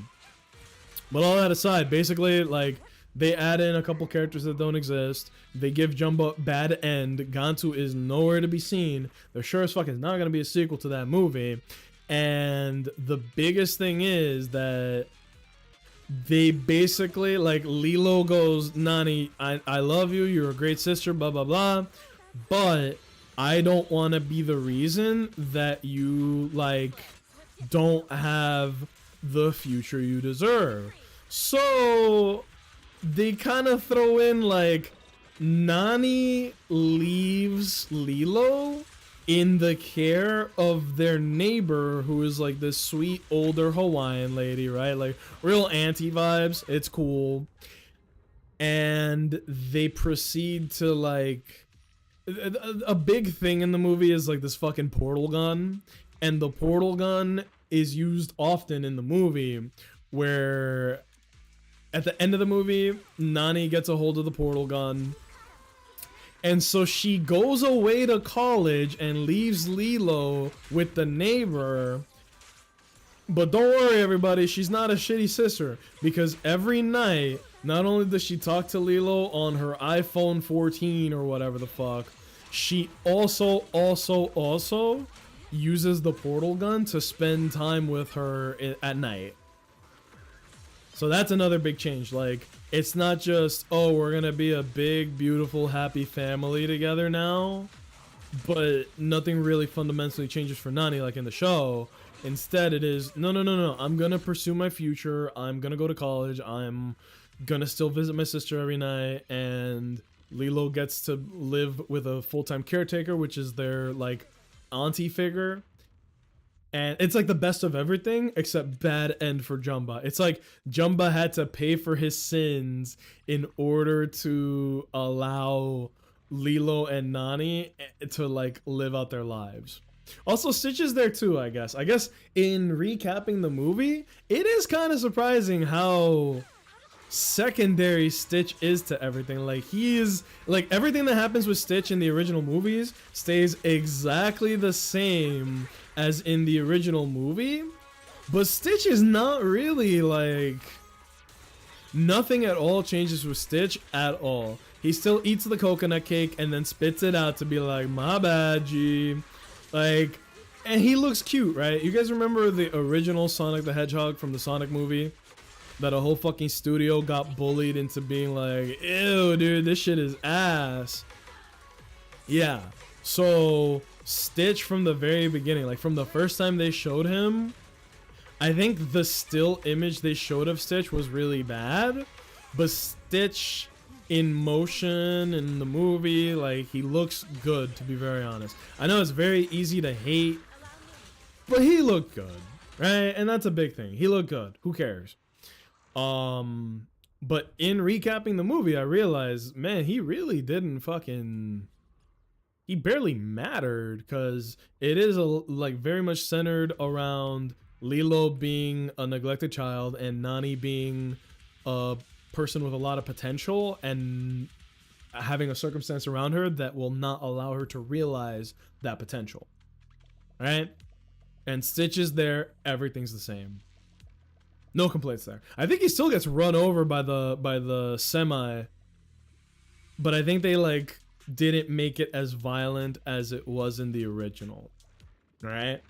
But all that aside, basically, like, they add in a couple characters that don't exist. They give Jumba a bad end. Gantu is nowhere to be seen. There sure as fuck is not going to be a sequel to that movie. And the biggest thing is that they basically, like, Lilo goes, Nani, I love you. You're a great sister, blah, blah, blah. But I don't want to be the reason that you, like, don't have the future you deserve. So they kind of throw in like Nani leaves Lilo in the care of their neighbor who is like this sweet older Hawaiian lady, right? Like real auntie vibes. It's cool. And they proceed to like a big thing in the movie is like this fucking portal gun, and the portal gun is used often in the movie where at the end of the movie, Nani gets a hold of the portal gun. And so she goes away to college and leaves Lilo with the neighbor. But don't worry, everybody. She's not a shitty sister. Because every night, not only does she talk to Lilo on her iPhone 14 or whatever the fuck, she also uses the portal gun to spend time with her at night. So that's another big change. Like, it's not just, oh, we're gonna be a big, beautiful, happy family together now, but nothing really fundamentally changes for Nani like in the show. Instead, it is, no, I'm gonna pursue my future. I'm gonna go to college. I'm gonna still visit my sister every night, and Lilo gets to live with a full-time caretaker, which is their, like, auntie figure. And it's like the best of everything except bad end for Jumba. It's like Jumba had to pay for his sins in order to allow Lilo and Nani to like live out their lives. Also, Stitch is there too, I guess. I guess in recapping the movie, it is kind of surprising how secondary Stitch is to everything. Like, he is like, everything that happens with Stitch in the original movies stays exactly the same as in the original movie, but Stitch is not really like, nothing at all changes with Stitch at all. He still eats the coconut cake and then spits it out to be like, my bad, G. Like, and he looks cute, right? You guys remember the original Sonic the Hedgehog from the Sonic movie? That a whole fucking studio got bullied into being like, ew, dude, this shit is ass. Yeah, so Stitch from the very beginning, like from the first time they showed him, I think the still image they showed of Stitch was really bad, but Stitch in motion in the movie, like, he looks good, to be very honest. I know it's very easy to hate, but he looked good, right? And that's a big thing. He looked good. Who cares? But in recapping the movie, I realized, man, he really didn't fucking, he barely mattered, because it is like very much centered around Lilo being a neglected child and Nani being a person with a lot of potential and having a circumstance around her that will not allow her to realize that potential, right? And Stitch is there, everything's the same. No complaints there. I think he still gets run over by the semi, but I think they like didn't make it as violent as it was in the original, right?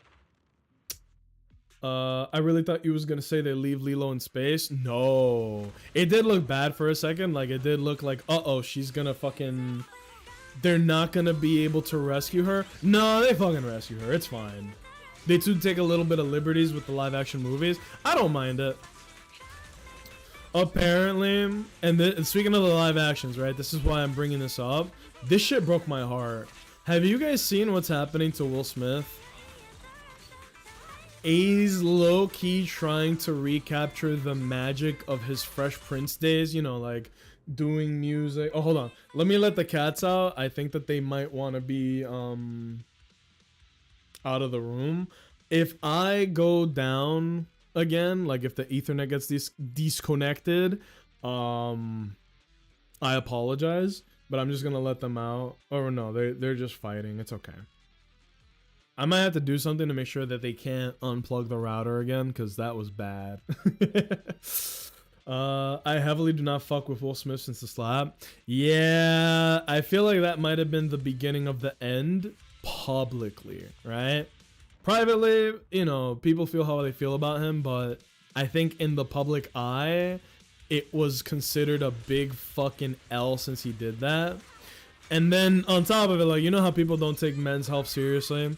I really thought you was gonna say they leave Lilo in space. No, it did look bad for a second. Like it did look like, uh-oh, she's gonna fucking, they're not gonna be able to rescue her. No, they fucking rescue her. It's fine. They do take a little bit of liberties with the live action movies. I don't mind it. Apparently, and speaking of the live actions, right? This is why I'm bringing this up. This shit broke my heart. Have you guys seen what's happening to Will Smith? He's low-key trying to recapture the magic of his Fresh Prince days, you know, like doing music. Oh, hold on. Let me let the cats out. I think that they might want to be out of the room. If I go down again, like if the Ethernet gets disconnected, I apologize, but I'm just going to let them out. Or no, they're just fighting. It's okay. I might have to do something to make sure that they can't unplug the router again, because that was bad. I heavily do not fuck with Will Smith since the slap. Yeah, I feel like that might have been the beginning of the end publicly, right? Privately, you know, people feel how they feel about him, but I think in the public eye, it was considered a big fucking L since he did that. And then on top of it, like, you know how people don't take men's health seriously?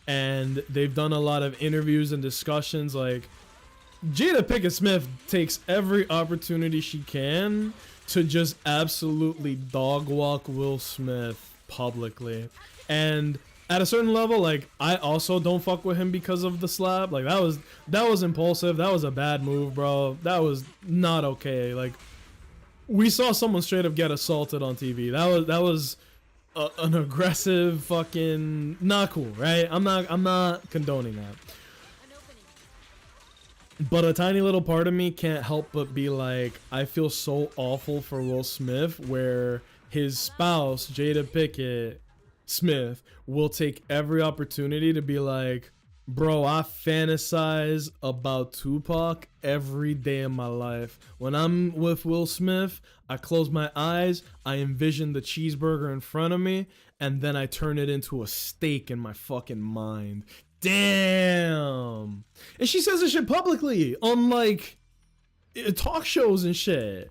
And they've done a lot of interviews and discussions. Like, Jada Pinkett Smith takes every opportunity she can to just absolutely dog walk Will Smith publicly. And at a certain level, like, I also don't fuck with him because of the slap. Like, that was impulsive. That was a bad move, bro. That was not okay. Like, we saw someone straight up get assaulted on TV. That was an aggressive fucking not cool, right? I'm not condoning that. But a tiny little part of me can't help but be like, I feel so awful for Will Smith, where his spouse, Jada Pinkett Smith, will take every opportunity to be like, bro, I fantasize about Tupac every day of my life. When I'm with Will Smith, I close my eyes, I envision the cheeseburger in front of me, and then I turn it into a steak in my fucking mind. Damn. And she says this shit publicly on like talk shows and shit.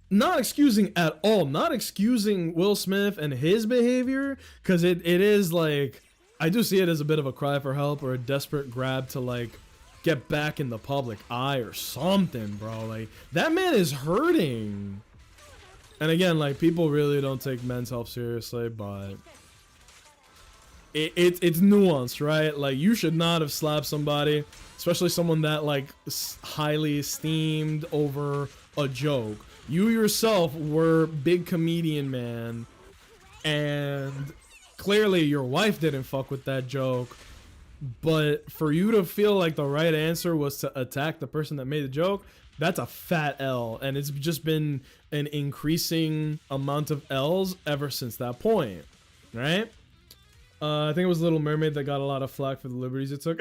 Not excusing at all, not excusing Will Smith and his behavior, because it is like, I do see it as a bit of a cry for help or a desperate grab to like get back in the public eye or something, bro. Like, that man is hurting. And again, like, people really don't take men's health seriously, but it's nuanced, right? Like, you should not have slapped somebody, especially someone that like highly esteemed, over a joke. You yourself were big comedian, man, and clearly your wife didn't fuck with that joke. But for you to feel like the right answer was to attack the person that made the joke, that's a fat L. And it's just been an increasing amount of L's ever since that point, right? I think it was Little Mermaid that got a lot of flack for the liberties it took.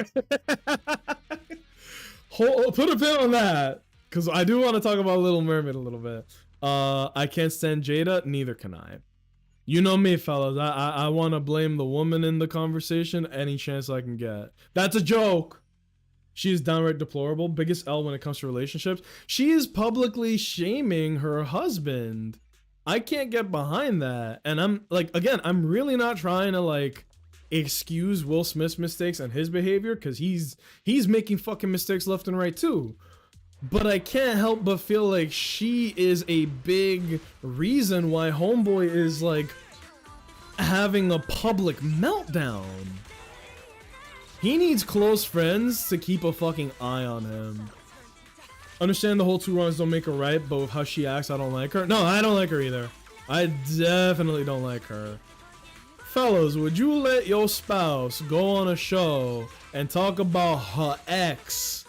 Put a pin on that, because I do want to talk about Little Mermaid a little bit. I can't stand Jada, neither can I. You know me, fellas. I want to blame the woman in the conversation any chance I can get. That's a joke. She is downright deplorable. Biggest L when it comes to relationships. She is publicly shaming her husband. I can't get behind that. And I'm like, again, I'm really not trying to like excuse Will Smith's mistakes and his behavior, because he's making fucking mistakes left and right too. But I can't help but feel like she is a big reason why homeboy is like having a public meltdown. He needs close friends to keep a fucking eye on him. Understand the whole two wrongs don't make a right, but with how she acts, I don't like her. No, I don't like her either. I definitely don't like her. Fellas, would you let your spouse go on a show and talk about her ex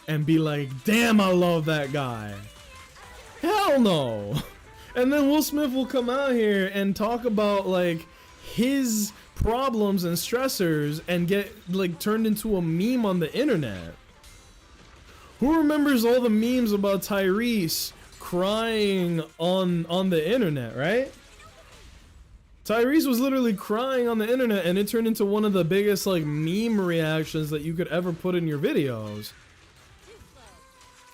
and be like, damn, I love that guy? Hell no. And then Will Smith will come out here and talk about like his problems and stressors and get like turned into a meme on the internet. Who remembers all the memes about Tyrese crying on the internet, right? Tyrese was literally crying on the internet, and it turned into one of the biggest like meme reactions that you could ever put in your videos.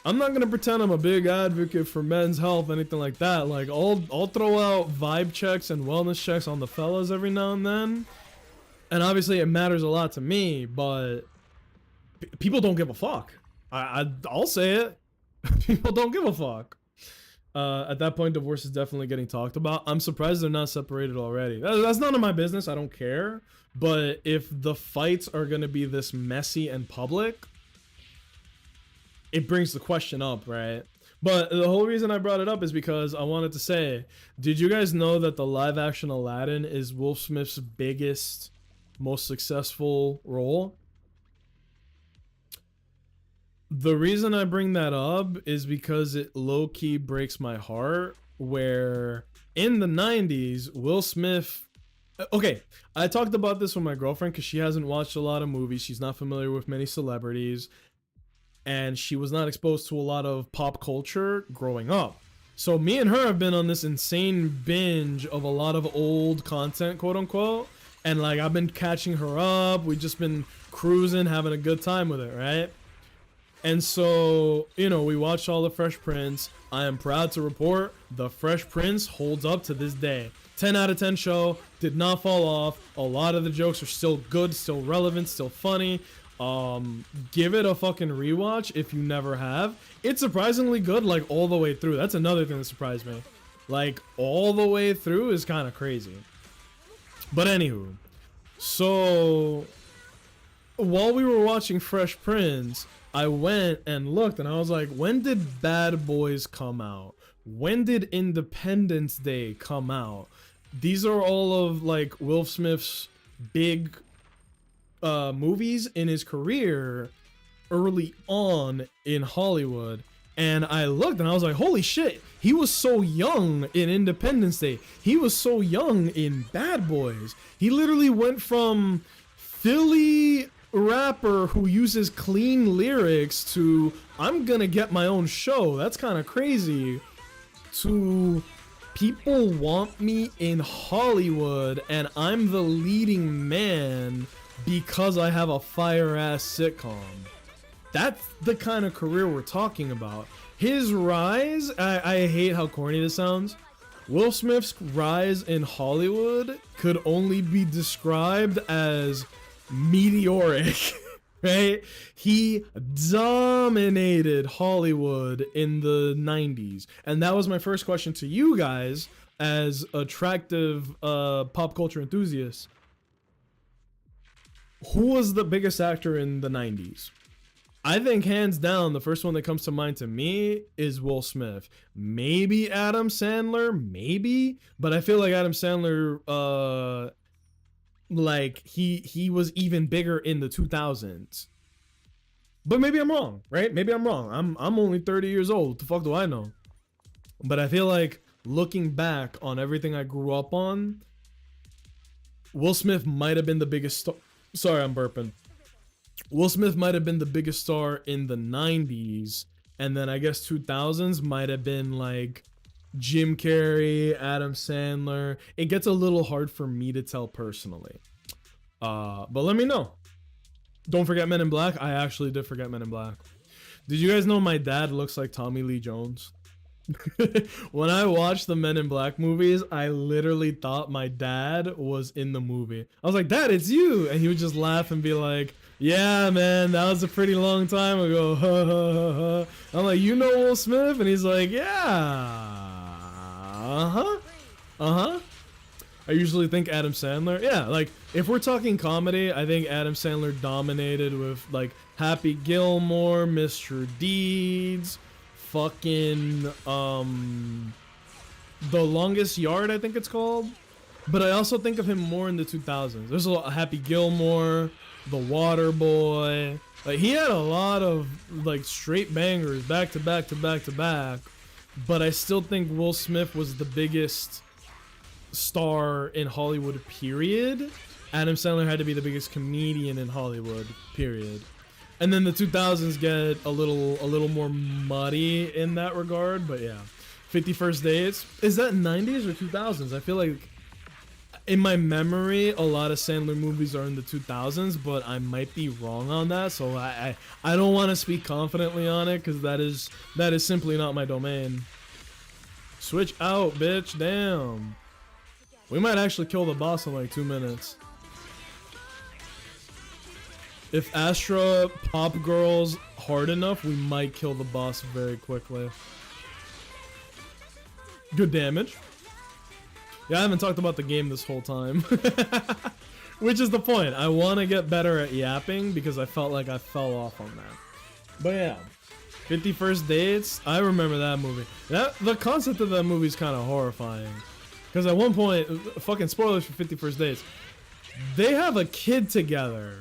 I'm not gonna pretend I'm a big advocate for men's health, anything like that. Like I'll throw out vibe checks and wellness checks on the fellas every now and then, and obviously it matters a lot to me. But people don't give a fuck. I'll say it. People don't give a fuck. At that point, divorce is definitely getting talked about. I'm surprised they're not separated already. That's none of my business. I don't care. But if the fights are gonna be this messy and public, it brings the question up, right? But the whole reason I brought it up is because I wanted to say, did you guys know that the live action Aladdin is Will Smith's biggest, most successful role? The reason I bring that up is because it low-key breaks my heart, where in the 90s, Will Smith... Okay, I talked about this with my girlfriend because she hasn't watched a lot of movies. She's not familiar with many celebrities, and she was not exposed to a lot of pop culture growing up. So me and her have been on this insane binge of a lot of old content, quote-unquote, and like I've been catching her up. We've just been cruising, having a good time with it, right? And so, you know, we watched all the Fresh Prince. I am proud to report the Fresh Prince holds up to this day. 10 out of 10 show, did not fall off. A lot of the jokes are still good, still relevant, still funny. Give it a fucking rewatch if you never have. It's surprisingly good, like all the way through. That's another thing that surprised me. Like all the way through is kind of crazy. But anywho, so while we were watching Fresh Prince, I went and looked and I was like, when did Bad Boys come out? When did Independence Day come out? These are all of like Will Smith's big movies in his career early on in Hollywood. And I looked and I was like, holy shit, he was so young in Independence Day. He was so young in Bad Boys. He literally went from Philly rapper who uses clean lyrics to I'm gonna get my own show. That's kind of crazy. To people want me in Hollywood and I'm the leading man because I have a fire ass sitcom. That's the kind of career we're talking about. His rise, I hate how corny this sounds. Will Smith's rise in Hollywood could only be described as meteoric, right? He dominated Hollywood in the 90s. And that was my first question to you guys as attractive pop culture enthusiasts. Who was the biggest actor in the 90s? I think hands down, the first one that comes to mind to me is Will Smith. Maybe Adam Sandler, maybe, but I feel like Adam Sandler, like he was even bigger in the 2000s. But maybe I'm wrong, right? Maybe I'm wrong. I'm only 30 years old. What the fuck do I know? But I feel like looking back on everything I grew up on, Will Smith might have been the biggest star. Sorry, I'm burping. Will Smith might have been the biggest star in the 90s, and then I guess 2000s might have been like Jim Carrey, Adam Sandler. It gets a little hard for me to tell personally. But let me know. Don't forget Men in Black. I actually did forget Men in Black. Did you guys know my dad looks like Tommy Lee Jones? When I watched the Men in Black movies, I literally thought my dad was in the movie. I was like, Dad, it's you. And he would just laugh and be like, yeah, man, that was a pretty long time ago. I'm like, you know Will Smith? And he's like, yeah. I usually think Adam Sandler. Yeah, like if we're talking comedy, I think Adam Sandler dominated with like Happy Gilmore, Mr. Deeds, fucking The Longest Yard, I think it's called. But I also think of him more in the 2000s. There's a lot of Happy Gilmore, The Water Boy. Like he had a lot of like straight bangers back to back to back to back. But I still think Will Smith was the biggest star in Hollywood, period. Adam Sandler had to be the biggest comedian in Hollywood, period. And then the 2000s get a little more muddy in that regard, but yeah. 50 First Dates, is that 90s or 2000s? I feel like in my memory, a lot of Sandler movies are in the 2000s, but I might be wrong on that. So I don't want to speak confidently on it because that is simply not my domain. Switch out, bitch. Damn. We might actually kill the boss in like 2 minutes. If Astra pop girls hard enough, we might kill the boss very quickly. Good damage. Yeah, I haven't talked about the game this whole time. Which is the point. I want to get better at yapping because I felt like I fell off on that. But yeah. 50 First Dates. I remember that movie. The concept of that movie is kind of horrifying. Because at one point, fucking spoilers for 50 First Dates, they have a kid together.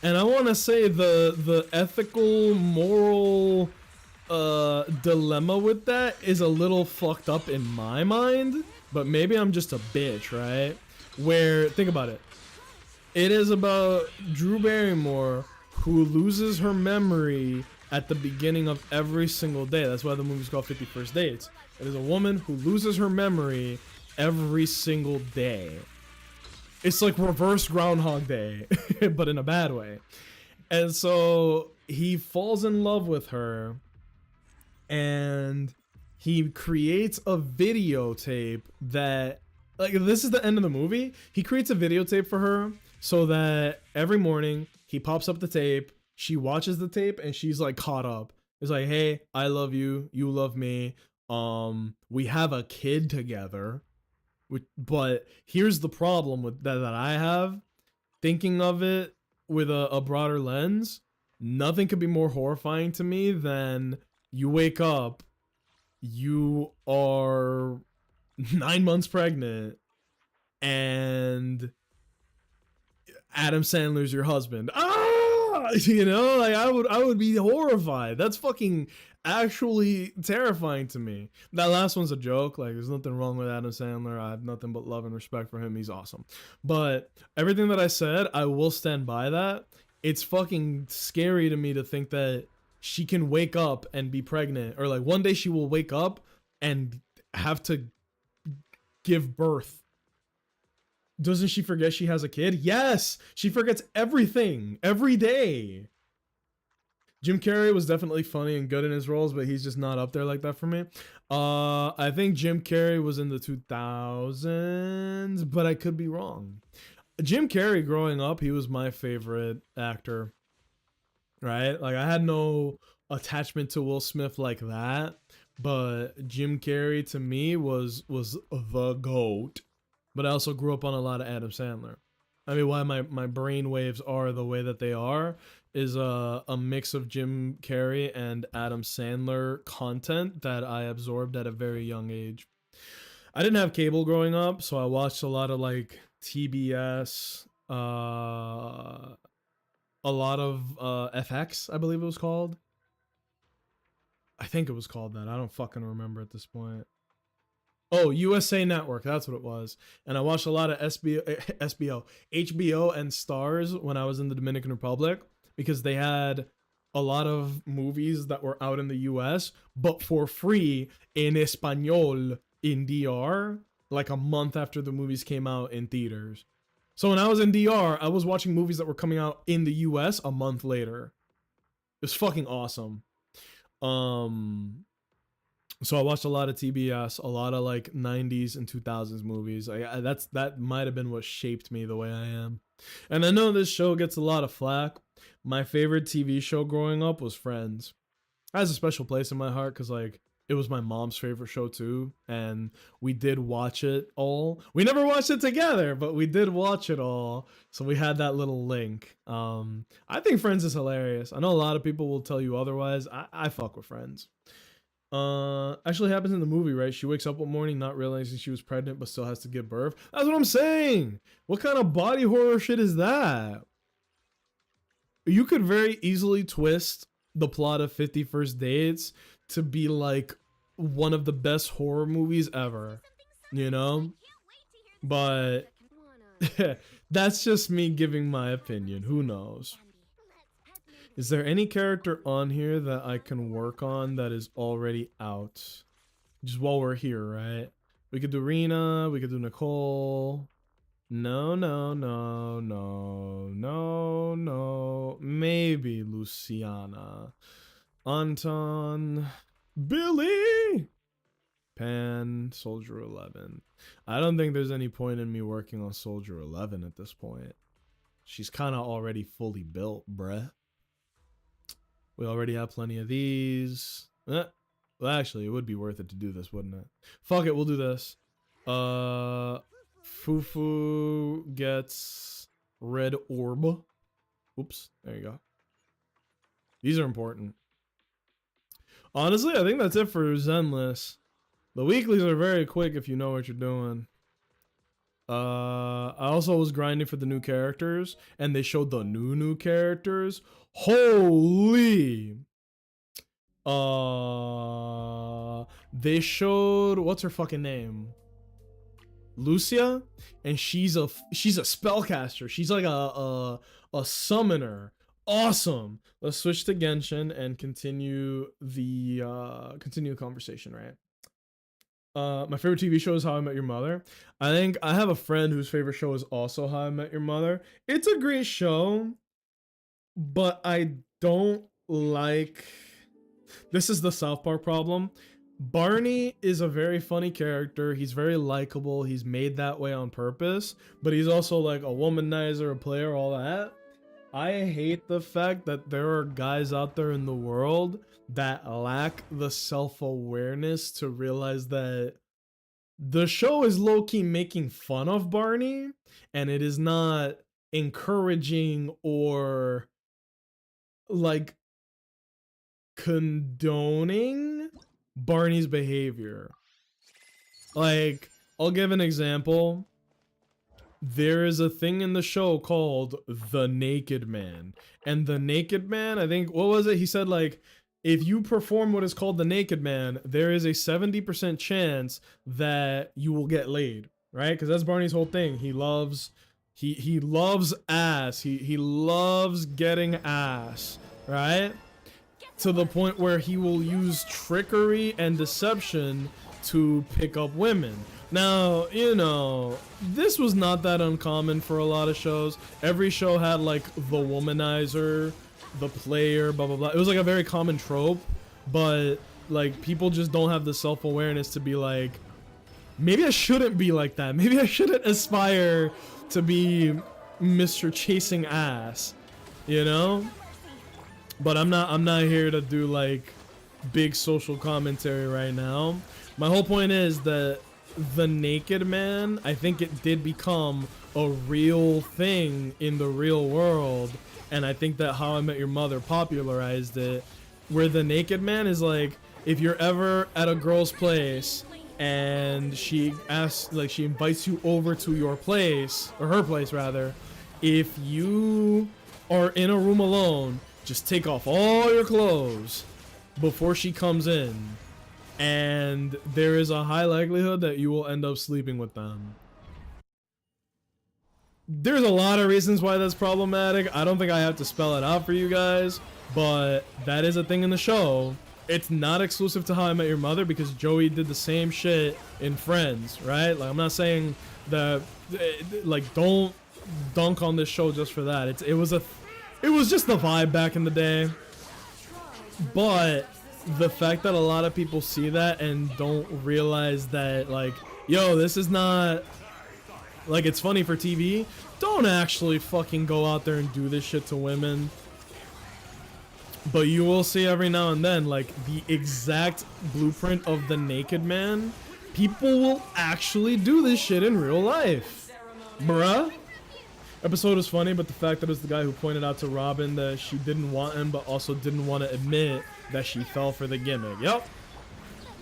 And I want to say the ethical, moral dilemma with that is a little fucked up in my mind. But maybe I'm just a bitch, right? Where, think about it. It is about Drew Barrymore who loses her memory at the beginning of every single day. That's why the movie's called 50 First Dates. It is a woman who loses her memory every single day. It's like reverse Groundhog Day, but in a bad way. And so he falls in love with her and he creates a videotape that, like, this is the end of the movie. He creates a videotape for her so that every morning he pops up the tape, she watches the tape, and she's like caught up. It's like, hey, I love you, you love me. We have a kid together. But here's the problem with that I have. Thinking of it with a broader lens, nothing could be more horrifying to me than you wake up, you are 9 months pregnant, and Adam Sandler's your husband. You know, like I would be horrified. That's fucking actually terrifying to me. That last one's a joke. Like, there's nothing wrong with Adam Sandler. I have nothing but love and respect for him. He's awesome. But everything that I said, I will stand by that. It's fucking scary to me to think that she can wake up and be pregnant, or like one day she will wake up and have to give birth. Doesn't she forget she has a kid? Yes, she forgets everything every day. Jim Carrey was definitely funny and good in his roles, but he's just not up there like that for me. I think Jim Carrey was in the 2000s, but I could be wrong. Jim Carrey growing up, he was my favorite actor. Right? Like, I had no attachment to Will Smith like that, but Jim Carrey to me was the GOAT. But I also grew up on a lot of Adam Sandler. I mean, why my brain waves are the way that they are is a mix of Jim Carrey and Adam Sandler content that I absorbed at a very young age. I didn't have cable growing up, so I watched a lot of like TBS, a lot of FX, I believe it was called. I think it was called that. I don't fucking remember at this point. Oh, USA Network, that's what it was. And I watched a lot of HBO and Stars when I was in the Dominican Republic because they had a lot of movies that were out in the US, but for free in Espanol in DR, like a month after the movies came out in theaters. So when I was in DR, I was watching movies that were coming out in the US a month later. It was fucking awesome. So I watched a lot of TBS, a lot of like 90s and 2000s movies. That might have been what shaped me the way I am. And I know this show gets a lot of flack. My favorite TV show growing up was Friends. It has a special place in my heart because like it was my mom's favorite show too, and we did watch it all. We never watched it together, but we did watch it all, so we had that little link. I think Friends is hilarious. I know a lot of people will tell you otherwise. I fuck with Friends. Actually happens in the movie, right? She wakes up one morning not realizing she was pregnant but still has to give birth. That's what I'm saying. What kind of body horror shit is that? You could very easily twist the plot of 50 First Dates to be like one of the best horror movies ever, you know? But that's just me giving my opinion. Who knows? Is there any character on here that I can work on that is already out? Just while we're here, right? We could do Rena, we could do Nicole. No, no, no, no, no, no. Maybe Luciana. Anton. Billy! Pan, Soldier 11. I don't think there's any point in me working on Soldier 11 at this point. She's kind of already fully built, bruh. We already have plenty of these. Well, actually, it would be worth it to do this, wouldn't it? Fuck it, we'll do this. Fufu gets red orb. Oops, there you go. These are important. Honestly, I think that's it for Zenless. The weeklies are very quick if you know what you're doing. I also was grinding for the new characters, and they showed the new characters. Holy! They showed, what's her fucking name? Lucia, and she's a spellcaster. She's like a summoner. Awesome. Let's switch to Genshin and continue the conversation, right? My favorite TV show is How I Met Your Mother. I think I have a friend whose favorite show is also How I Met Your Mother. It's a great show, but I don't like... This is the South Park problem. Barney is a very funny character. He's very likable. He's made that way on purpose, but he's also like a womanizer, a player, all that. I hate the fact that there are guys out there in the world that lack the self-awareness to realize that the show is low-key making fun of Barney, and it is not encouraging or like condoning Barney's behavior. Like, I'll give an example. There is a thing in the show called The Naked Man. And The Naked Man, I think, what was it? He said, like, if you perform what is called The Naked Man, there is a 70% chance that you will get laid, right? Because that's Barney's whole thing. He loves ass. He loves getting ass, right? To the point where he will use trickery and deception to pick up women. Now, you know, this was not that uncommon for a lot of shows. Every show had like the womanizer, the player, blah blah blah. It was like a very common trope, but like people just don't have the self-awareness to be like, maybe I shouldn't be like that. Maybe I shouldn't aspire to be Mr. Chasing Ass, you know? But I'm not here to do like big social commentary right now. My whole point is that The Naked Man, I think it did become a real thing in the real world, and I think that How I Met Your Mother popularized it, where The Naked Man is like, if you're ever at a girl's place and she asks, like, she invites you over to your place, or her place rather, if you are in a room alone, just take off all your clothes before she comes in, and there is a high likelihood that you will end up sleeping with them. There's a lot of reasons why that's problematic. I don't think I have to spell it out for you guys, but that is a thing in the show. It's not exclusive to How I Met Your Mother, because Joey did the same shit in Friends, right? Like, I'm not saying that, like, don't dunk on this show just for that. It was just the vibe back in the day. But the fact that a lot of people see that and don't realize that, like, yo, this is not, like, it's funny for TV. Don't actually fucking go out there and do this shit to women. But you will see every now and then, like, the exact blueprint of The Naked Man. People will actually do this shit in real life. Bruh. Episode is funny, but the fact that it's the guy who pointed out to Robin that she didn't want him, but also didn't want to admit that she fell for the gimmick. Yep.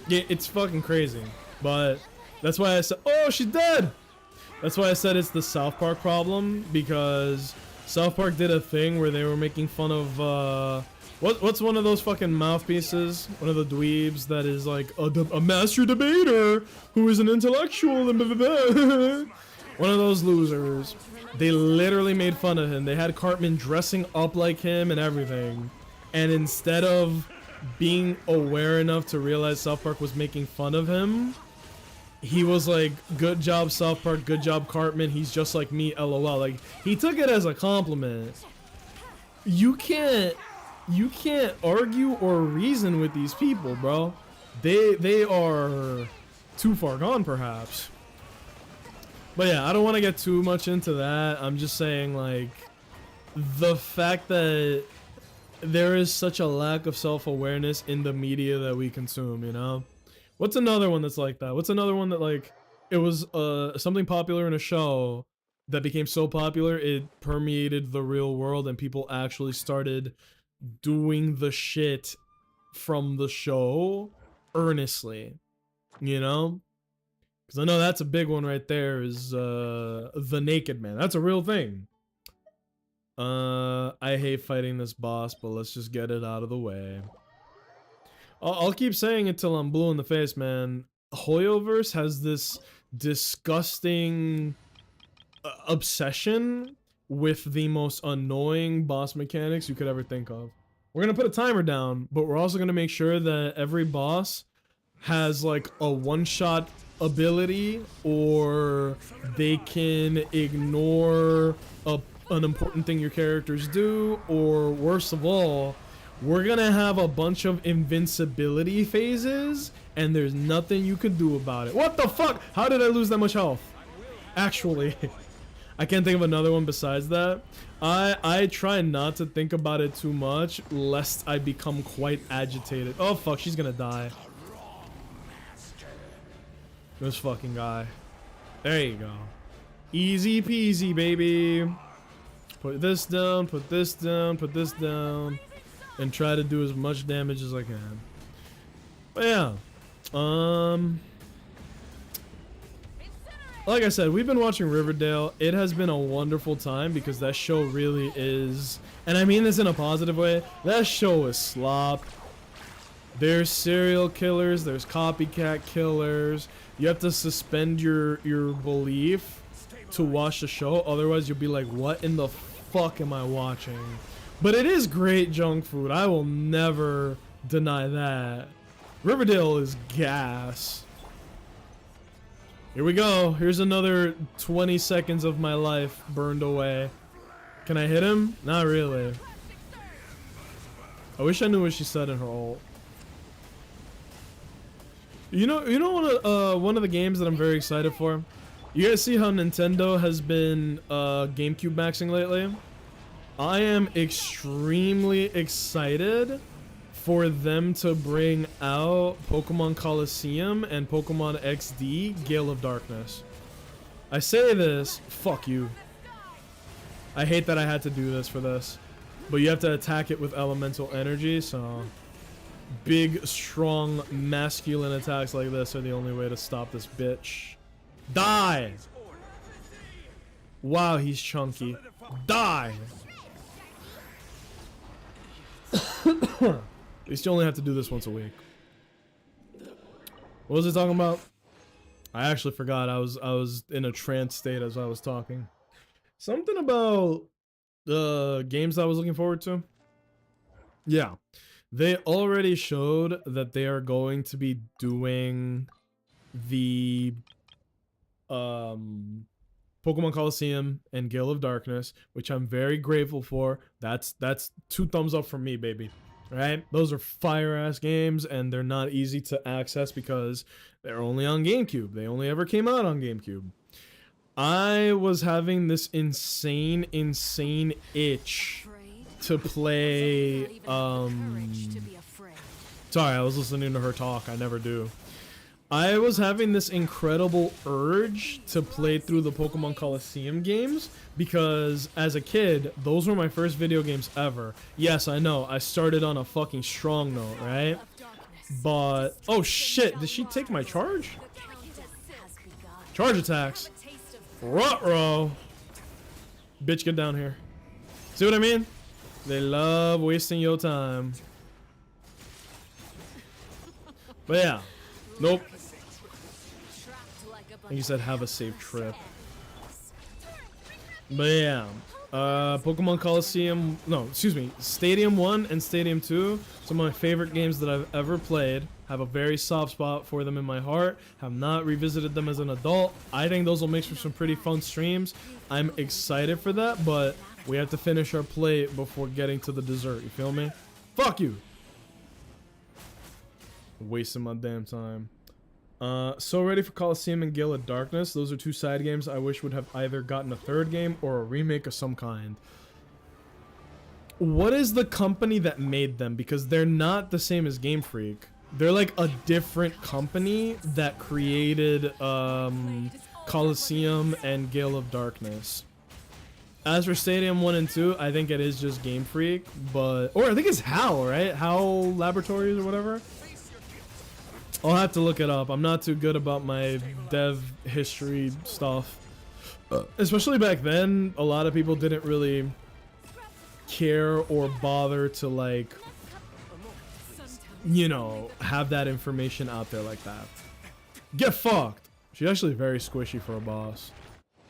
Yeah, it's fucking crazy. But that's why I said, oh, she's dead. That's why I said it's the South Park problem, because South Park did a thing where they were making fun of, what's one of those fucking mouthpieces? One of the dweebs that is like a master debater who is an intellectual and blah, blah, blah. One of those losers. They literally made fun of him. They had Cartman dressing up like him and everything. And instead of being aware enough to realize South Park was making fun of him, he was like, good job South Park, good job Cartman, he's just like me, lol. Like, he took it as a compliment. You can't argue or reason with these people, bro. They are too far gone, perhaps. But yeah, I don't want to get too much into that. I'm just saying, like, the fact that there is such a lack of self-awareness in the media that we consume, you know? What's another one that's like that? What's another one that, like, it was something popular in a show that became so popular it permeated the real world and people actually started doing the shit from the show earnestly, you know? Because I know that's a big one right there, is the Naked Man. That's a real thing. I hate fighting this boss, but let's just get it out of the way. I'll keep saying it till I'm blue in the face, man. Hoyoverse has this disgusting obsession with the most annoying boss mechanics you could ever think of. We're gonna put a timer down, but we're also gonna make sure that every boss has like a one-shot ability, or they can ignore an important thing your characters do, or worst of all, we're gonna have a bunch of invincibility phases and there's nothing you can do about it. What the fuck? How did I lose that much health? Actually, I can't think of another one besides that. I try not to think about it too much lest I become quite agitated. Oh fuck, she's gonna die. This fucking guy. There you go. Easy peasy, baby. Put this down, put this down, put this down, and try to do as much damage as I can. But yeah, like I said, we've been watching Riverdale. It has been a wonderful time because that show really is, and I mean this in a positive way, that show is slop. There's serial killers, there's copycat killers. You have to suspend your belief to watch the show, otherwise you'll be like, what in the fuck am I watching? But it is great junk food, I will never deny that. Riverdale is gas. Here we go, here's another 20 seconds of my life burned away. Can I hit him? Not really. I wish I knew what she said in her ult. You know one of the games that I'm very excited for? You guys see how Nintendo has been GameCube maxing lately? I am extremely excited for them to bring out Pokemon Colosseum and Pokemon XD Gale of Darkness. I say this, fuck you. I hate that I had to do this for this. But you have to attack it with elemental energy, so big, strong, masculine attacks like this are the only way to stop this bitch. Die! Wow, he's chunky. Die! At least you only have to do this once a week. What was it talking about? I actually forgot. I was in a trance state as I was talking. Something about the games I was looking forward to. Yeah. They already showed that they are going to be doing the Pokemon Colosseum and Gale of Darkness, which I'm very grateful for. That's 2 thumbs up from me, baby. Right? Those are fire ass games, and they're not easy to access because they're only on GameCube. They only ever came out on GameCube. I was having this insane itch to play sorry, I was listening to her talk. I never do. I was having this incredible urge to play through the Pokemon Colosseum games because as a kid, those were my first video games ever. Yes, I know, I started on a fucking strong note, right? But, oh shit, did she take my charge? Charge attacks. Ruh-roh. Bitch, get down here. See what I mean? They love wasting your time. But yeah. Nope. I think you said have a safe trip. But yeah. Pokemon Coliseum, no, excuse me, Stadium 1 and Stadium 2, some of my favorite games that I've ever played. Have a very soft spot for them in my heart. Have not revisited them as an adult. I think those will make for some pretty fun streams. I'm excited for that, but we have to finish our plate before getting to the dessert, you feel me? Fuck you! Wasting my damn time. So ready for Coliseum and Gale of Darkness. Those are two side games I wish would have either gotten a third game or a remake of some kind. What is the company that made them? Because they're not the same as Game Freak. They're like a different company that created Coliseum and Gale of Darkness. As for Stadium 1 and 2, I think it is just Game Freak, but... Or I think it's HAL, right? HAL Laboratories or whatever? I'll have to look it up. I'm not too good about my dev history stuff. Especially back then, a lot of people didn't really care or bother to, like, you know, have that information out there like that. Get fucked! She's actually very squishy for a boss.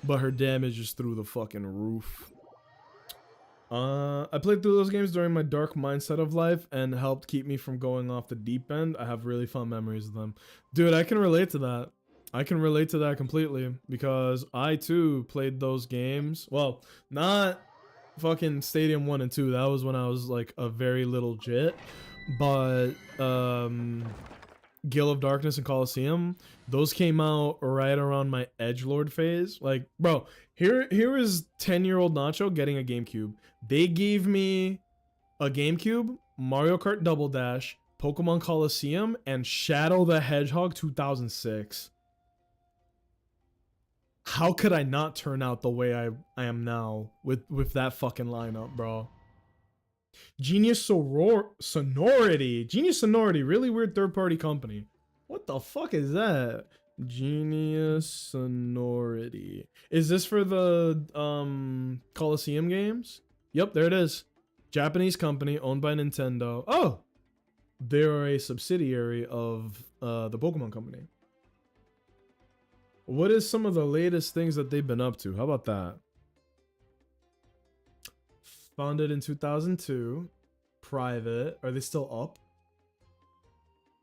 But her damage is through the fucking roof. I played through those games during my dark mindset of life and helped keep me from going off the deep end. I have really fun memories of them. Dude, I can relate to that. I can relate to that completely because I too played those games. Well, not fucking Stadium 1 and 2. That was when I was like a very little jit. But Gale of Darkness and Coliseum, those came out right around my edgelord phase. Like, bro, here is 10-year-old Nacho getting a GameCube. They gave me a GameCube, Mario Kart Double Dash, Pokemon Coliseum, and Shadow the Hedgehog 2006. How could I not turn out the way I am now with that fucking lineup, bro? Genius Sonority. Genius Sonority, really weird third-party company. What the fuck is that? Genius Sonority. Is this for the Coliseum games? Yep, there it is. Japanese company owned by Nintendo. Oh! They're a subsidiary of the Pokemon company. What is some of the latest things that they've been up to? How about that? Founded in 2002. Private. Are they still up?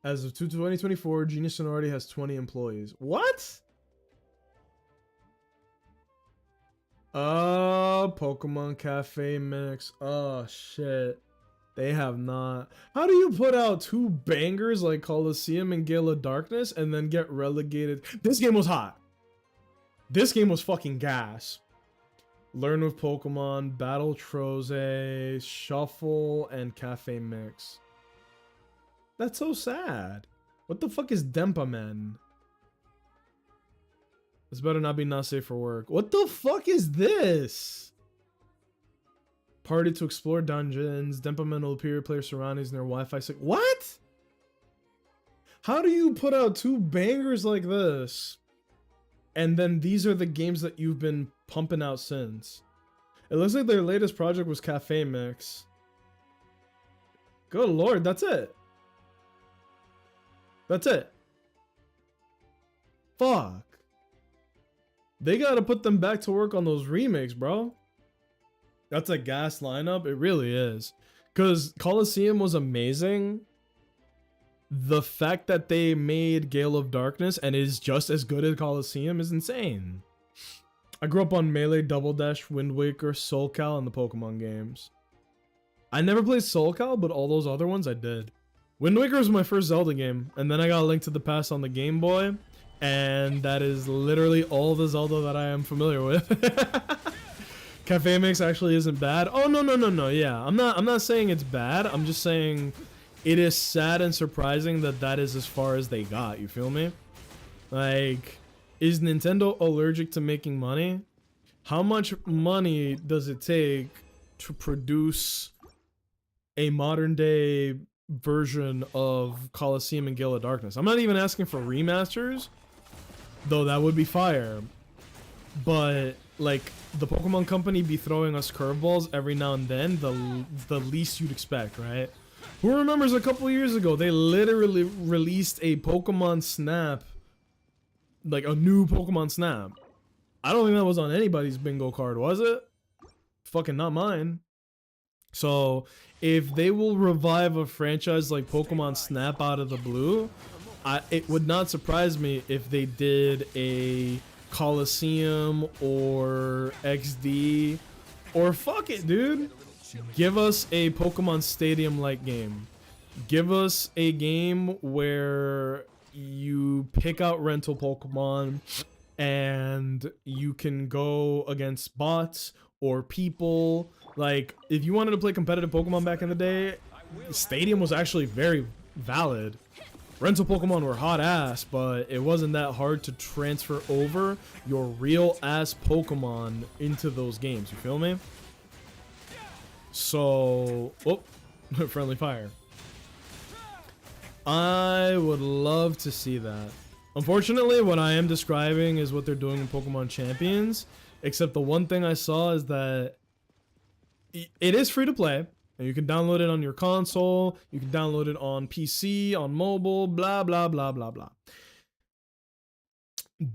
As of 2024, Genius Sonority has 20 employees. What? Oh, Pokemon Cafe Mix. Oh, shit. They have not. How do you put out two bangers like Coliseum and Gale of Darkness and then get relegated? This game was hot. This game was fucking gas. Learn with Pokemon, Battle Troze, Shuffle, and Cafe Mix. That's so sad. What the fuck is Dempamen? This better not be not safe for work. What the fuck is this? Party to explore dungeons. Dempamen will appear player surroundings in their Wi-Fi signal. What? How do you put out two bangers like this? And then these are the games that you've been pumping out since. It looks like their latest project was Cafe Mix. Good lord, that's it. That's it. Fuck. They gotta put them back to work on those remakes, bro. That's a gas lineup. It really is. Because Coliseum was amazing. The fact that they made Gale of Darkness and is just as good as Coliseum is insane. I grew up on Melee, Double Dash, Wind Waker, Soul Cal, and the Pokemon games. I never played Soul Cal, but all those other ones I did. Wind Waker was my first Zelda game, and then I got Link to the Past on the Game Boy, and that is literally all the Zelda that I am familiar with. Cafe Mix actually isn't bad. Oh no, yeah. I'm not saying it's bad. I'm just saying it is sad and surprising that that is as far as they got. You feel me? Like, is Nintendo allergic to making money? How much money does it take to produce a modern day version of Coliseum and Gale of Darkness? I'm not even asking for remasters, though that would be fire. But like, the Pokemon Company be throwing us curveballs every now and then, the least you'd expect, right? Who remembers a couple years ago they literally released a Pokemon Snap, like a new Pokemon Snap? I don't think that was on anybody's bingo card, was it? fucking not mine. So if they will revive a franchise like Pokemon Snap out of the blue, it would not surprise me if they did a Coliseum or XD, or fuck it, dude. Give us a Pokemon Stadium like game. Give us a game where you pick out rental Pokemon and you can go against bots or people. Like, if you wanted to play competitive Pokemon back in the day, Stadium was actually very valid. Rental Pokemon were hot ass, but it wasn't that hard to transfer over your real ass Pokemon into those games. You feel me? So, oh, friendly fire. I would love to see that. Unfortunately, what I am describing is what they're doing in Pokemon Champions, except the one thing I saw is that it is free to play, and you can download it on your console, you can download it on PC, on mobile, blah, blah, blah, blah, blah.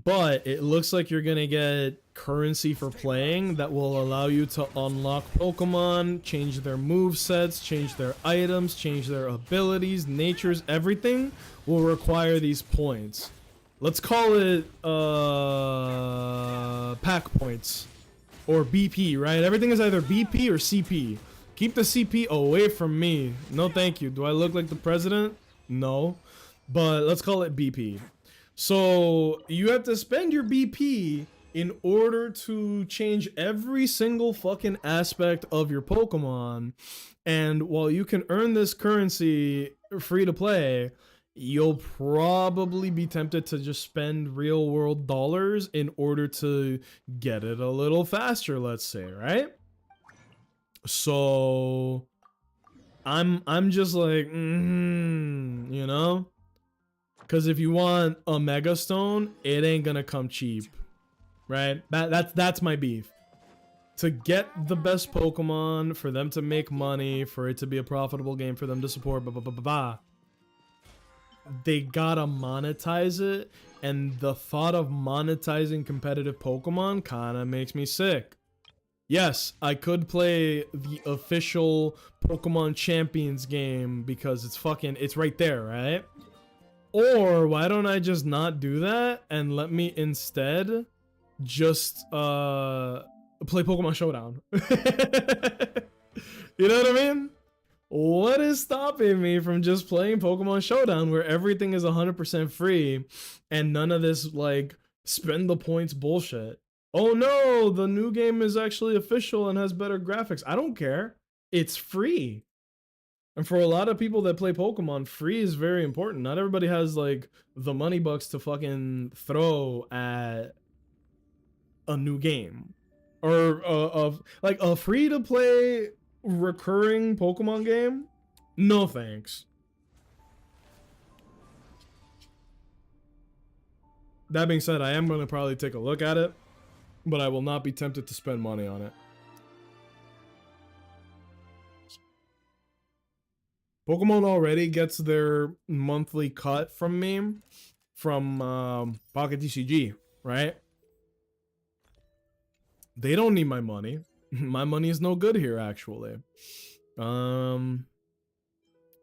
But it looks like you're gonna get currency for playing that will allow you to unlock Pokemon, change their movesets, change their items, change their abilities, natures, everything will require these points. Let's call it pack points or BP, right? Everything is either BP or CP. Keep the CP away from me. No, thank you. Do I look like the president? No, but let's call it BP. So you have to spend your BP in order to change every single fucking aspect of your Pokemon. And while you can earn this currency free to play, you'll probably be tempted to just spend real world dollars in order to get it a little faster, let's say, right? So I'm just like, you know? Because if you want a Mega Stone, it ain't gonna come cheap, right? That's my beef. To get the best Pokemon, for them to make money, for it to be a profitable game, for them to support, they gotta monetize it, and the thought of monetizing competitive Pokemon kind of makes me sick. Yes, I could play the official Pokemon Champions game because it's right there, right? Or why don't I just not do that and let me instead just play Pokemon Showdown? You know what I mean? What is stopping me from just playing Pokemon Showdown where everything is 100% free and none of this like spend the points bullshit? Oh no, the new game is actually official and has better graphics. I don't care. It's free. And for a lot of people that play Pokemon, free is very important. Not everybody has like the money bucks to fucking throw at a new game, or like a free to play recurring Pokemon game. No thanks. That being said, I am going to probably take a look at it, but I will not be tempted to spend money on it. Pokemon already gets their monthly cut from me from Pocket TCG, right? They don't need my money. My money is no good here, actually. All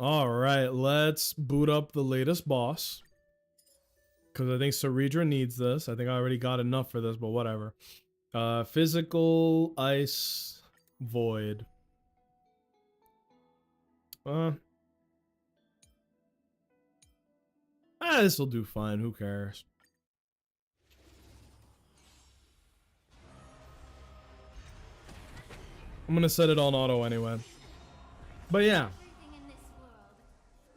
right, let's boot up the latest boss, because I think Ceredra needs this. I think I already got enough for this, but whatever. Physical, Ice, Void. This will do fine. Who cares? I'm gonna set it on auto anyway. But yeah.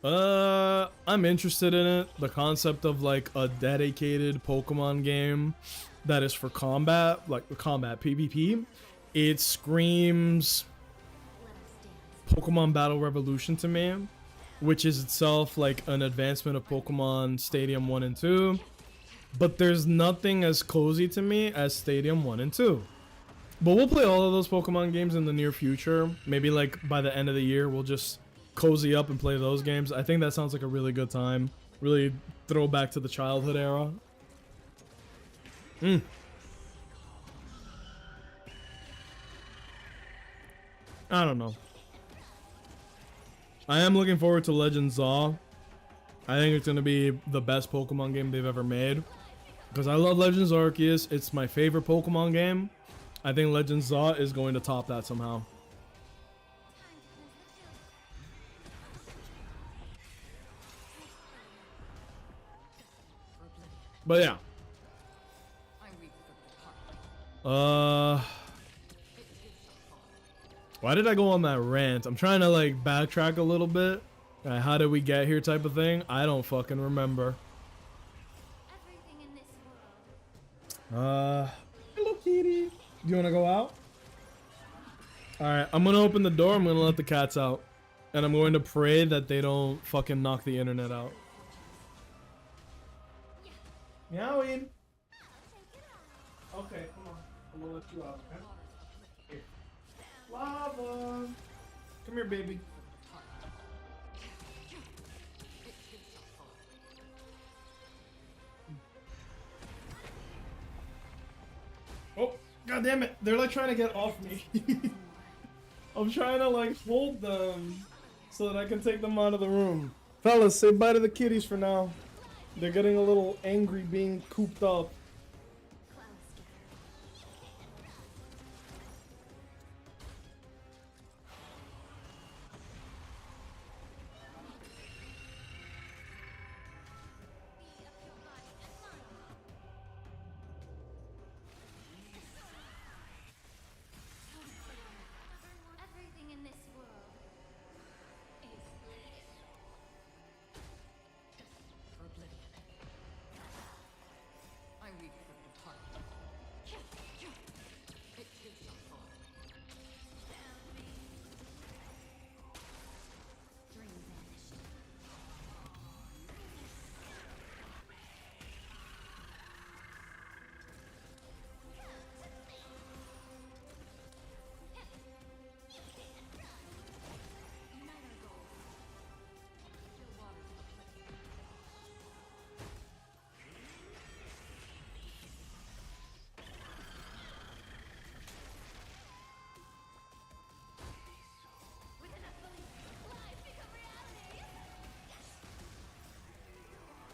I'm interested in it. The concept of like a dedicated Pokemon game that is for combat, like the combat PvP. It screams Pokemon Battle Revolution to me, which is itself like an advancement of Pokemon Stadium 1 and 2. But there's nothing as cozy to me as Stadium 1 and 2. But we'll play all of those Pokemon games in the near future. Maybe like by the end of the year, we'll just cozy up and play those games. I think that sounds like a really good time. Really throw back to the childhood era. I don't know. I am looking forward to Legends Zaw. I think it's gonna be the best Pokemon game they've ever made. Because I love Legends Arceus. It's my favorite Pokemon game. I think Legends Zaw is going to top that somehow. But yeah. Why did I go on that rant? I'm trying to like backtrack a little bit. How did we get here type of thing? I don't fucking remember. Hello kitty. Do you wanna go out? Alright, I'm gonna open the door, I'm gonna let the cats out. And I'm going to pray that they don't fucking knock the internet out. Meowing. Okay, come on. I'm gonna let you out, okay? Here. Lava. Come here, baby. Oh, god damn it. They're like trying to get off me. I'm trying to like hold them so that I can take them out of the room. Fellas, say bye to the kitties for now. They're getting a little angry being cooped up. Everything in this world is bleeding. For oblivion. I weep for departure. It is not far. Dream vanished.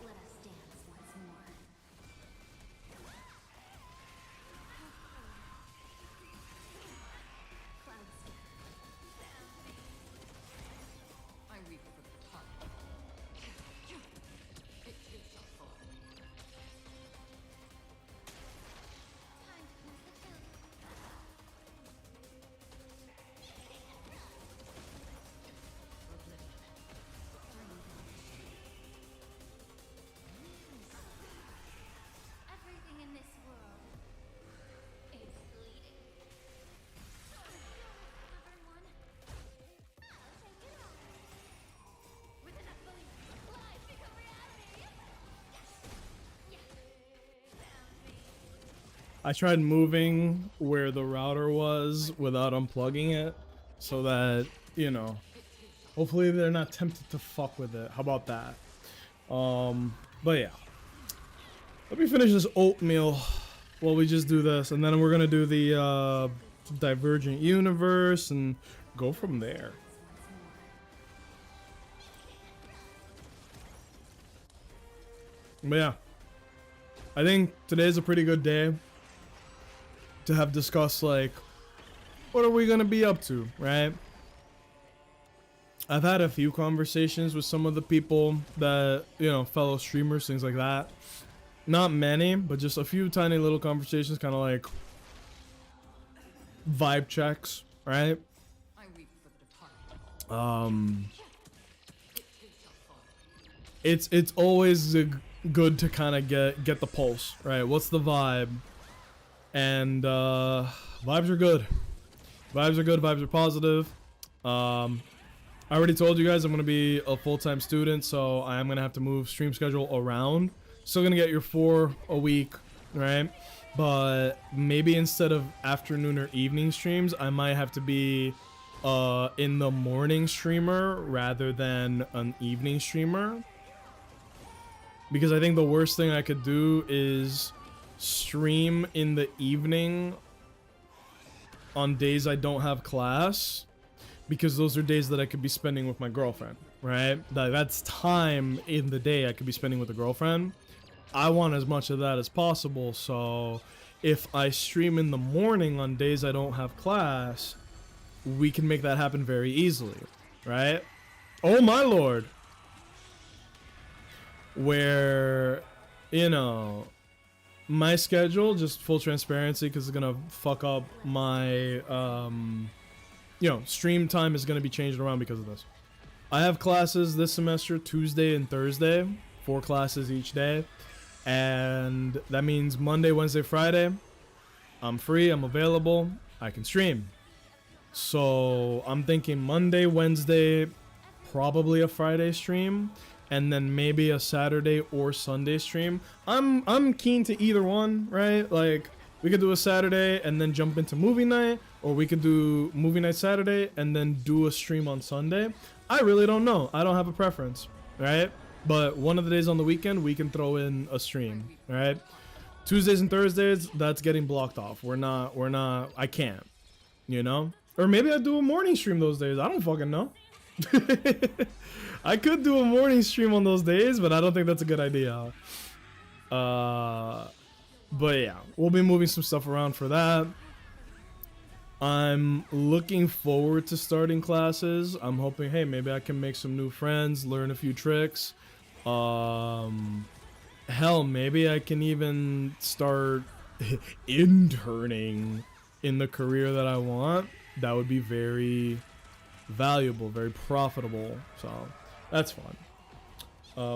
Let us dance once more. Cloudscape. I weep for departure. It is not far. Time to close the tomb. For oblivion. Everything in this world is bleeding. Everyone, take it on. With enough belief, lies become reality. I tried moving where the router was without unplugging it so that, you know, hopefully they're not tempted to fuck with it. How about that? But yeah. Let me finish this oatmeal while we just do this, and then we're gonna do the Divergent Universe and go from there. But yeah, I think today's a pretty good day to have discussed like what are we gonna be up to, right? I've had a few conversations with some of the people that, you know, fellow streamers, things like that. Not many, but just a few tiny little conversations, kind of like vibe checks, right? I weep for departure. It's always good to kind of get the pulse, right? What's the vibe? And vibes are good. Vibes are good. Vibes are positive. I already told you guys I'm gonna be a full-time student, so I'm gonna have to move stream schedule around. Still gonna get your 4 a week, right? But maybe instead of afternoon or evening streams, I might have to be in the morning streamer rather than an evening streamer. Because I think the worst thing I could do is stream in the evening on days I don't have class because those are days that I could be spending with my girlfriend, right? That's time in the day I could be spending with a girlfriend. I want as much of that as possible, so if I stream in the morning on days I don't have class, we can make that happen very easily, right? Oh my lord. Where, you know, my schedule, just full transparency, because it's gonna fuck up my, you know, stream time is gonna be changed around because of this. I have classes this semester, Tuesday and Thursday, 4 classes each day, and that means Monday, Wednesday, Friday, I'm free, I'm available, I can stream. So I'm thinking Monday, Wednesday, probably a Friday stream, and then maybe a Saturday or Sunday stream. I'm keen to either one, right? Like, we could do a Saturday and then jump into movie night, or we could do movie night Saturday and then do a stream on Sunday. I really don't know. I don't have a preference, right? But one of the days on the weekend, we can throw in a stream, right? Tuesdays and Thursdays, that's getting blocked off. I can't, you know? Or maybe I do a morning stream those days. I don't fucking know. I could do a morning stream on those days, but I don't think that's a good idea. But yeah, we'll be moving some stuff around for that. I'm looking forward to starting classes. I'm hoping, hey, maybe I can make some new friends, learn a few tricks. Hell, maybe I can even start interning in the career that I want. That would be very valuable, very profitable. So that's fun.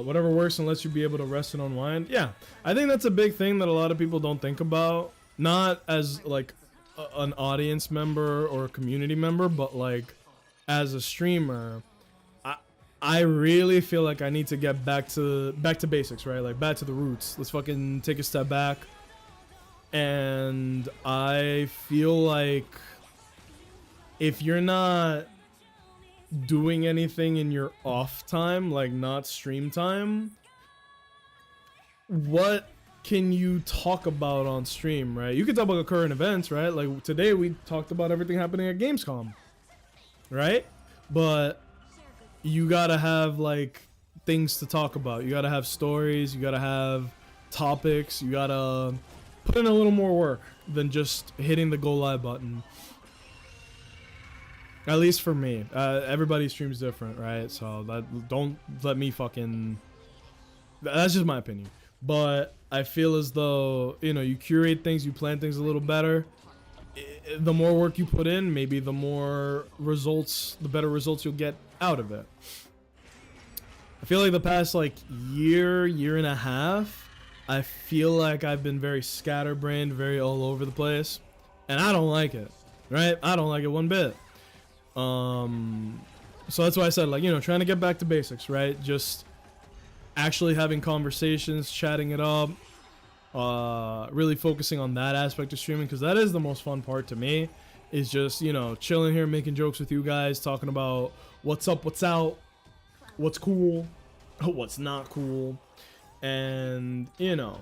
Whatever works and lets you be able to rest and unwind. Yeah, I think that's a big thing that a lot of people don't think about. Not as like an audience member or a community member, but like as a streamer, I really feel like I need to get back to basics, right? Like back to the roots. Let's fucking take a step back. And I feel like if you're not doing anything in your off time, like not stream time, what can you talk about on stream, right? You can talk about current events, right? Like today we talked about everything happening at Gamescom, right? But you gotta have like things to talk about. You gotta have stories, you gotta have topics, you gotta put in a little more work than just hitting the go live button. At least for me. Everybody streams different, right? So don't let me fucking... That's just my opinion. But I feel as though, you know, you curate things, you plan things a little better. The more work you put in, maybe the more results, the better results you'll get out of it. I feel like the past like year and a half, I feel like I've been very scatterbrained, very all over the place. And I don't like it, right? I don't like it one bit. So that's why I said, like, you know, trying to get back to basics, right? Just actually having conversations, chatting it up, really focusing on that aspect of streaming, because that is the most fun part to me, is just, you know, chilling here, making jokes with you guys, talking about what's up, what's out, what's cool, what's not cool, and, you know,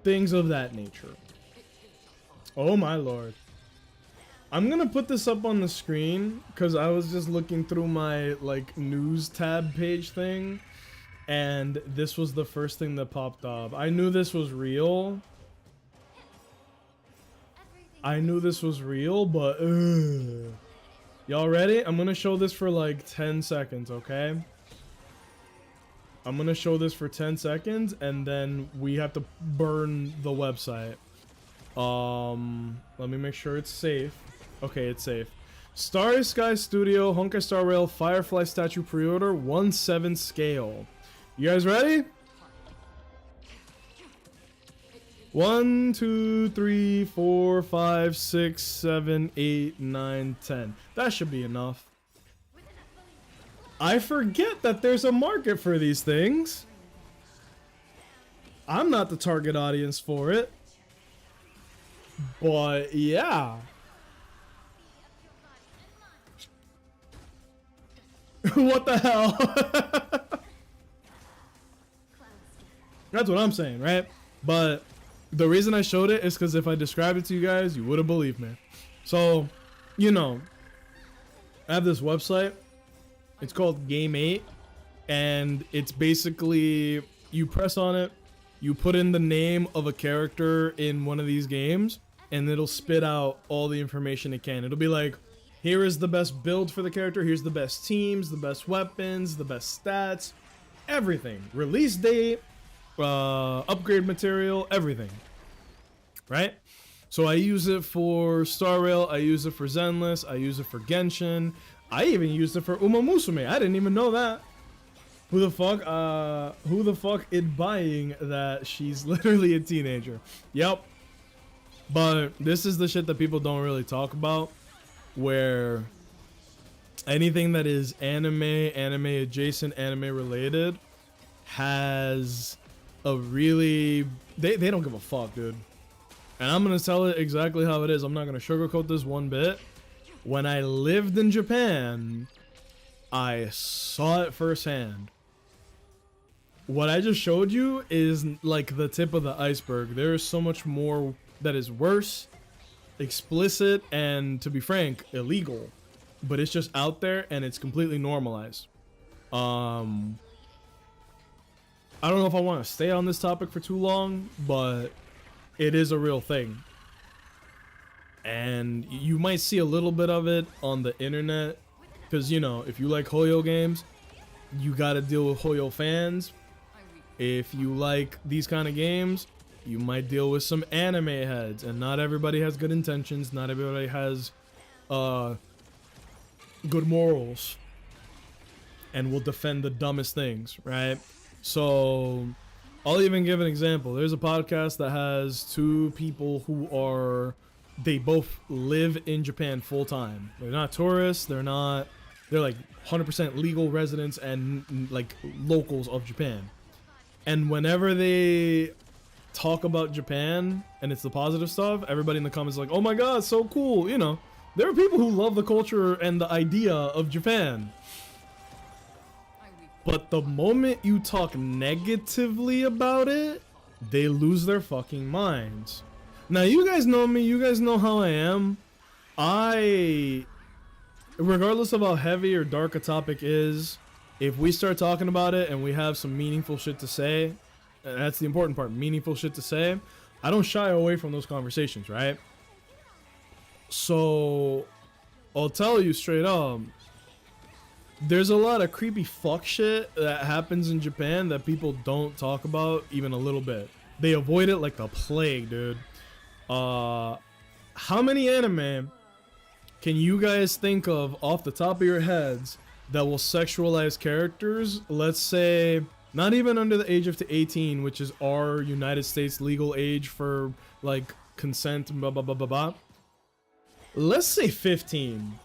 things of that nature. Oh my lord. I'm gonna put this up on the screen because I was just looking through my like news tab page thing, and this was the first thing that popped up. I knew this was real. But y'all ready? I'm gonna show this for like 10 seconds, okay? I'm gonna show this for 10 seconds and then we have to burn the website. Let me make sure it's safe. Okay, it's safe. Starry Sky Studio, Honkai Star Rail, Firefly statue pre-order, 1/7 scale. You guys ready? 1, 2, 3, 4, 5, 6, 7, 8, 9, 10. That should be enough. I forget that there's a market for these things. I'm not the target audience for it. But yeah. What the hell? That's what I'm saying, right? But the reason I showed it is because if I described it to you guys, you wouldn't believe me. So, you know, I have this website. It's called Game 8, and it's basically you press on it, you put in the name of a character in one of these games, and it'll spit out all the information it can. It'll be like, here is the best build for the character, here's the best teams, the best weapons, the best stats, everything. Release date, upgrade material, everything. Right? So I use it for Star Rail, I use it for Zenless, I use it for Genshin, I even used it for Uma Musume. I didn't even know that. Who the fuck is buying that? She's literally a teenager. Yep. But this is the shit that people don't really talk about, where anything that is anime adjacent, anime related has a really, they don't give a fuck, dude. And I'm gonna tell it exactly how it is. I'm not gonna sugarcoat this one bit. When I lived in Japan, I saw it firsthand. What I just showed you is like the tip of the iceberg. There is so much more that is worse, explicit, and to be frank, illegal. But it's just out there and it's completely normalized. I don't know if I want to stay on this topic for too long, but it is a real thing. And you might see a little bit of it on the internet, because, you know, if you like Hoyo games, you got to deal with Hoyo fans. If you like these kind of games, you might deal with some anime heads, and not everybody has good intentions, not everybody has good morals, and will defend the dumbest things, right? So I'll even give an example. There's a podcast that has two people who are, they both live in Japan full time. They're not tourists, they're like 100% legal residents and like locals of Japan. And whenever they talk about Japan and it's the positive stuff, everybody in the comments is like, oh my god, so cool. You know, there are people who love the culture and the idea of Japan. But the moment you talk negatively about it, they lose their fucking minds. Now, you guys know me, you guys know how I am. Regardless of how heavy or dark a topic is, if we start talking about it and we have some meaningful shit to say, and that's the important part, meaningful shit to say, I don't shy away from those conversations, right? So, I'll tell you straight up, there's a lot of creepy fuck shit that happens in Japan that people don't talk about even a little bit. They avoid it like the plague, dude. How many anime can you guys think of off the top of your heads that will sexualize characters? Let's say not even under the age of 18, which is our United States legal age for like consent, blah blah blah blah blah. Let's say 15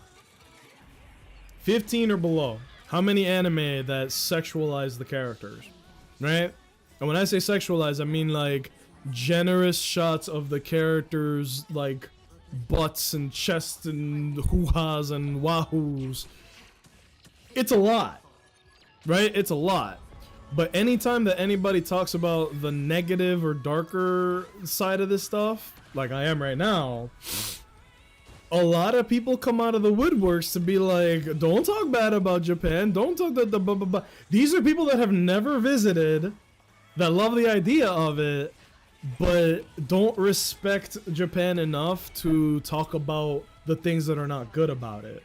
or below. How many anime that sexualize the characters, right? And when I say sexualize, I mean like generous shots of the characters, like butts and chests and hoo-has and wahoos. It's a lot, right? It's a lot. But anytime that anybody talks about the negative or darker side of this stuff, like I am right now, a lot of people come out of the woodworks to be like, don't talk bad about Japan, don't talk that the blah blah blah. These are people that have never visited, that love the idea of it, but don't respect Japan enough to talk about the things that are not good about it.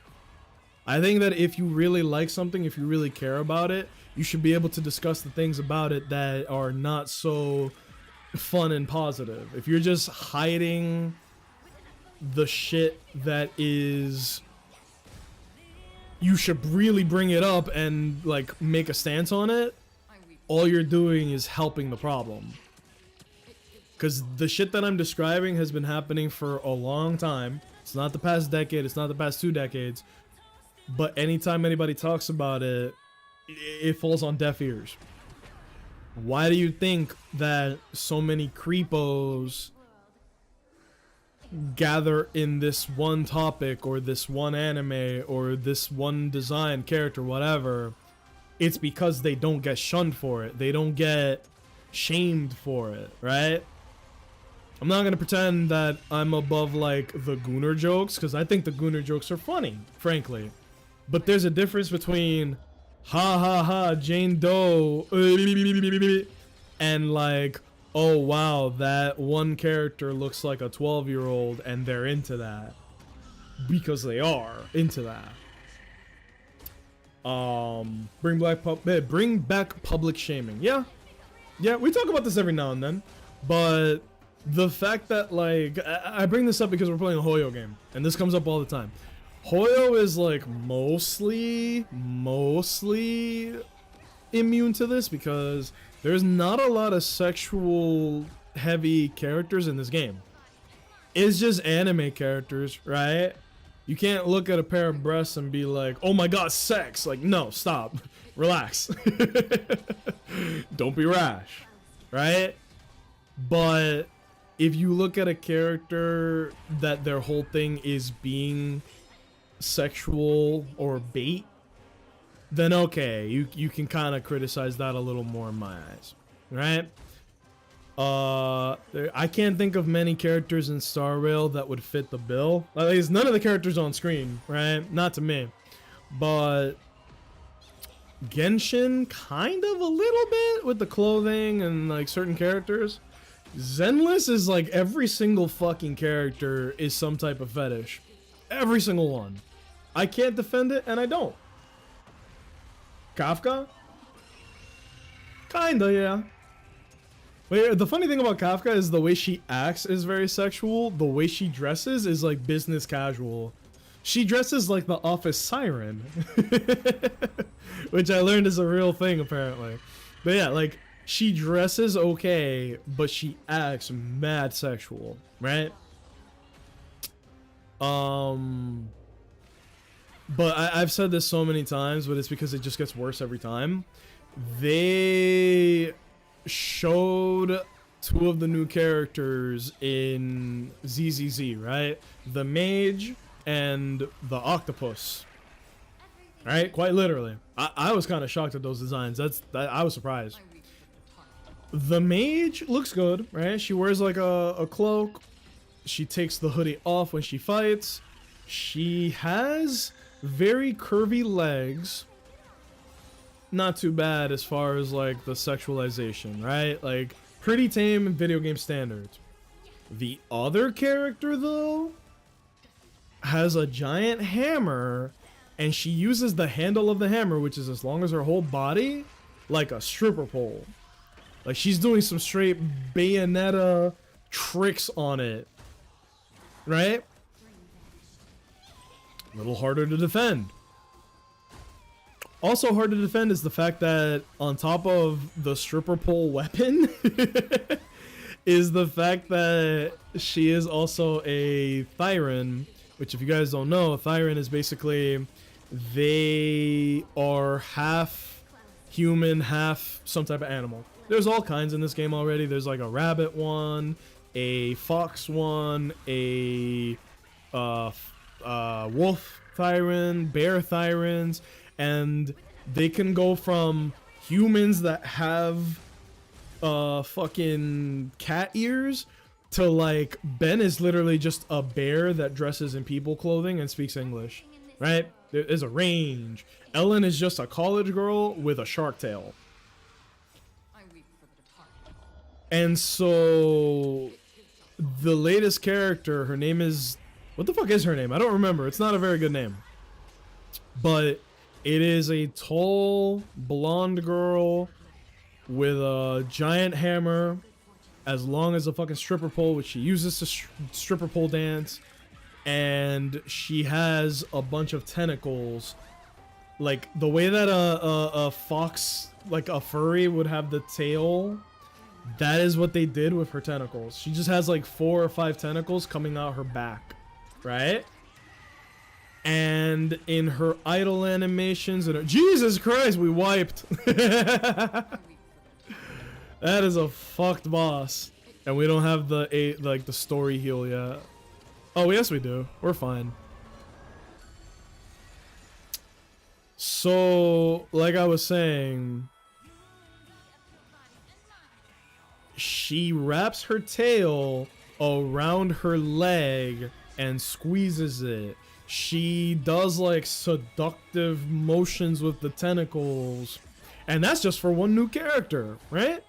I think that if you really like something, if you really care about it, you should be able to discuss the things about it that are not so fun and positive. If you're just hiding the shit that is, you should really bring it up and like make a stance on it, all you're doing is helping the problem. Because the shit that I'm describing has been happening for a long time. It's not the past decade, it's not the past 2 decades. But anytime anybody talks about it, it falls on deaf ears. Why do you think that so many creepos gather in this one topic or this one anime or this one design character, whatever? It's because they don't get shunned for it. They don't get shamed for it, right? I'm not gonna pretend that I'm above like the Gooner jokes, because I think the Gooner jokes are funny, frankly. But there's a difference between ha ha ha Jane Doe and like, oh wow, that one character looks like a 12-year-old and they're into that because they are into that. Bring back public shaming. Yeah, we talk about this every now and then, but the fact that like I bring this up because we're playing a Hoyo game and this comes up all the time. Hoyo is like mostly immune to this because there's not a lot of sexual heavy characters in this game. It's just anime characters, right? You can't look at a pair of breasts and be like, oh my god, sex. Like, no, stop. Relax. Don't be rash, right? But if you look at a character that their whole thing is being sexual or bait, then okay, you can kind of criticize that a little more in my eyes, right? I can't think of many characters in Star Rail that would fit the bill. At least none of the characters on screen, right? Not to me. But Genshin, kind of a little bit with the clothing and like certain characters. Zenless is like every single fucking character is some type of fetish. Every single one. I can't defend it and I don't. Kafka? Kinda, yeah. But the funny thing about Kafka is the way she acts is very sexual. The way she dresses is like business casual. She dresses like the office siren. Which I learned is a real thing apparently. But yeah, like she dresses okay, but she acts mad sexual, right? But I've said this so many times, but it's because it just gets worse every time. They showed two of the new characters in ZZZ, right? The mage and the octopus, right? Quite literally. I was kind of shocked at those designs. I was surprised. The mage looks good, right? She wears like a cloak. She takes the hoodie off when she fights. She has very curvy legs. Not too bad as far as like the sexualization, right? Like pretty tame in video game standards. The other character though has a giant hammer and she uses the handle of the hammer, which is as long as her whole body, like a stripper pole. Like she's doing some straight Bayonetta tricks on it, right? A little harder to defend. Also hard to defend is the fact that on top of the stripper pole weapon is the fact that she is also a Thyran, which if you guys don't know, Thyran is basically, they are half human, half some type of animal. There's all kinds in this game already. There's like a rabbit one, a fox one, a wolf Thyran, bear Thyrans, and they can go from humans that have fucking cat ears to like Ben is literally just a bear that dresses in people clothing and speaks English, right? There is a range. Ellen is just a college girl with a shark tail. And so the latest character, her name is, what the fuck is her name? I don't remember. It's not a very good name. But it is a tall, blonde girl with a giant hammer as long as a fucking stripper pole, which she uses to stripper pole dance. And she has a bunch of tentacles. Like, the way that a fox, like a furry, would have the tail, that is what they did with her tentacles. She just has like 4 or 5 tentacles coming out her back, right? And in her idle animations and her, Jesus Christ, we wiped. That is a fucked boss, and we don't have the story heal yet. Oh yes, we do. We're fine. So, like I was saying, she wraps her tail around her leg and squeezes it. She does like seductive motions with the tentacles. And that's just for one new character, right?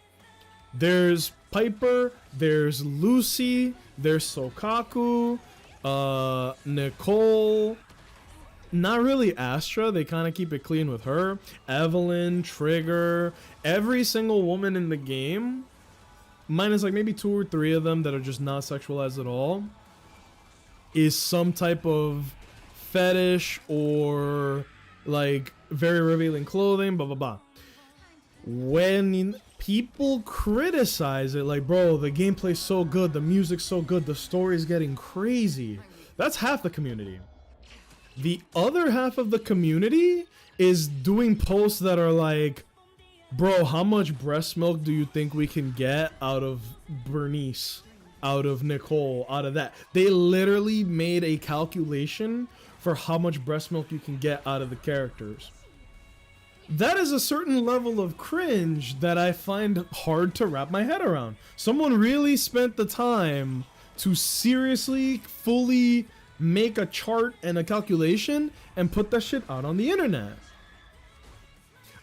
There's Piper, there's Lucy, there's Sokaku, Nicole, not really Astra, they kind of keep it clean with her, Evelyn, Trigger, every single woman in the game, minus like maybe 2 or 3 of them that are just not sexualized at all, is some type of fetish or like very revealing clothing, blah blah blah. When people criticize it, like, bro, the gameplay's so good, the music's so good, the story's getting crazy, that's half the community. The other half of the community is doing posts that are like, bro, how much breast milk do you think we can get out of Bernice, out of Nicole, out of that? They literally made a calculation for how much breast milk you can get out of the characters. That is a certain level of cringe that I find hard to wrap my head around. Someone really spent the time to seriously, fully make a chart and a calculation and put that shit out on the internet.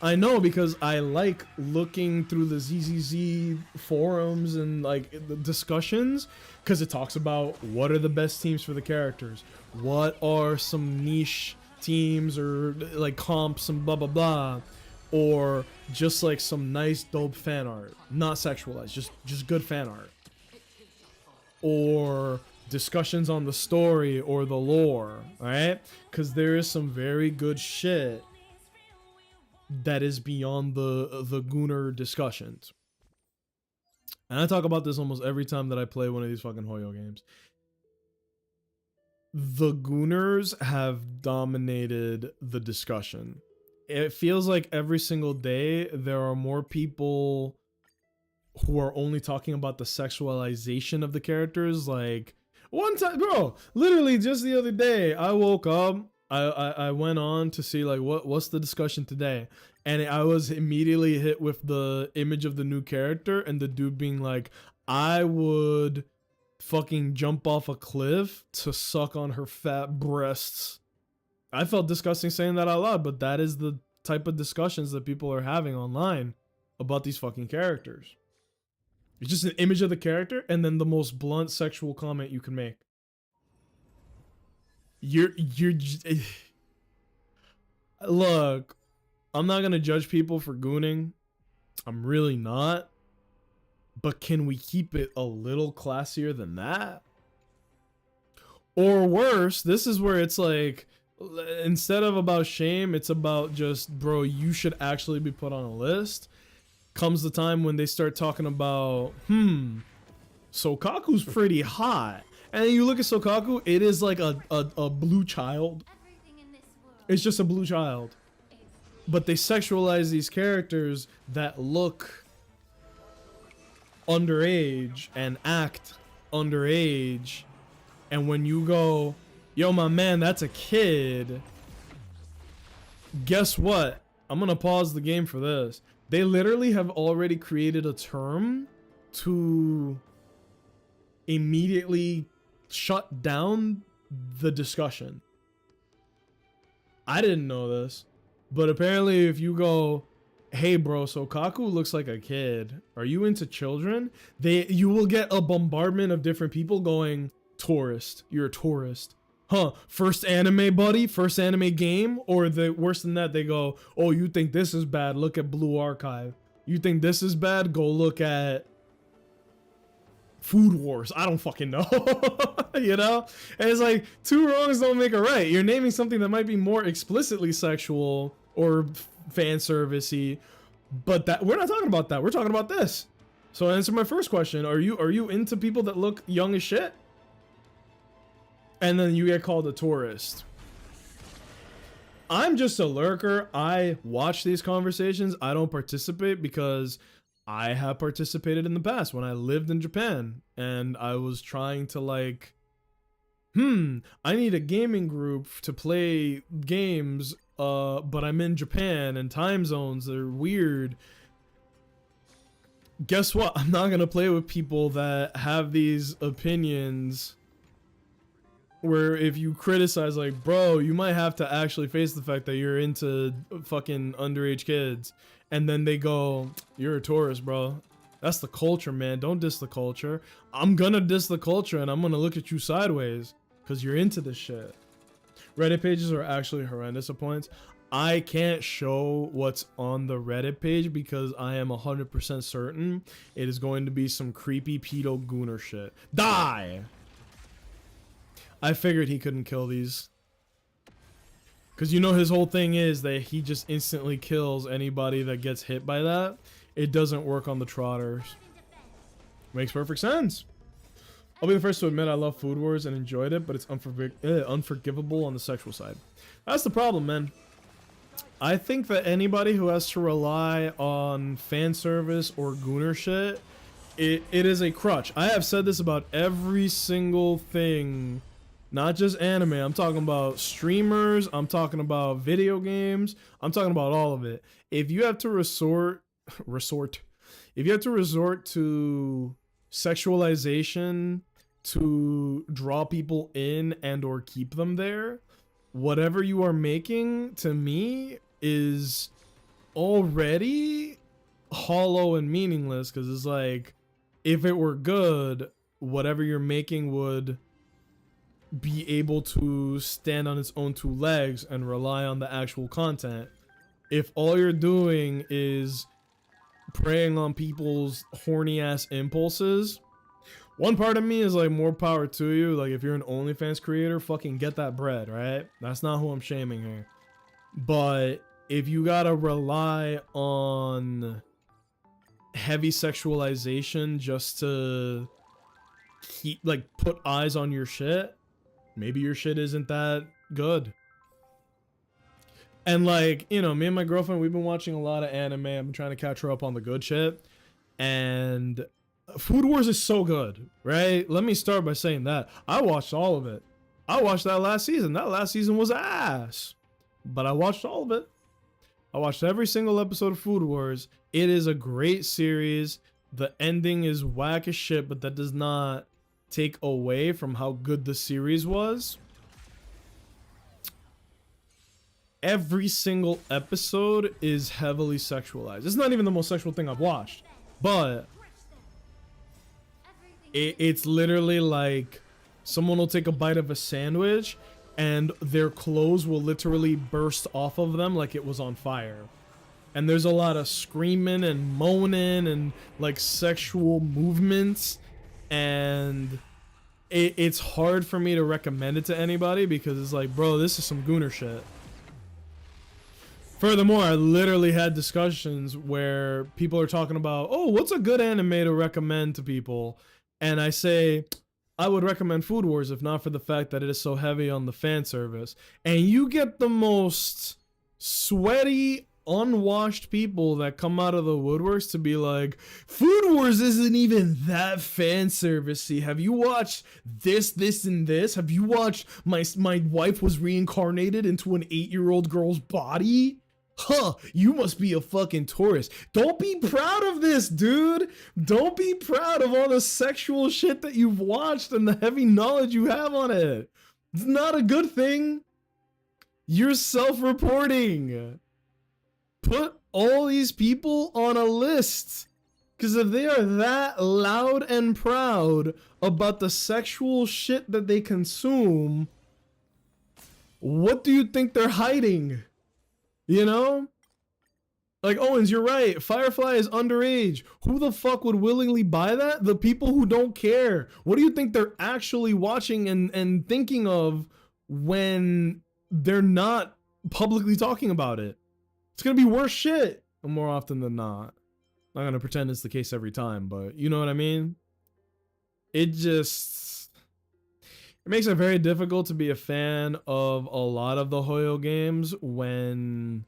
I know, because I like looking through the ZZZ forums and like the discussions, because it talks about what are the best teams for the characters, what are some niche teams or like comps and blah blah blah, or just like some nice dope fan art, not sexualized, just good fan art, or discussions on the story or the lore, right? Because there is some very good shit that is beyond the Gunnar discussions. And I talk about this almost every time that I play one of these fucking Hoyo games. The Gunnars have dominated the discussion. It feels like every single day there are more people who are only talking about the sexualization of the characters. Like, one time, bro, literally just the other day, I woke up, I went on to see like what's the discussion today, and I was immediately hit with the image of the new character and the dude being like, I would fucking jump off a cliff to suck on her fat breasts. I felt disgusting saying that out loud, but that is the type of discussions that people are having online about these fucking characters. It's just an image of the character and then the most blunt sexual comment you can make. Look, I'm not gonna judge people for gooning. I'm really not. But can we keep it a little classier than that? Or worse, this is where it's like, instead of about shame, it's about just, bro, you should actually be put on a list. Comes the time when they start talking about, Sokaku's pretty hot. And then you look at Sokaku, it is like a blue child. Everything in this world It's just a blue child. is But they sexualize these characters that look underage and act underage. And when you go, yo, my man, that's a kid. Guess what? I'm gonna pause the game for this. They literally have already created a term to immediately shut down the discussion. I didn't know this, but apparently if you go, hey bro, Sokaku looks like a kid, are you into children? You will get a bombardment of different people going, tourist, you're a tourist. Huh, first anime buddy, first anime game? Or the worse than that, they go, oh, you think this is bad, look at Blue Archive. You think this is bad, go look at Food Wars. I don't fucking know. You know? And it's like, two wrongs don't make a right. You're naming something that might be more explicitly sexual or fan servicey, but that we're not talking about that. We're talking about this. So answer my first question. Are you into people that look young as shit? And then you get called a tourist. I'm just a lurker. I watch these conversations. I don't participate because I have participated in the past when I lived in Japan and I was trying to like, I need a gaming group to play games, but I'm in Japan and time zones are weird. Guess what? I'm not gonna play with people that have these opinions where if you criticize, like, bro, you might have to actually face the fact that you're into fucking underage kids, and then they go, you're a tourist, bro. That's the culture, man. Don't diss the culture. I'm gonna diss the culture, and I'm gonna look at you sideways because you're into this shit. Reddit pages are actually horrendous at points. I can't show what's on the Reddit page because I am 100% certain it is going to be some creepy pedo gooner shit. Die! I figured he couldn't kill these. Because you know his whole thing is that he just instantly kills anybody that gets hit by that. It doesn't work on the trotters. Makes perfect sense. I'll be the first to admit I love Food Wars and enjoyed it, but it's unforgivable on the sexual side. That's the problem, man. I think that anybody who has to rely on fan service or gooner shit, it is a crutch. I have said this about every single thing, not just anime. I'm talking about streamers. I'm talking about video games. I'm talking about all of it. If you have to resort to sexualization to draw people in and or keep them there, whatever you are making to me is already hollow and meaningless, because it's like, if it were good, whatever you're making would be able to stand on its own two legs and rely on the actual content. If all you're doing is preying on people's horny ass impulses, one part of me is like, more power to you. Like, if you're an OnlyFans creator, fucking get that bread, right? That's not who I'm shaming here. But if you gotta rely on heavy sexualization just to keep, like, put eyes on your shit, maybe your shit isn't that good. And like, you know, me and my girlfriend, we've been watching a lot of anime. I've been trying to catch her up on the good shit. And Food Wars is so good, right? Let me start by saying that. I watched all of it. I watched that last season. That last season was ass. But I watched all of it. I watched every single episode of Food Wars. It is a great series. The ending is whack as shit, but that does not take away from how good the series was. Every single episode is heavily sexualized. It's not even the most sexual thing I've watched, but it's literally like someone will take a bite of a sandwich and their clothes will literally burst off of them like it was on fire. And there's a lot of screaming and moaning and like sexual movements, and it's hard for me to recommend it to anybody because it's like, bro, this is some gooner shit. Furthermore, I literally had discussions where people are talking about, oh, what's a good anime to recommend to people? And I say, I would recommend Food Wars if not for the fact that it is so heavy on the fan service. And you get the most sweaty, unwashed people that come out of the woodworks to be like, Food Wars isn't even that fan servicey. Have you watched this, this, and this? Have you watched my wife was reincarnated into an 8-year-old girl's body? Huh, you must be a fucking tourist. Don't be proud of this, dude. Don't be proud of all the sexual shit that you've watched and the heavy knowledge you have on it. It's not a good thing. You're self-reporting. Put all these people on a list. Because if they are that loud and proud about the sexual shit that they consume, what do you think they're hiding? You know? Like, Owens, you're right. Firefly is underage. Who the fuck would willingly buy that? The people who don't care. What do you think they're actually watching and thinking of when they're not publicly talking about it? It's gonna be worse shit more often than not. I'm not gonna pretend it's the case every time, but you know what I mean? It makes it very difficult to be a fan of a lot of the Hoyo games when...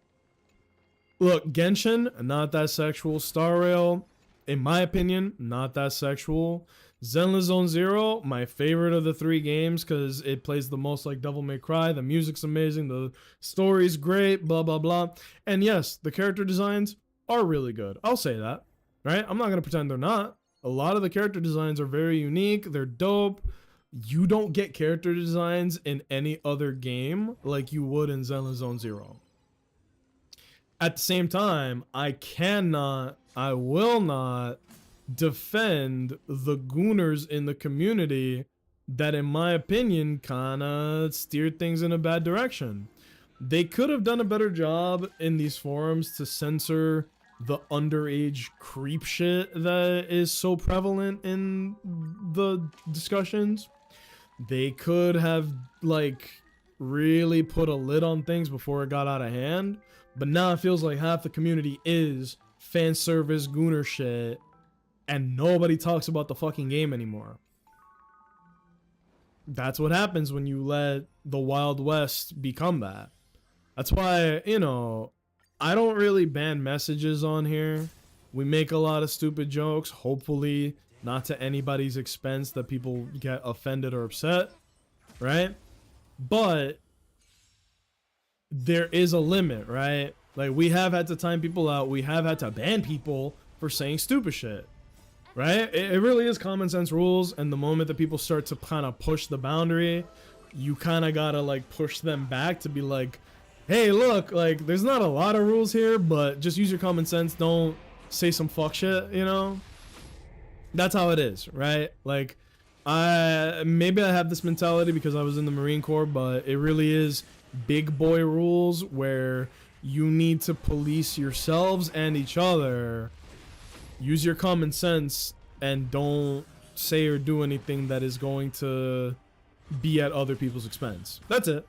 Look, Genshin, not that sexual. Star Rail, in my opinion, not that sexual. Zenless Zone Zero, my favorite of the 3 games because it plays the most like Devil May Cry. The music's amazing. The story's great, blah, blah, blah. And yes, the character designs are really good. I'll say that, right? I'm not going to pretend they're not. A lot of the character designs are very unique. They're dope. you don't get character designs in any other game like you would in Zenless Zone Zero. At the same time, I will not defend the gooners in the community that, in my opinion, kind of steered things in a bad direction. They could have done a better job in these forums to censor the underage creep shit that is so prevalent in the discussions. They could have, like, really put a lid on things before it got out of hand. But now it feels like half the community is fan service gooner shit, and nobody talks about the fucking game anymore. That's what happens when you let the Wild West become that. That's why, you know, I don't really ban messages on here. We make a lot of stupid jokes, hopefully not to anybody's expense that people get offended or upset, right? But there is a limit, right? Like, we have had to time people out. We have had to ban people for saying stupid shit, right? It really is common sense rules, and the moment that people start to kind of push the boundary, you kind of gotta, like, push them back to be like, hey, look, like, there's not a lot of rules here, but just use your common sense. Don't say some fuck shit, you know? That's how it is, right? Like, maybe I have this mentality because I was in the Marine Corps, but it really is big boy rules where you need to police yourselves and each other. Use your common sense and don't say or do anything that is going to be at other people's expense. That's it.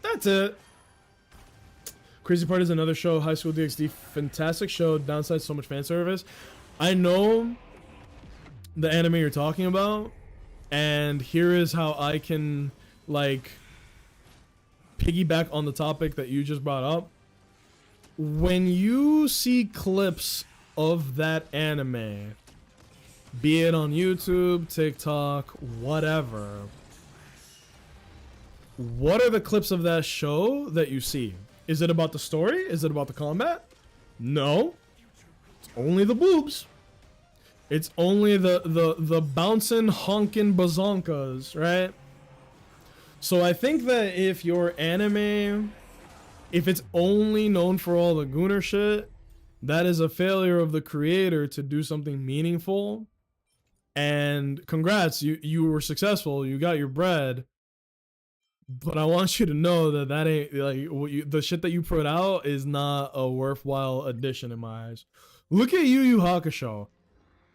That's it. Crazy Part is another show, High School DxD, fantastic show. Downside, so much fan service. I know the anime you're talking about, and here is how I can, like, piggyback on the topic that you just brought up. When you see clips of that anime, be it on YouTube, TikTok, whatever, what are the clips of that show that you see? Is it about the story? Is it about the combat? No. It's only the boobs. It's only the bouncing, honking bazonkas, right? So I think that if your anime, if it's only known for all the gooner shit, that is a failure of the creator to do something meaningful. And congrats, you were successful. You got your bread. But I want you to know that that ain't, like, the shit that you put out is not a worthwhile addition in my eyes. Look at Yu Yu Hakusho.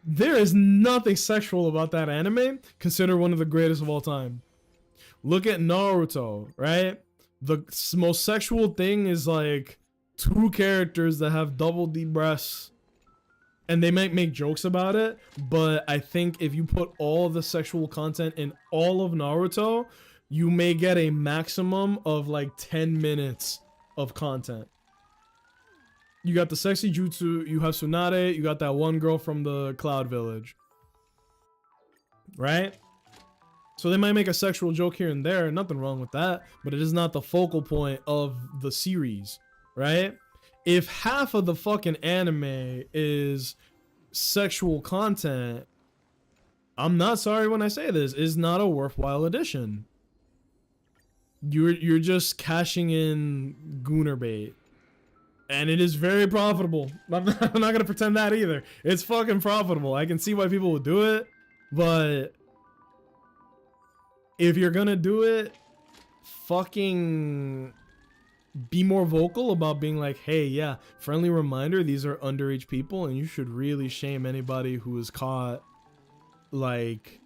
There is nothing sexual about that anime, considered one of the greatest of all time. Look at Naruto, right? The most sexual thing is, like, two characters that have double D breasts, and they might make jokes about it, but I think if you put all the sexual content in all of Naruto, you may get a maximum of like 10 minutes of content. You got the sexy jutsu, you have Tsunade, you got that one girl from the Cloud Village, right? So they might make a sexual joke here and there, nothing wrong with that, but it is not the focal point of the series, right? If half of the fucking anime is sexual content, I'm not sorry when I say this, is not a worthwhile addition. You're just cashing in gooner bait. And it is very profitable. I'm not gonna pretend that either. It's fucking profitable. I can see why people would do it, but if you're gonna do it, fucking be more vocal about being like, hey, yeah, friendly reminder, these are underage people, and you should really shame anybody who is caught, like,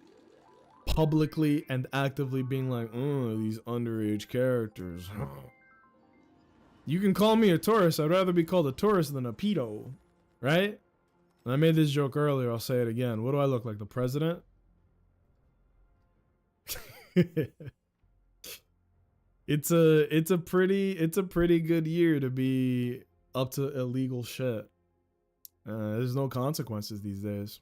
publicly and actively being like, oh, these underage characters. You can call me a tourist. I'd rather be called a tourist than a pedo, right? And I made this joke earlier. I'll say it again. What do I look like, the president? It's a pretty good year to be up to illegal shit. There's no consequences these days.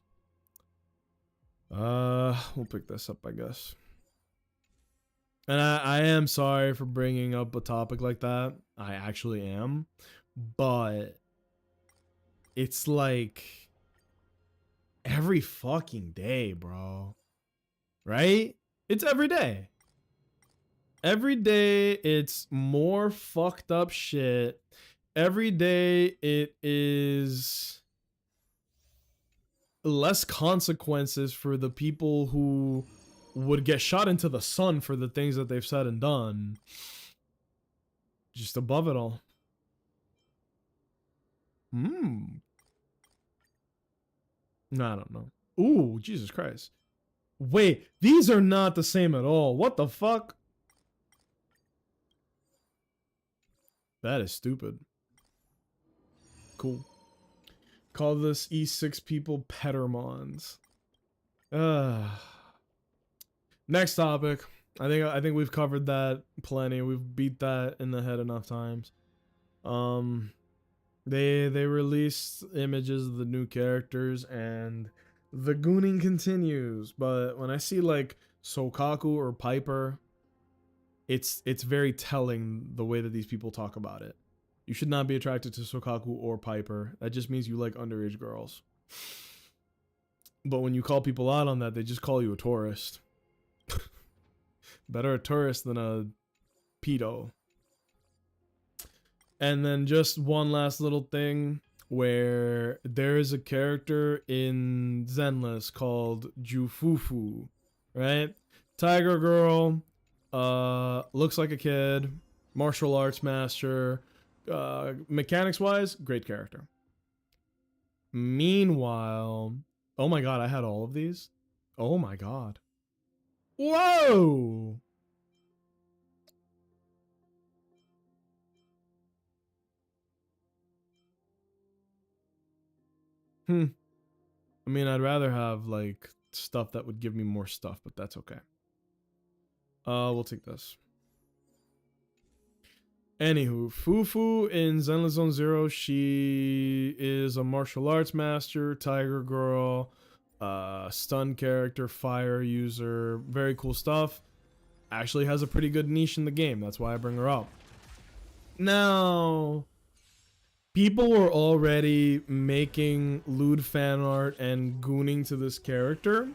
We'll pick this up, I guess. And I am sorry for bringing up a topic like that. I actually am. But it's like every fucking day, bro. Right? It's every day. Every day it's more fucked up shit. Every day it is less consequences for the people who would get shot into the sun for the things that they've said and done. Just above it all. No, I don't know. Ooh, Jesus Christ. Wait, these are not the same at all. What the fuck? That is stupid. Cool. Call this E6 people Petermons. Next topic. I think we've covered that plenty. We've beat that in the head enough times. They released images of the new characters and the gooning continues. But when I see like Sokaku or Piper, it's very telling the way that these people talk about it. You should not be attracted to Sokaku or Piper. That just means you like underage girls. But when you call people out on that, they just call you a tourist. Better a tourist than a pedo. And then just one last little thing where there is a character in Zenless called Jufufu, right? Tiger girl, looks like a kid, martial arts master, mechanics wise, great character. Meanwhile, oh my god, I had all of these. Oh my god. Whoa! I mean, I'd rather have like stuff that would give me more stuff, but that's okay. We'll take this. Anywho, Fufu in Zenless Zone Zero, she is a martial arts master, tiger girl, stun character, fire user, very cool stuff. Actually has a pretty good niche in the game, that's why I bring her up. Now, people were already making lewd fan art and gooning to this character.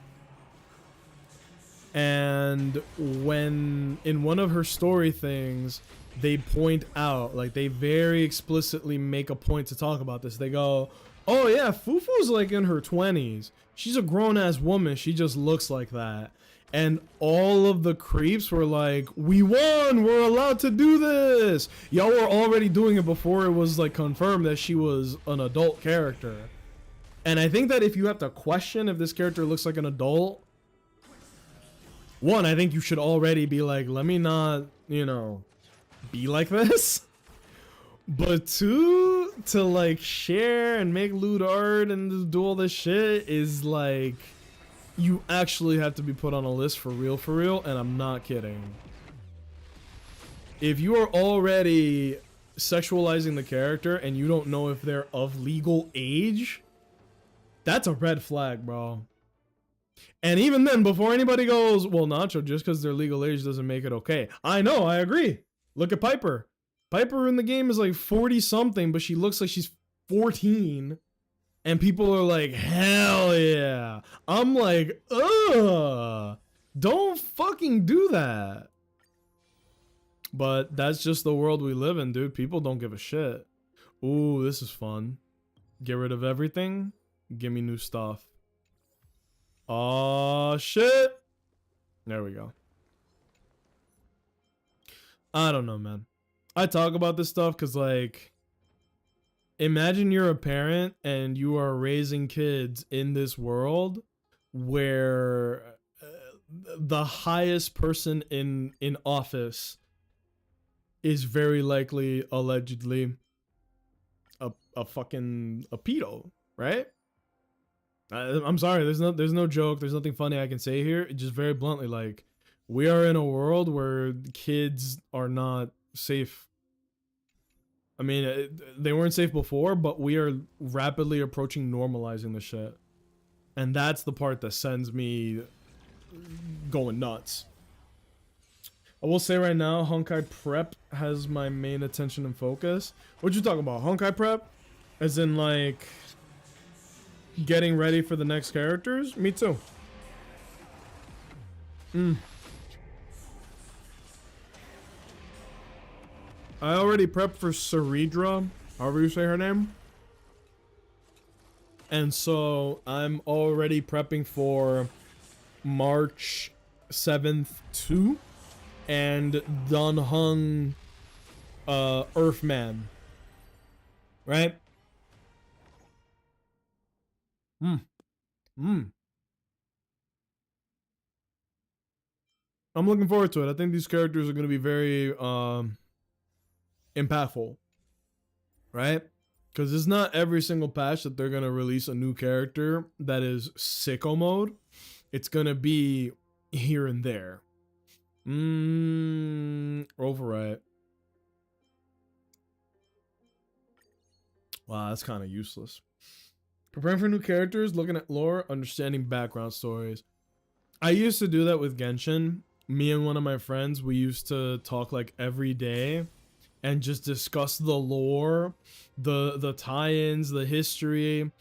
And when in one of her story things, they point out, like they very explicitly make a point to talk about this. They go, oh yeah, Fufu's like in her 20s. She's a grown-ass woman. She just looks like that. And all of the creeps were like, we won, we're allowed to do this. Y'all were already doing it before it was like confirmed that she was an adult character. And I think that if you have to question if this character looks like an adult, one, I think you should already be like, let me not, you know, be like this. But two, to like share and make lewd art and do all this shit is like, you actually have to be put on a list for real, and I'm not kidding. If you are already sexualizing the character and you don't know if they're of legal age, that's a red flag, bro. And even then, before anybody goes, well, Nacho, just because they're legal age doesn't make it okay. I know, I agree. Look at Piper. Piper in the game is like 40 something, but she looks like she's 14. And people are like, hell yeah. I'm like, ugh. Don't fucking do that. But that's just the world we live in, dude. People don't give a shit. Ooh, this is fun. Get rid of everything. Give me new stuff. Oh shit. There we go. I don't know, man. I talk about this stuff because, like, imagine you're a parent and you are raising kids in this world where the highest person in office is very likely, allegedly, a pedo, right? I'm sorry, there's no joke, there's nothing funny I can say here. Just very bluntly, like, we are in a world where kids are not safe. I mean, they weren't safe before, but we are rapidly approaching normalizing the shit. And that's the part that sends me going nuts. I will say right now, Honkai Prep has my main attention and focus. What you talking about? Honkai Prep? As in, like, getting ready for the next characters? Me too. I already prepped for Saridra, however you say her name. And so I'm already prepping for March 7th 2 and Dun Hung Earthman. Right? I'm looking forward to it. I think these characters are going to be very impactful, right? Because it's not every single patch that they're going to release a new character that is sicko mode. It's going to be here and there. Overwrite. Wow, that's kind of useless. Preparing for new characters, looking at lore, understanding background stories. I used to do that with Genshin. Me and one of my friends, we used to talk like every day and just discuss the lore, the tie-ins, the history.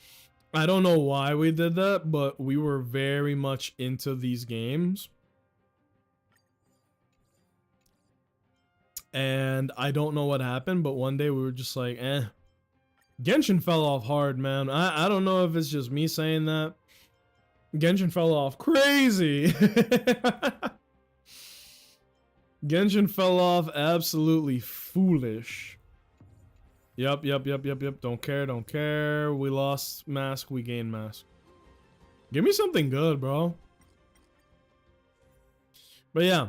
I don't know why we did that, but we were very much into these games. And I don't know what happened, but one day we were just like, Genshin fell off hard, man. I don't know if it's just me saying that. Genshin fell off crazy. Genshin fell off absolutely foolish. Yep. Don't care. We lost mask, we gained mask. Give me something good, bro. But yeah.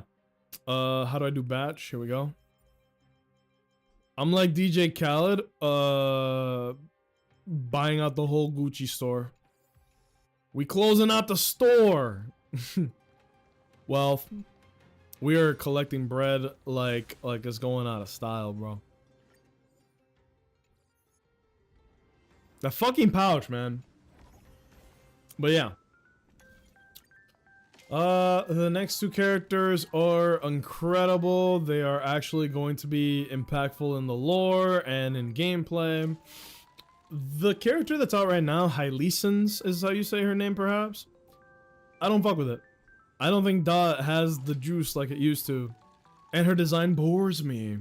How do I do batch? Here we go. I'm like DJ Khaled, buying out the whole Gucci store. We closing out the store. Well, we are collecting bread like it's going out of style, bro. That fucking pouch, man. But yeah. The next two characters are incredible. They are actually going to be impactful in the lore and in gameplay. The character that's out right now, Hylicens, is how you say her name, perhaps? I don't fuck with it. I don't think Dot has the juice like it used to. And her design bores me.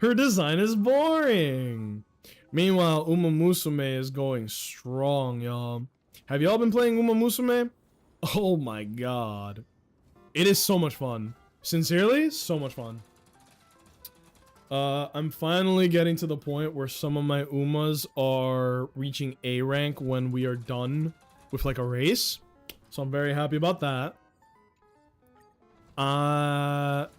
Her design is boring. Meanwhile, Uma Musume is going strong, y'all. Have y'all been playing Uma Musume? Oh my god. It is so much fun. Sincerely, so much fun. I'm finally getting to the point where some of my Umas are reaching A rank when we are done with like a race. So I'm very happy about that.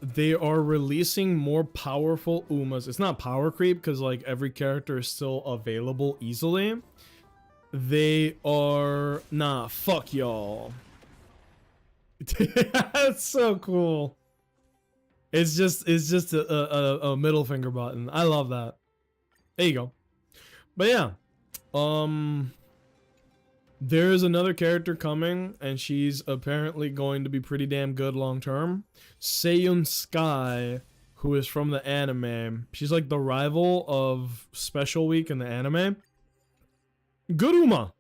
They are releasing more powerful Umas. It's not power creep because like every character is still available easily. They are... Nah, fuck y'all. That's so cool. It's just a middle finger button. I love that. There you go. But yeah, there is another character coming, and she's apparently going to be pretty damn good long term. Seiyun Sky, who is from the anime. She's like the rival of Special Week in the anime. Good Uma.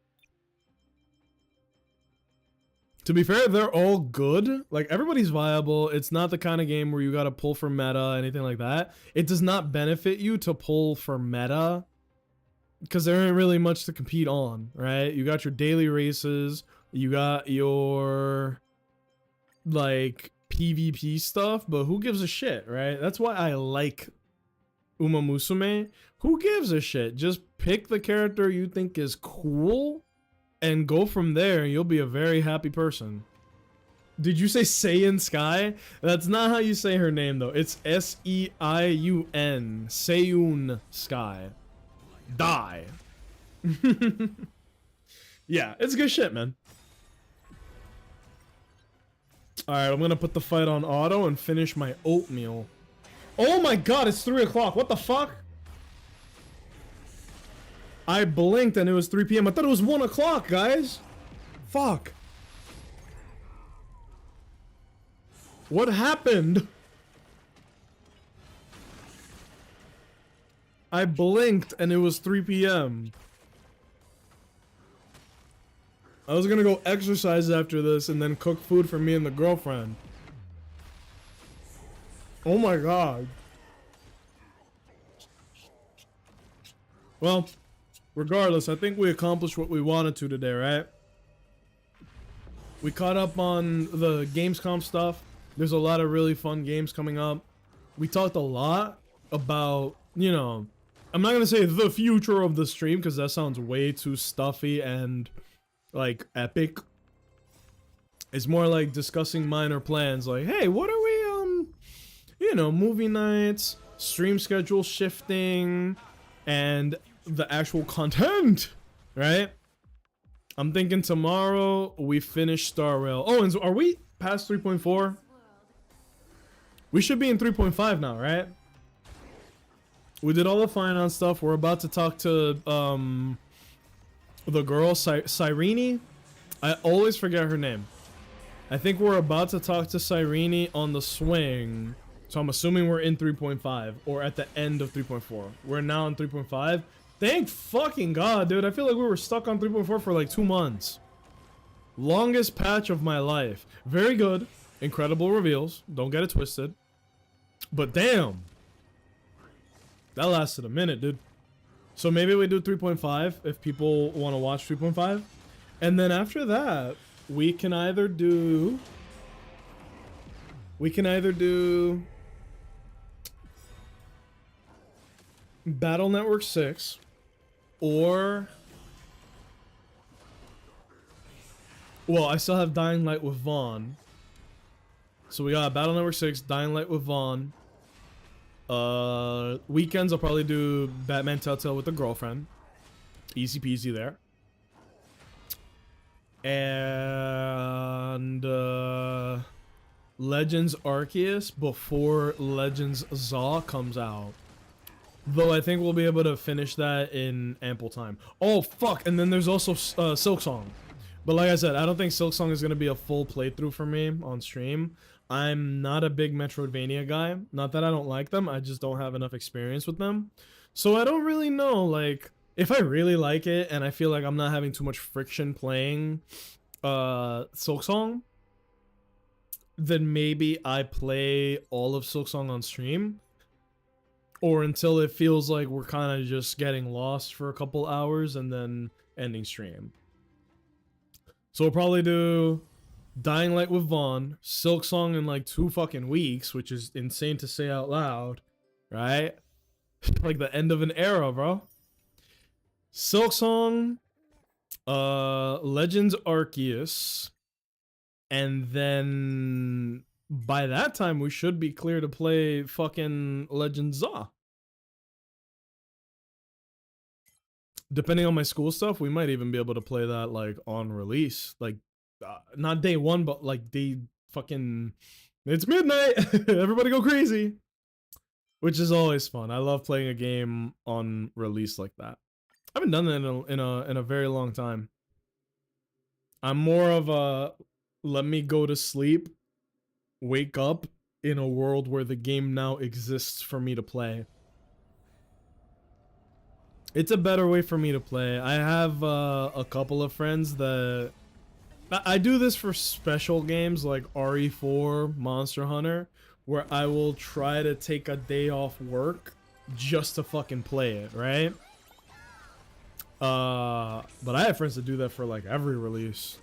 To be fair, they're all good. Like, everybody's viable. It's not the kind of game where you gotta pull for meta, anything like that. It does not benefit you to pull for meta because there ain't really much to compete on, right? You got your daily races, you got your, like, PvP stuff, but who gives a shit, right? That's why I like Uma Musume. Who gives a shit? Just pick the character you think is cool and go from there, and you'll be a very happy person. Did you say Seiyun Sky? That's not how you say her name, though. It's S-E-I-U-N. Seiyun Sky. Die. Yeah, it's good shit, man. Alright, I'm gonna put the fight on auto and finish my oatmeal. Oh my god, it's 3 o'clock. What the fuck? I blinked and it was 3 p.m. I thought it was 1 o'clock, guys. Fuck. What happened? I blinked and it was 3 p.m. I was gonna go exercise after this and then cook food for me and the girlfriend. Oh my god. Well, regardless, I think we accomplished what we wanted to today, right? We caught up on the Gamescom stuff. There's a lot of really fun games coming up. We talked a lot about, you know, I'm not going to say the future of the stream because that sounds way too stuffy and like epic. It's more like discussing minor plans like, hey, what are we, you know, movie nights, stream schedule shifting, and the actual content, right? I'm thinking tomorrow we finish Star Rail. Oh, and so are we past 3.4? We should be in 3.5 now, right? We did all the finance stuff. We're about to talk to the girl, Cyrene. I always forget her name. I think we're about to talk to Cyrene on the swing. So I'm assuming we're in 3.5 or at the end of 3.4. We're now in 3.5. Thank fucking God, dude. I feel like we were stuck on 3.4 for like 2 months. Longest patch of my life. Very good. Incredible reveals. Don't get it twisted. But damn. That lasted a minute, dude. So maybe we do 3.5 if people want to watch 3.5. And then after that, we can either do Battle Network 6 or, well, I still have Dying Light with Vaughn. So we got Battle Network 6, Dying Light with Vaughn. Weekends I'll probably do Batman Telltale with the girlfriend. Easy peasy there. And Legends Arceus before Legends Zaw comes out. Though I think we'll be able to finish that in ample time. Oh fuck, and then there's also Silksong. But like I said, I don't think Silksong is going to be a full playthrough for me on stream. I'm not a big Metroidvania guy. Not that I don't like them, I just don't have enough experience with them. So I don't really know, like, if I really like it and I feel like I'm not having too much friction playing Silksong, then maybe I play all of Silksong on stream. Or until it feels like we're kind of just getting lost for a couple hours and then ending stream. So we'll probably do Dying Light with Vaughn, Silksong in like 2 fucking weeks, which is insane to say out loud, right? Like the end of an era, bro. Silksong, Legends Arceus, and then by that time we should be clear to play fucking Legends Zaw. Depending on my school stuff, we might even be able to play that like on release, like not day 1, but like day fucking, it's midnight. Everybody go crazy, which is always fun. I love playing a game on release like that. I haven't done that in a very long time. I'm more of a let me go to sleep, wake up in a world where the game now exists for me to play. It's a better way for me to play. I have a couple of friends that I do this for special games like RE4, Monster Hunter, where I will try to take a day off work just to fucking play it, right? But I have friends that do that for like every release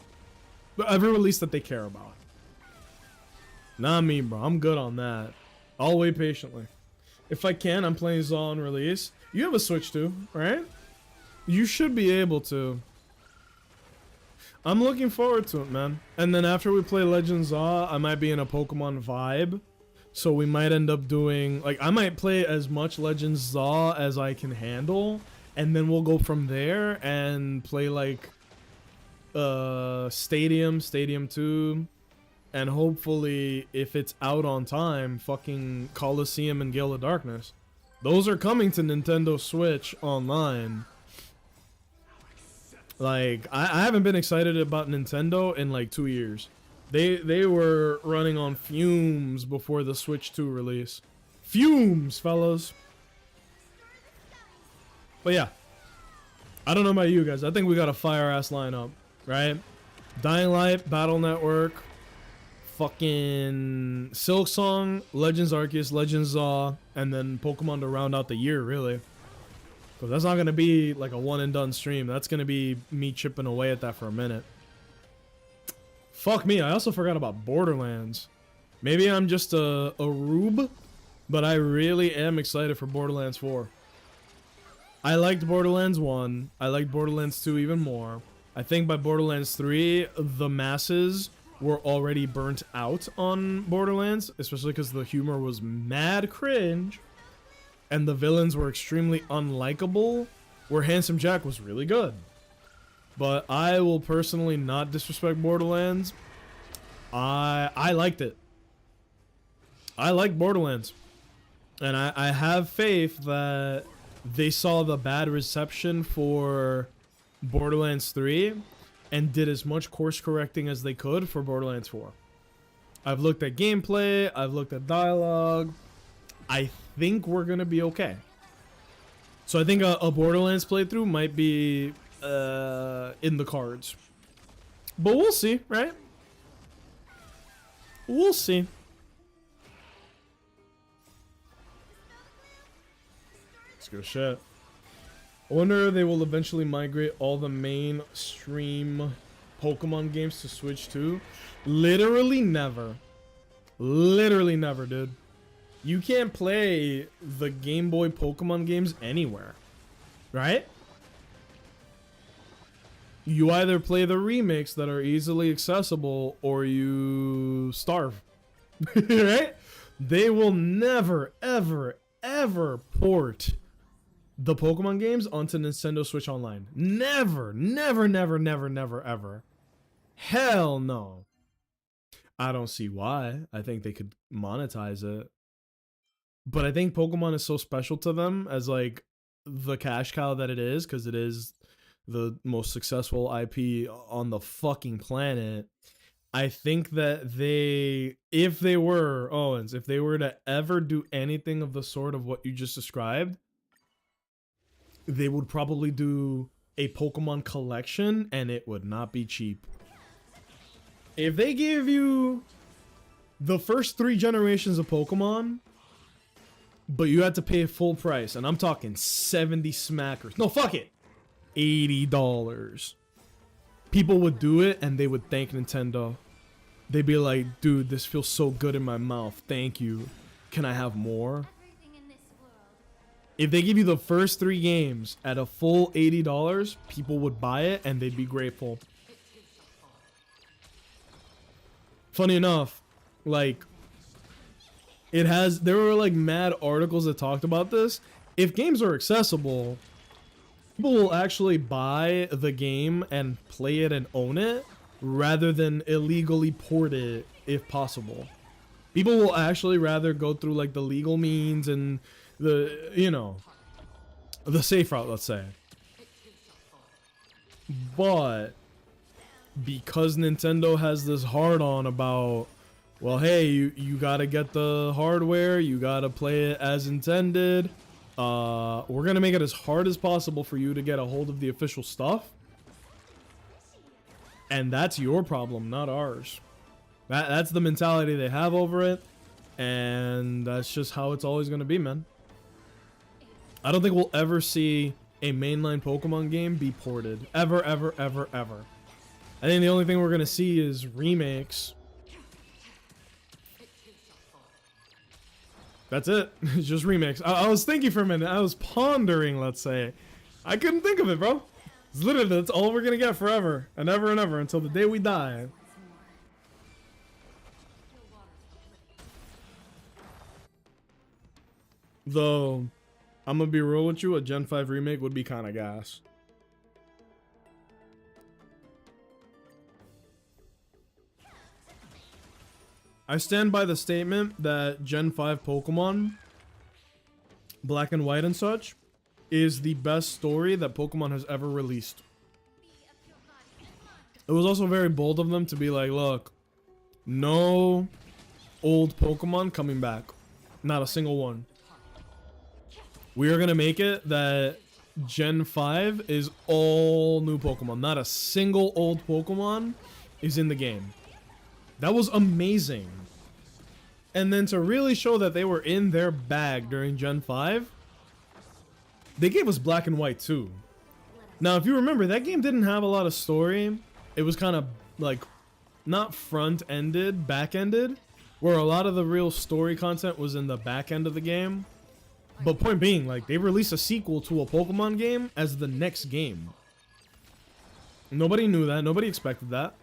that they care about. Not me, bro. I'm good on that. I'll wait patiently. If I can, I'm playing Zaw on release. You have a Switch too, right? You should be able to. I'm looking forward to it, man. And then after we play Legends Zaw, I might be in a Pokemon vibe. So we might end up doing, like, I might play as much Legends Zaw as I can handle. And then we'll go from there and play like Stadium 2. And hopefully, if it's out on time, fucking Coliseum and Gale of Darkness. Those are coming to Nintendo Switch Online. Like, I haven't been excited about Nintendo in like 2 years. They were running on fumes before the Switch 2 release. Fumes, fellas. But yeah. I don't know about you guys. I think we got a fire-ass lineup, right? Dying Light, Battle Network, fucking Silksong, Legends Arceus, Legends Zaw, and then Pokemon to round out the year, really. Because that's not going to be like a one and done stream. That's going to be me chipping away at that for a minute. Fuck me, I also forgot about Borderlands. Maybe I'm just a rube, but I really am excited for Borderlands 4. I liked Borderlands 1. I liked Borderlands 2 even more. I think by Borderlands 3, the masses were already burnt out on Borderlands, especially because the humor was mad cringe. And the villains were extremely unlikable, where Handsome Jack was really good. But I will personally not disrespect Borderlands. I liked it. I like Borderlands. And I have faith that they saw the bad reception for Borderlands 3 and did as much course correcting as they could for Borderlands 4. I've looked at gameplay, I've looked at dialogue. I think we're gonna be okay. So I think a Borderlands playthrough might be in the cards. But we'll see, right? We'll see. Let's go shit. I wonder if they will eventually migrate all the mainstream Pokemon games to Switch too. Literally never. Literally never, dude. You can't play the Game Boy Pokemon games anywhere, right? You either play the remakes that are easily accessible or you starve, right? They will never, ever, ever port the Pokemon games onto Nintendo Switch Online. Never, never, never, never, never, ever. Hell no. I don't see why. I think they could monetize it. But I think Pokemon is so special to them as like the cash cow that it is, because it is the most successful IP on the fucking planet. I think that if they were, Owens, if they were to ever do anything of the sort of what you just described, they would probably do a Pokemon collection and it would not be cheap. If they gave you the first 3 generations of Pokemon, but you had to pay full price, and I'm talking 70 smackers. No, fuck it. $80. People would do it and they would thank Nintendo. They'd be like, dude, this feels so good in my mouth. Thank you. Can I have more? Everything in this world. If they give you the first 3 games at a full $80, people would buy it and they'd be grateful. Funny enough, like, there were like mad articles that talked about this. If games are accessible, people will actually buy the game and play it and own it rather than illegally port it if possible. People will actually rather go through like the legal means and the, you know, the safe route, let's say. But because Nintendo has this hard on about, well, hey, you gotta get the hardware, you gotta play it as intended. We're gonna make it as hard as possible for you to get a hold of the official stuff. And that's your problem, not ours. That's the mentality they have over it. And that's just how it's always gonna be, man. I don't think we'll ever see a mainline Pokemon game be ported. Ever, ever, ever, ever. I think the only thing we're gonna see is remakes. That's it. It's just remakes. I was thinking for a minute. I was pondering, let's say. I couldn't think of it, bro. It's literally, that's all we're gonna get forever. And ever until the day we die. Though, I'm gonna be real with you, a Gen 5 remake would be kind of gas. I stand by the statement that Gen 5 Pokemon, Black and White and such, is the best story that Pokemon has ever released. It was also very bold of them to be like, look, no old Pokemon coming back. Not a single one. We are going to make it that Gen 5 is all new Pokemon. Not a single old Pokemon is in the game. That was amazing. And then to really show that they were in their bag during Gen 5, they gave us Black and White too. Now, if you remember, that game didn't have a lot of story. It was kind of like not front-ended, back-ended, where a lot of the real story content was in the back end of the game. But point being, like, they released a sequel to a Pokemon game as the next game. Nobody knew that. Nobody expected that.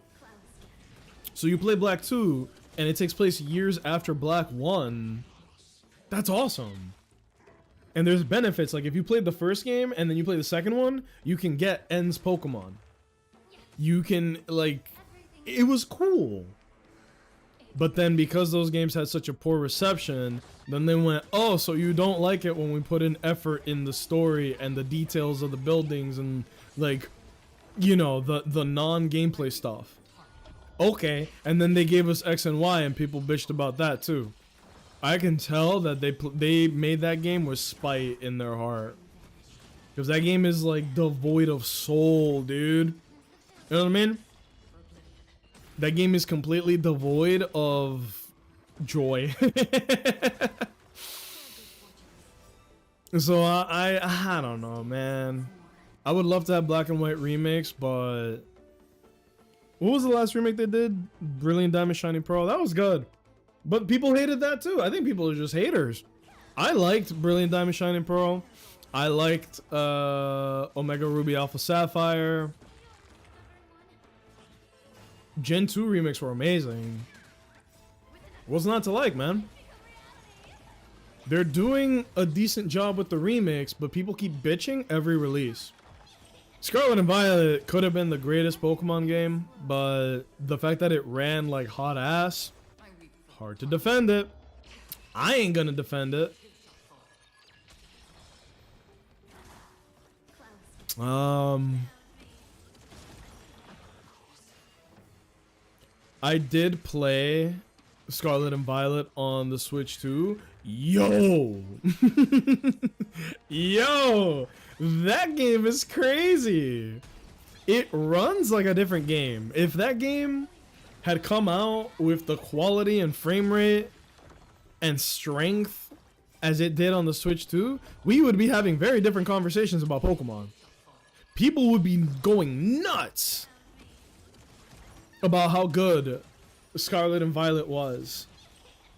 So you play Black 2, and it takes place years after Black 1. That's awesome. And there's benefits. Like, if you played the first game and then you play the second one, you can get N's Pokemon. You can, like, it was cool. But then because those games had such a poor reception, then they went, oh, so you don't like it when we put in effort in the story and the details of the buildings and, like, you know, the non-gameplay stuff. Okay, and then they gave us X and Y and people bitched about that too. I can tell that they made that game with spite in their heart. Because that game is, like, devoid of soul, dude. You know what I mean? That game is completely devoid of joy. So I don't know, man. I would love to have Black and White remakes, but what was the last remake they did? Brilliant Diamond Shining Pearl. That was good, but people hated that too. I think people are just haters. I liked Brilliant Diamond Shining Pearl. I liked Omega Ruby Alpha Sapphire. Gen 2 remakes were amazing. What's not to like, man? They're doing a decent job with the remakes, but people keep bitching every release. Scarlet and Violet could have been the greatest Pokemon game, but the fact that it ran like hot ass, hard to defend it. I ain't gonna defend it. I did play Scarlet and Violet on the Switch too. Yo! Yo! That game is crazy. It runs like a different game. If that game had come out with the quality and frame rate and strength as it did on the Switch 2, we would be having very different conversations about Pokemon. People would be going nuts about how good Scarlet and Violet was.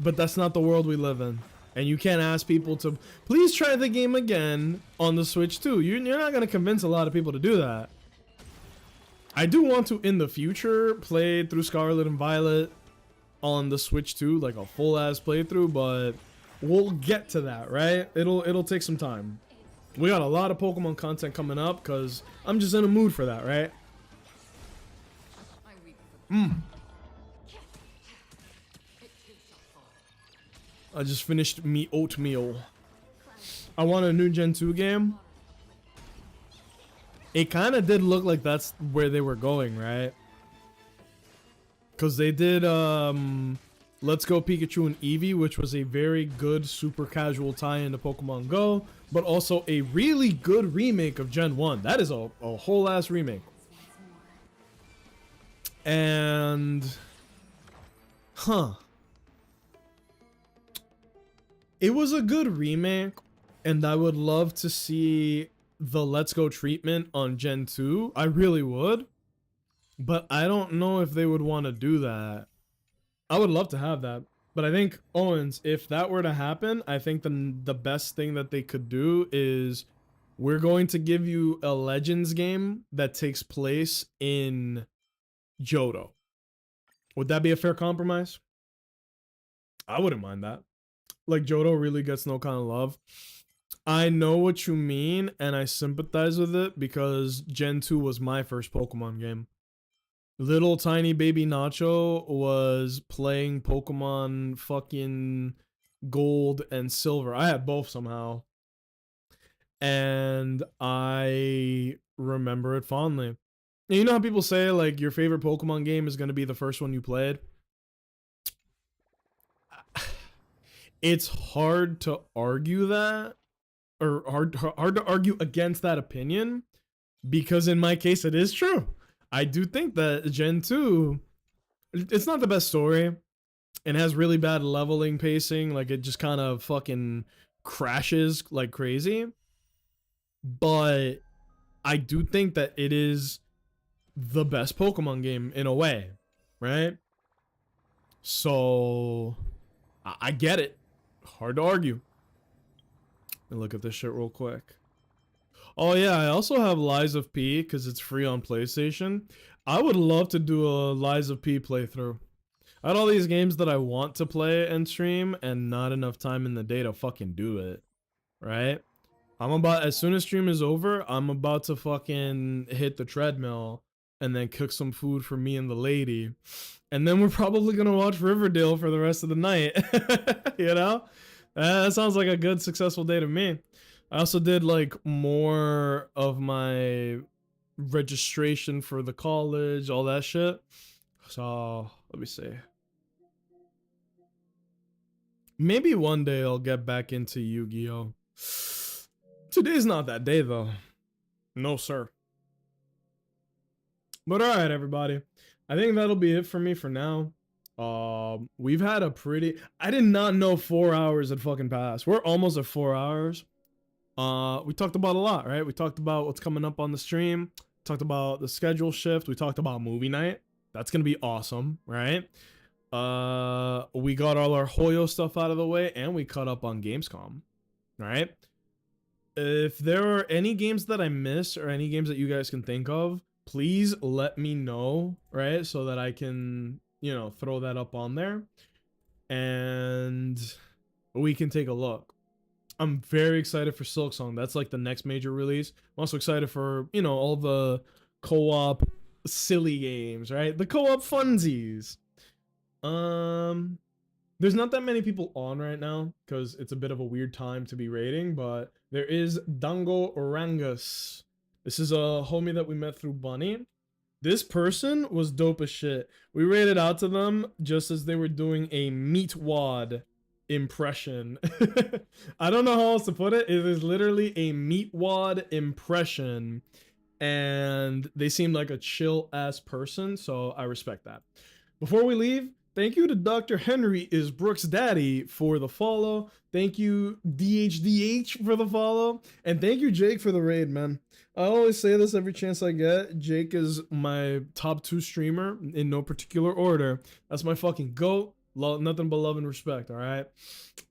But that's not the world we live in. And you can't ask people to please try the game again on the Switch 2. You're not going to convince a lot of people to do that. I do want to, in the future, play through Scarlet and Violet on the Switch 2, like a full-ass playthrough, but we'll get to that, right? It'll take some time. We got a lot of Pokemon content coming up, because I'm just in a mood for that, right? I just finished me oatmeal. I want a new Gen 2 game. It kind of did look like that's where they were going, right? Because they did Let's Go Pikachu and Eevee, which was a very good super casual tie-in to Pokemon Go, but also a really good remake of Gen 1. That is a whole ass remake. And it was a good remake, and I would love to see the Let's Go treatment on Gen 2. I really would, but I don't know if they would want to do that. I would love to have that, but I think, Owens, if that were to happen, I think the best thing that they could do is we're going to give you a Legends game that takes place in Johto. Would that be a fair compromise? I wouldn't mind that. Like, Johto really gets no kind of love. I know what you mean, and I sympathize with it because Gen 2 was my first Pokemon game. Little tiny baby Nacho was playing Pokemon fucking Gold and Silver. I had both somehow. And I remember it fondly. And you know how people say, like, your favorite Pokemon game is going to be the first one you played? It's hard to argue that, or hard to argue against that opinion, because in my case, it is true. I do think that Gen 2, it's not the best story, and has really bad leveling pacing. Like, it just kind of fucking crashes like crazy. but I do think that it is the best Pokemon game in a way, right? So I get it. Hard to argue. And look at this shit real quick. Oh yeah, I also have Lies of P because it's free on PlayStation. I would love to do a Lies of P playthrough. I had all these games that I want to play and stream and not enough time in the day to fucking do it. Right? As soon as stream is over, I'm about to fucking hit the treadmill and then cook some food for me and the lady. And then we're probably gonna watch Riverdale for the rest of the night. You know? That sounds like a good, successful day to me. I also did like more of my registration for the college, all that shit. So let me see. Maybe one day I'll get back into Yu-Gi-Oh! Today's not that day though. No, sir. But alright, everybody. I think that'll be it for me for now. We've had a pretty... I did not know 4 hours had fucking passed. We're almost at 4 hours. We talked about a lot, right? We talked about what's coming up on the stream. Talked about the schedule shift. We talked about movie night. That's gonna be awesome, right? We got all our Hoyo stuff out of the way, and we caught up on Gamescom, right? If there are any games that I missed or any games that you guys can think of, please let me know, right? So that I can, you know, throw that up on there and we can take a look. I'm very excited for Silksong. That's like the next major release. I'm also excited for, you know, all the co-op silly games, right? The co-op funsies. There's not that many people on right now because it's a bit of a weird time to be raiding, but there is Dango Orangus. This is a homie that we met through Bunny. This person was dope as shit. We raided out to them just as they were doing a Meatwad impression. I don't know how else to put it. It is literally a Meatwad impression, and they seemed like a chill ass person, so I respect that. Before we leave, thank you to Dr. Henry is Brooks' daddy for the follow. Thank you DHDH for the follow, and thank you Jake for the raid, man. I always say this every chance I get. Jake is my top 2 streamer in no particular order. That's my fucking goat. Nothing but love and respect, all right?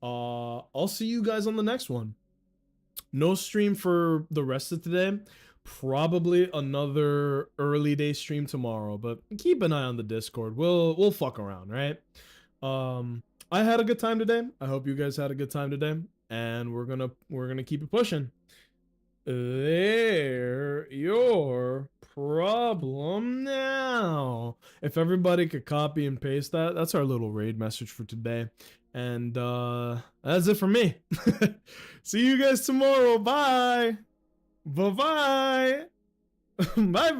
I'll see you guys on the next one. No stream for the rest of today. Probably another early day stream tomorrow, but keep an eye on the Discord. We'll fuck around, right? I had a good time today. I hope you guys had a good time today, and we're gonna keep it pushing. They're your problem now. If everybody could copy and paste that, that's our little raid message for today. And that's it for me. See you guys tomorrow. Bye. Bye-bye. Bye-bye.